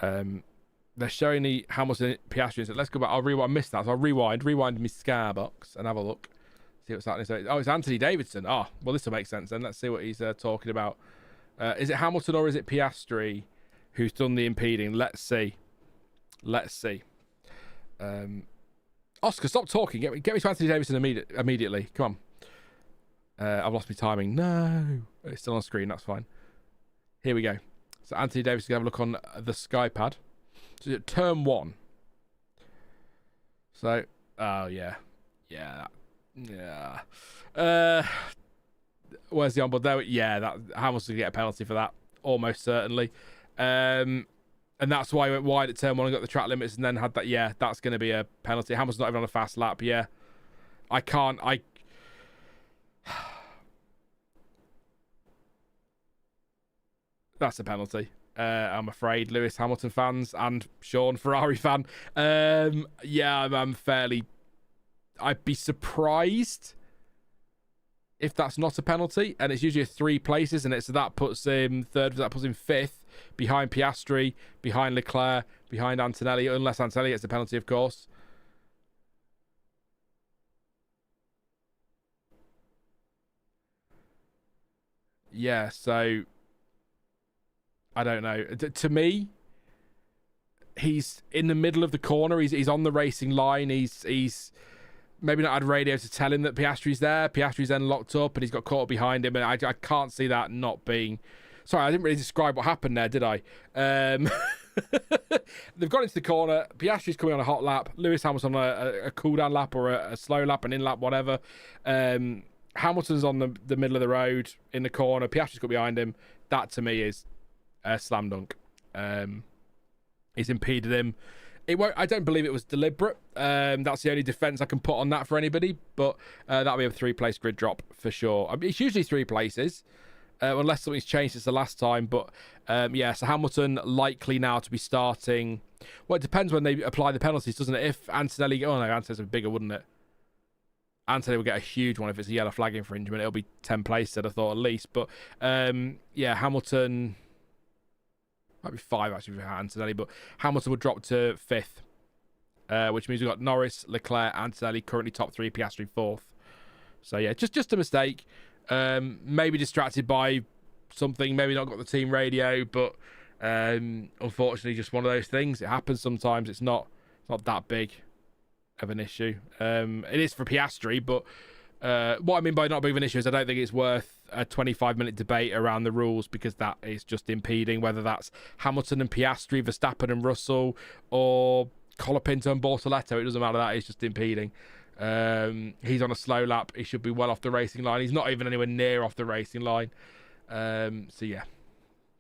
they're showing the Hamilton Piastri. So let's go back. I'll rewind. I missed that. So I'll rewind my Skybox and have a look. See what's happening. So, it's Anthony Davidson. Oh, well, this will make sense then. Let's see what he's talking about. Is it Hamilton or is it Piastri who's done the impeding? Let's see. Oscar, stop talking. Get me to Anthony Davidson immediately. Come on. I've lost my timing. No. It's still on screen. That's fine. Here we go. So Anthony Davidson, have a look on the SkyPad. So turn 1. So, oh yeah. Yeah, Yeah. Where's the onboard there? Yeah, that Hamilton get a penalty for that, almost certainly. And that's why he went wide at turn one and got the track limits and then had that. Yeah, that's going to be a penalty. Hamilton's not even on a fast lap. Yeah. That's a penalty. I'm afraid, Lewis Hamilton fans and Sean Ferrari fan. Yeah, I'm fairly. I'd be surprised if that's not a penalty, and it's usually 3 places, and so that puts him third. That puts him 5th, behind Piastri, behind Leclerc, behind Antonelli, unless Antonelli gets the penalty, of course. Yeah, so I don't know. To me, he's in the middle of the corner. He's on the racing line. He's maybe not had radio to tell him that Piastri's there. Piastri's then locked up, and he's got caught behind him. And I can't see that not being. Sorry, I didn't really describe what happened there, did I? They've got into the corner. Piastri's coming on a hot lap. Lewis Hamilton on a cool down lap or a slow lap, an in lap, whatever. Hamilton's on the middle of the road in the corner. Piastri's got behind him. That to me is a slam dunk. He's impeded him. I don't believe it was deliberate. That's the only defense I can put on that for anybody. But that'll be a 3-place grid drop for sure. I mean, it's usually 3 places, unless something's changed since the last time. But yeah, so Hamilton likely now to be starting. Well, it depends when they apply the penalties, doesn't it? If Antonelli, oh no, Antonelli's bigger, wouldn't it? Antonelli will get a huge one if it's a yellow flag infringement. It'll be 10 places, I'd have thought, at least. But yeah, Hamilton might be 5 actually for Antonelli, but Hamilton would drop to 5th, which means we've got Norris, Leclerc, Antonelli currently top 3, Piastri 4th. So yeah, just a mistake. Maybe distracted by something, maybe not got the team radio, but unfortunately just one of those things. It happens sometimes. It's not that big of an issue. It is for Piastri, but what I mean by not big of an issue is I don't think it's worth a 25-minute debate around the rules, because that is just impeding, whether that's Hamilton and Piastri, Verstappen and Russell, or Colapinto and Bortoletto. It doesn't matter. That is just impeding. He's on a slow lap. He should be well off the racing line. He's not even anywhere near off the racing line. So yeah,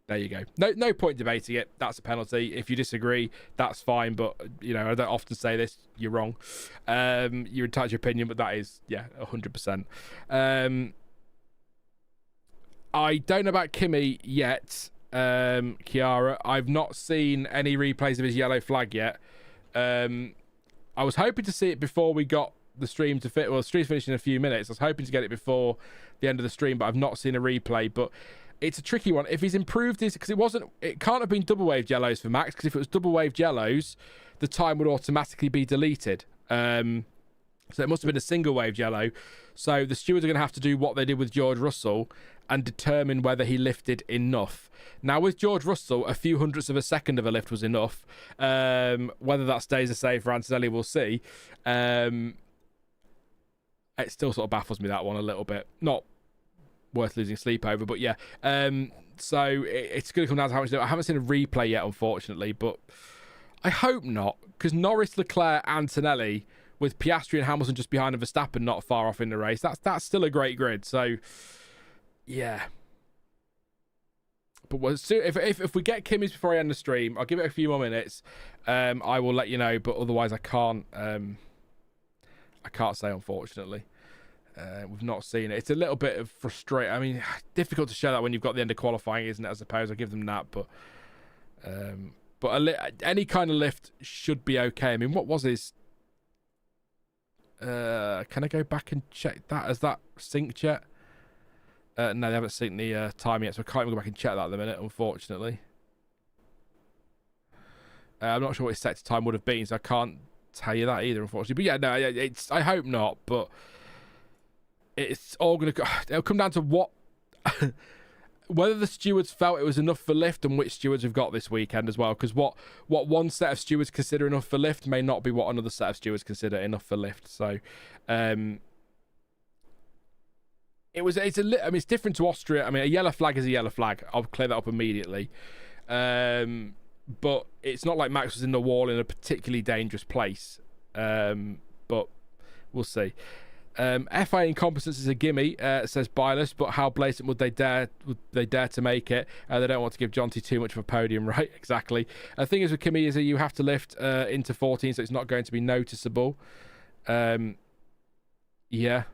there you go. No point debating it. That's a penalty. If you disagree, that's fine. But you know, I don't often say this. You're wrong. You're entitled to your opinion, but that is 100%. I don't know about Kimi yet, Chiara. I've not seen any replays of his yellow flag yet. I was hoping to see it before we got the stream to fit. Well, the stream's finishing in a few minutes. I was hoping to get it before the end of the stream, but I've not seen a replay. But it's a tricky one. If he's improved his, because it can't have been double waved yellows for Max, because if it was double waved yellows, the time would automatically be deleted. So it must have been a single wave yellow. So the stewards are going to have to do what they did with George Russell and determine whether he lifted enough. Now, with George Russell, a few hundredths of a second of a lift was enough. Whether that stays the same for Antonelli, we'll see. It still sort of baffles me, that one, a little bit. Not worth losing sleep over, but yeah. So it's going to come down to how much. I haven't seen a replay yet, unfortunately, but I hope not, because Norris, Leclerc, Antonelli, with Piastri and Hamilton just behind and Verstappen not far off in the race, that's still a great grid. So yeah. But if we get Kimi's before I end the stream, I'll give it a few more minutes. I will let you know, but otherwise I can't say, unfortunately. We've not seen it. It's a little bit of frustrating. I mean, difficult to show that when you've got the end of qualifying, isn't it? I suppose I'll give them that, but any kind of lift should be okay. I mean, what was his? Can I go back and check that? Has that synced yet? No, they haven't synced the time yet, so I can't even go back and check that at the minute, unfortunately. I'm not sure what his set time would have been, so I can't tell you that either, unfortunately. But yeah, no, I hope not, but it's all going to... It'll come down to what... whether the stewards felt it was enough for lift and which stewards we've got this weekend as well, because what one set of stewards consider enough for lift may not be what another set of stewards consider enough for lift. So it's different to Austria. I mean, a yellow flag is a yellow flag. I'll clear that up immediately. But it's not like Max was in the wall in a particularly dangerous place. But we'll see. FIA incompetence is a gimme, says Bylus, but how blatant would they dare to make it? They don't want to give Jonty too much of a podium, right? Exactly. The thing is with Kimi is that you have to lift into 14, so it's not going to be noticeable. Yeah.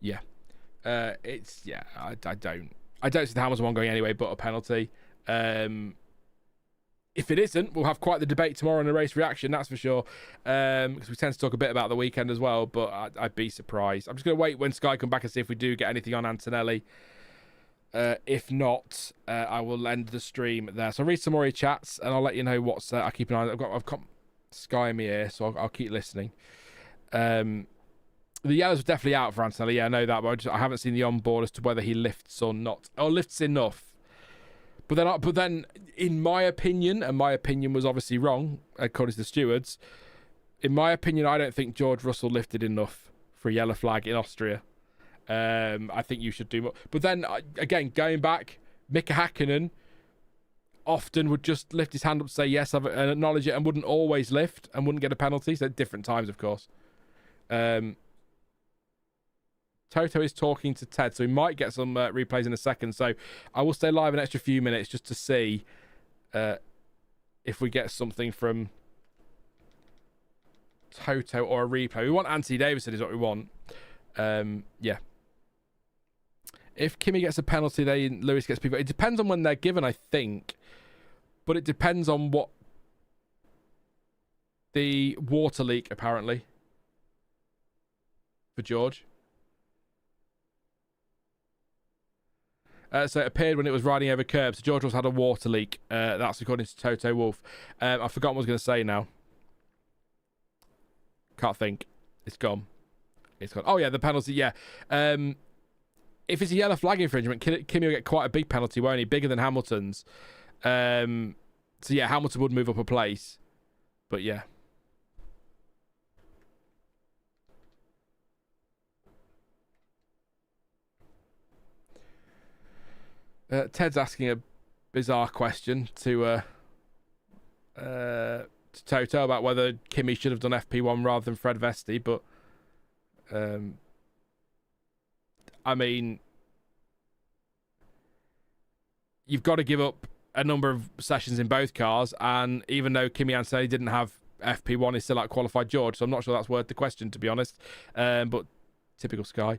Yeah. It's yeah. I don't see the Hamilton one going anyway, but a penalty. If it isn't, we'll have quite the debate tomorrow in the race reaction, that's for sure. Because we tend to talk a bit about the weekend as well, but I'd be surprised. I'm just going to wait when Sky come back and see if we do get anything on Antonelli. If not, I will end the stream there. So I'll read some more of your chats and I'll let you know what's. I'll keep an eye on. I've got Sky in my ear, so I'll keep listening. The yellows are definitely out for Antonelli. Yeah, I know that, but I haven't seen the onboard as to whether he lifts or not. Or lifts enough. But then, in my opinion, and my opinion was obviously wrong, according to the stewards, in my opinion, I don't think George Russell lifted enough for a yellow flag in Austria. I think you should do more. But then, again, going back, Mika Hakkinen often would just lift his hand up to say yes and acknowledge it and wouldn't always lift and wouldn't get a penalty. So, different times, of course. Toto is talking to Ted, so we might get some replays in a second. So I will stay live an extra few minutes just to see if we get something from Toto or a replay. We want Anthony Davidson is what we want. Yeah. If Kimi gets a penalty, then Lewis gets people. It depends on when they're given, I think. But it depends on what the water leak, apparently, for George. So it appeared when it was riding over curbs. So George also had a water leak. That's according to Toto Wolff. I've forgotten what I was going to say now. Can't think. It's gone. It's gone. Oh, yeah, the penalty, yeah. If it's a yellow flag infringement, Kimi will get quite a big penalty, won't he? Bigger than Hamilton's. So, yeah, Hamilton would move up a place. But, yeah. Ted's asking a bizarre question to Toto about whether Kimi should have done FP1 rather than Fred Vesti, but I mean, you've got to give up a number of sessions in both cars, and even though Kimi Antonelli didn't have FP1, he's still like qualified George, so I'm not sure that's worth the question, to be honest. But typical Sky.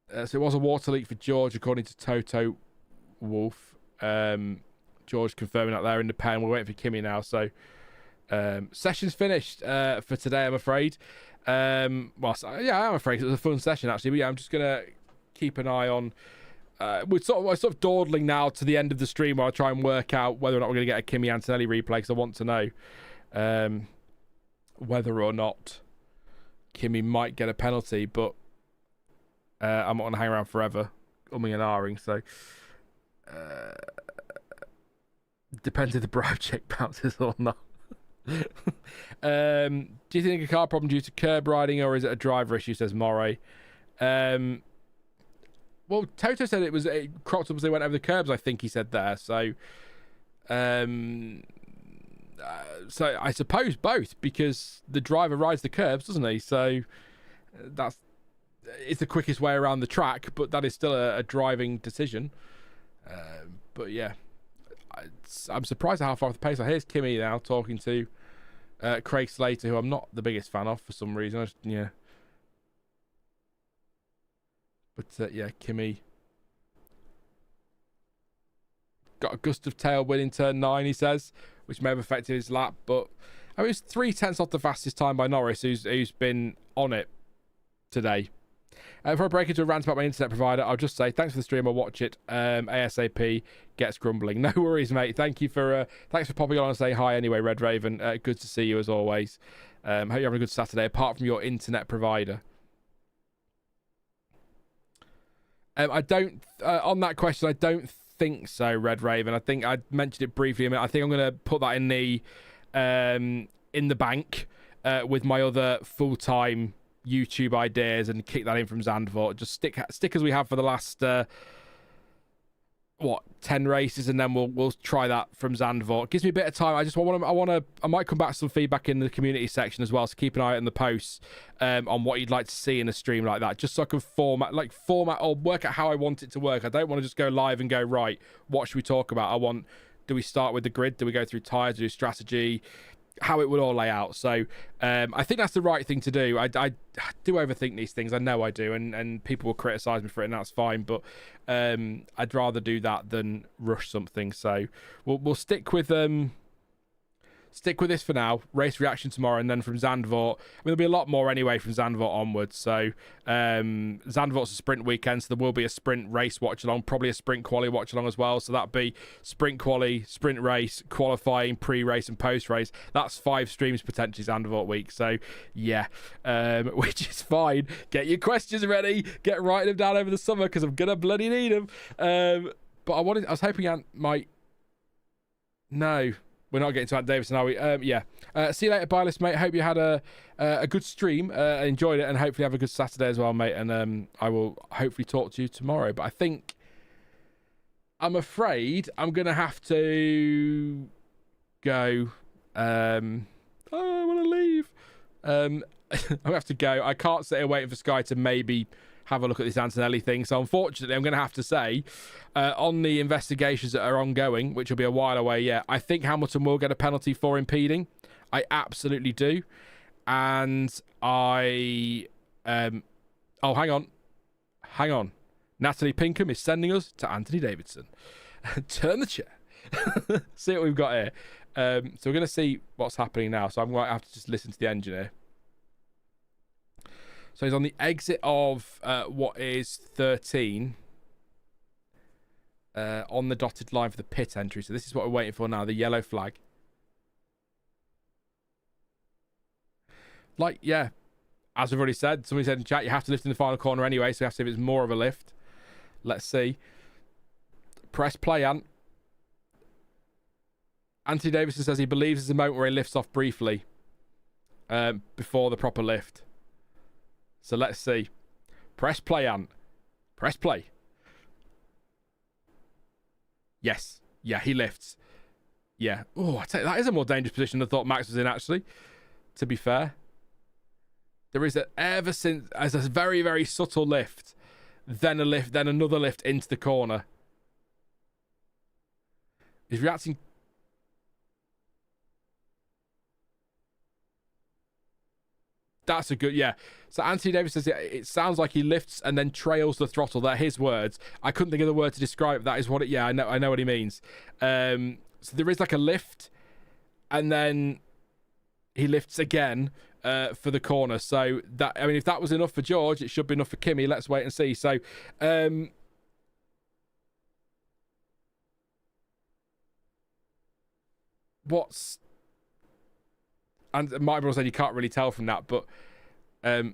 So it was a water leak for George, according to Toto Wolff. George confirming that there in the pen. We're waiting for Kimi now. So session's finished for today, I'm afraid. Yeah, I'm afraid it was a fun session, actually. But yeah, I'm just going to keep an eye on... we're sort of dawdling now to the end of the stream while I try and work out whether or not we're going to get a Kimi Antonelli replay, because I want to know whether or not Kimi might get a penalty, but I'm not going to hang around forever, umming and ahhing, so depends if the bribe check bounces or not. Do you think a car problem due to curb riding, or is it a driver issue, says Moray? Well, Toto said it cropped up as they went over the curbs, I think he said there, so so I suppose both, because the driver rides the curbs, doesn't he? So it's the quickest way around the track, but that is still a driving decision. But yeah, I'm surprised at how far off the pace. Here's Kimi now talking to Craig Slater, who I'm not the biggest fan of for some reason. Yeah. But yeah, Kimi got a gust of tail win in turn 9, he says, which may have affected his lap. But I mean, it was 3/10 off the fastest time by Norris, who's been on it today. Before I break into a rant about my internet provider, I'll just say thanks for the stream. I'll watch it ASAP. Gets grumbling. No worries, mate. Thanks for popping on and saying hi anyway, Red Raven. Good to see you as always. Hope you're having a good Saturday, apart from your internet provider. I don't on that question. I don't think so, Red Raven. I think I mentioned it briefly a minute. I think I'm going to put that in the bank with my other full-time YouTube ideas and kick that in from Zandvoort. Just stick as we have for the last 10 races, and then we'll try that from Zandvoort. It gives me a bit of time. I might come back to some feedback in the community section as well, so keep an eye out in the posts on what you'd like to see in a stream like that, just so I can format or work out how I want it to work. I don't want to just go live and go, right, what should we talk about? Do we start with the grid? Do we go through tyres? Do strategy? How it would all lay out. So I think that's the right thing to do. I do overthink these things. I know I do, and people will criticize me for it, and that's fine. But I'd rather do that than rush something. So we'll stick with this for now. Race reaction tomorrow, and then from Zandvoort, there'll be a lot more anyway from Zandvoort onwards. So Zandvoort's a sprint weekend, so there will be a sprint race watch along, probably a sprint quali watch along as well. So that'd be sprint quali, sprint race, qualifying, pre-race, and post-race. That's 5 streams potentially Zandvoort week. So yeah, which is fine. Get your questions ready. Get writing them down over the summer, because I'm gonna bloody need them. But I was hoping Ant might. No. We're not getting to Ant Davison, are we? Yeah. See you later, Byless, mate. Hope you had a good stream. Enjoyed it, and hopefully have a good Saturday as well, mate. And I will hopefully talk to you tomorrow. But I'm afraid I'm going to have to go. I want to leave. I'm going to have to go. I can't sit here waiting for Sky to maybe have a look at this Antonelli thing. So unfortunately, I'm going to have to say, on the investigations that are ongoing, which will be a while away yet, I think Hamilton will get a penalty for impeding. I absolutely do. And hang on. Natalie Pinkham is sending us to Anthony Davidson. Turn the chair. See what we've got here. So we're going to see what's happening now. So I'm going to have to just listen to the engine here. So he's on the exit of what is 13 on the dotted line for the pit entry. So this is what we're waiting for now, the yellow flag. Yeah, as we've already said, somebody said in chat, you have to lift in the final corner anyway, so we have to see if it's more of a lift. Let's see. Press play, Ant. Anthony Davidson says he believes there's a moment where he lifts off briefly before the proper lift. So let's see. Press play, Ant. Press play. Yes. Yeah, he lifts. Yeah. Oh, I tell you, that is a more dangerous position than I thought Max was in, actually. To be fair. There is as a very, very subtle lift, then a lift, then another lift into the corner. He's reacting. That's a good, yeah. So Anthony Davis says it sounds like he lifts and then trails the throttle. They're his words. I couldn't think of the word to describe it. That is what it, yeah, I know what he means. So there is like a lift, and then he lifts again for the corner. So that, I mean, if that was enough for George, it should be enough for Kimi. Let's wait and see. So what's, and Mike Bros said you can't really tell from that, but I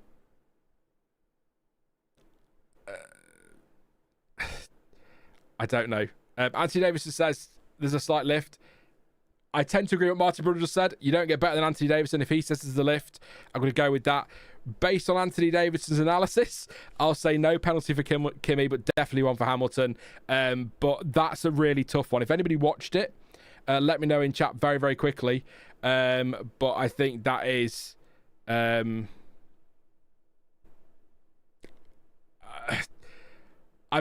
don't know. Anthony Davis says there's a slight lift. I tend to agree with what Martin Brudder just said. You don't get better than Anthony Davidson. If he says there's a lift, I'm going to go with that. Based on Anthony Davidson's analysis, I'll say no penalty for Kimi, but definitely one for Hamilton. But that's a really tough one. If anybody watched it, let me know in chat very, very quickly. But I think that is... I'm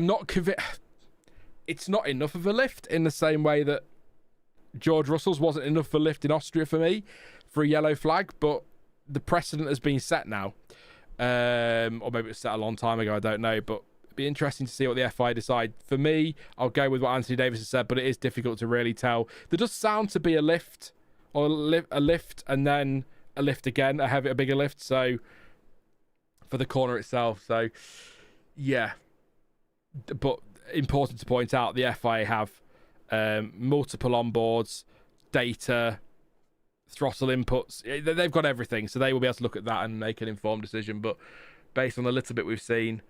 not convinced. It's not enough of a lift in the same way that George Russell's wasn't enough of a lift in Austria for me for a yellow flag, but the precedent has been set now. Or maybe it was set a long time ago, I don't know, but it'd be interesting to see what the FIA decide. For me, I'll go with what Anthony Davis has said, but it is difficult to really tell. There does sound to be a lift, or a lift and then a lift again, a bigger lift, so for the corner itself. So yeah, but important to point out, the FIA have multiple onboards, data, throttle inputs. They've got everything, so they will be able to look at that and make an informed decision. But based on the little bit we've seen,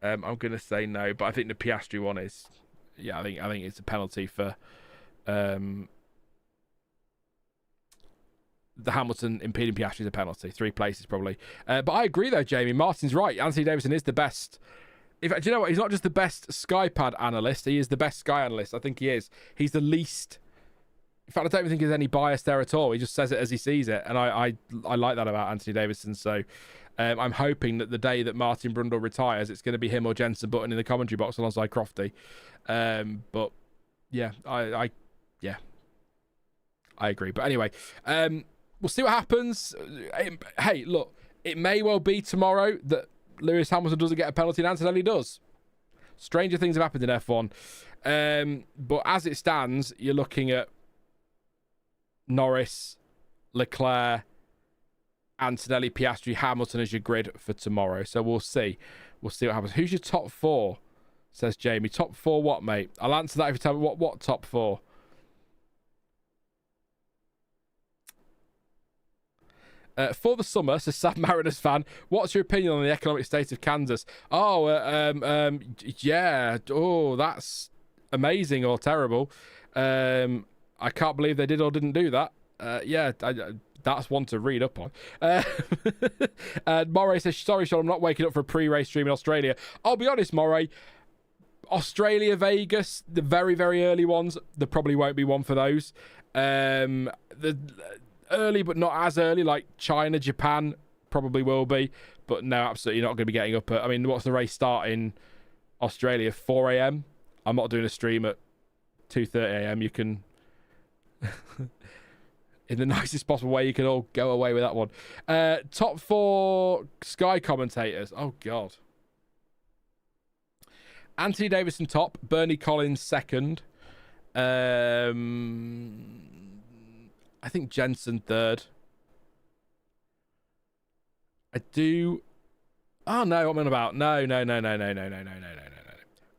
I'm going to say no. But I think the Piastri one is, yeah, I think it's a penalty for the Hamilton impeding Piastri is a penalty. 3 places probably. But I agree though, Jamie. Martin's right. Anthony Davidson is the best In fact, do you know what? He's not just the best Skypad analyst. He is the best Sky analyst. I think he is. He's the least. In fact, I don't even think there's any bias there at all. He just says it as he sees it, and I like that about Anthony Davidson. So I'm hoping that the day that Martin Brundle retires, it's going to be him or Jenson Button in the commentary box alongside Crofty. But yeah, I agree. But anyway, we'll see what happens. Hey, look, it may well be tomorrow that Lewis Hamilton doesn't get a penalty and Antonelli does. Stranger things have happened in F1. But as it stands, you're looking at Norris, Leclerc, Antonelli, Piastri, Hamilton as your grid for tomorrow. So we'll see. We'll see what happens. Who's your top four? Says Jamie. Top four what, mate? I'll answer that if you tell me what top four. For the summer, says Sam Mariners fan, what's your opinion on the economic state of Kansas? Yeah. Oh, that's amazing or terrible. I can't believe they did or didn't do that. That's one to read up on. Moray says, sorry, Sean, I'm not waking up for a pre-race stream in Australia. I'll be honest, Moray. Australia, Vegas, the very, very early ones, there probably won't be one for those. The early, but not as early, like China, Japan, probably will be. But no, absolutely not going to be getting up at... I mean, what's the race start in Australia? 4 a.m? I'm not doing a stream at 2:30 a.m. You can... in the nicest possible way, you can all go away with that one. Top four Sky commentators. Oh, God. Anthony Davidson top. Bernie Collins second. I think Jensen third. I do... Oh, no, what am I on about? No.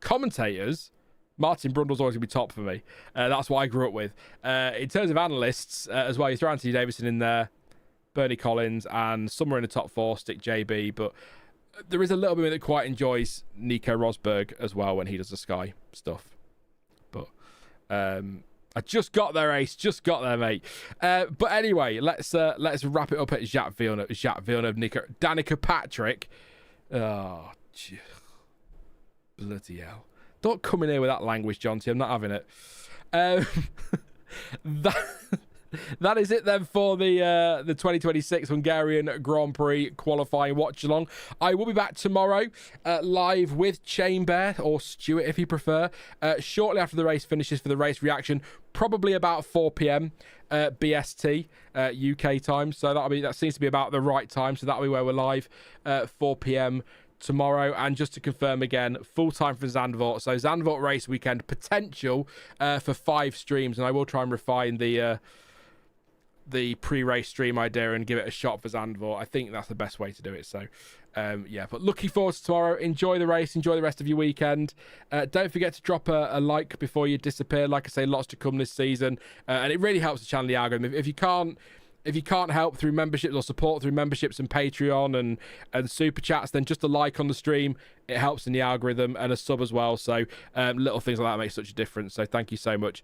Commentators... Martin Brundle's always going to be top for me. That's what I grew up with. In terms of analysts, as well, you throw Anthony Davidson in there, Bernie Collins, and somewhere in the top four, stick JB. But there is a little bit that quite enjoys Nico Rosberg as well when he does the Sky stuff. But I just got there, Ace. Just got there, mate. But anyway, let's wrap it up at Jacques Villeneuve, Nico, Danica Patrick. Oh, bloody hell. Don't come in here with that language, Jonty. I'm not having it. That is it then for the 2026 Hungarian Grand Prix qualifying watch along. I will be back tomorrow live with Chamber or Stuart if you prefer. Shortly after the race finishes for the race reaction, probably about 4 p.m. BST UK time. So that seems to be about the right time. So that'll be where we're live 4 p.m. tomorrow. And just to confirm again, full time for Zandvoort. So Zandvoort race weekend potential for 5 streams, and I will try and refine the pre-race stream idea and give it a shot for Zandvoort. I think that's the best way to do it. So yeah, but looking forward to tomorrow. Enjoy the race, enjoy the rest of your weekend. Don't forget to drop a like before you disappear. Like I say, lots to come this season, and it really helps the channel, the algorithm. If you can't help through memberships or support through memberships and Patreon and super chats, then just a like on the stream, it helps in the algorithm, and a sub as well. So little things like that make such a difference. So thank you so much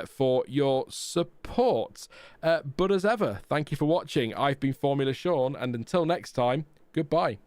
for your support. But as ever, thank you for watching. I've been Formula Sean, and until next time, goodbye.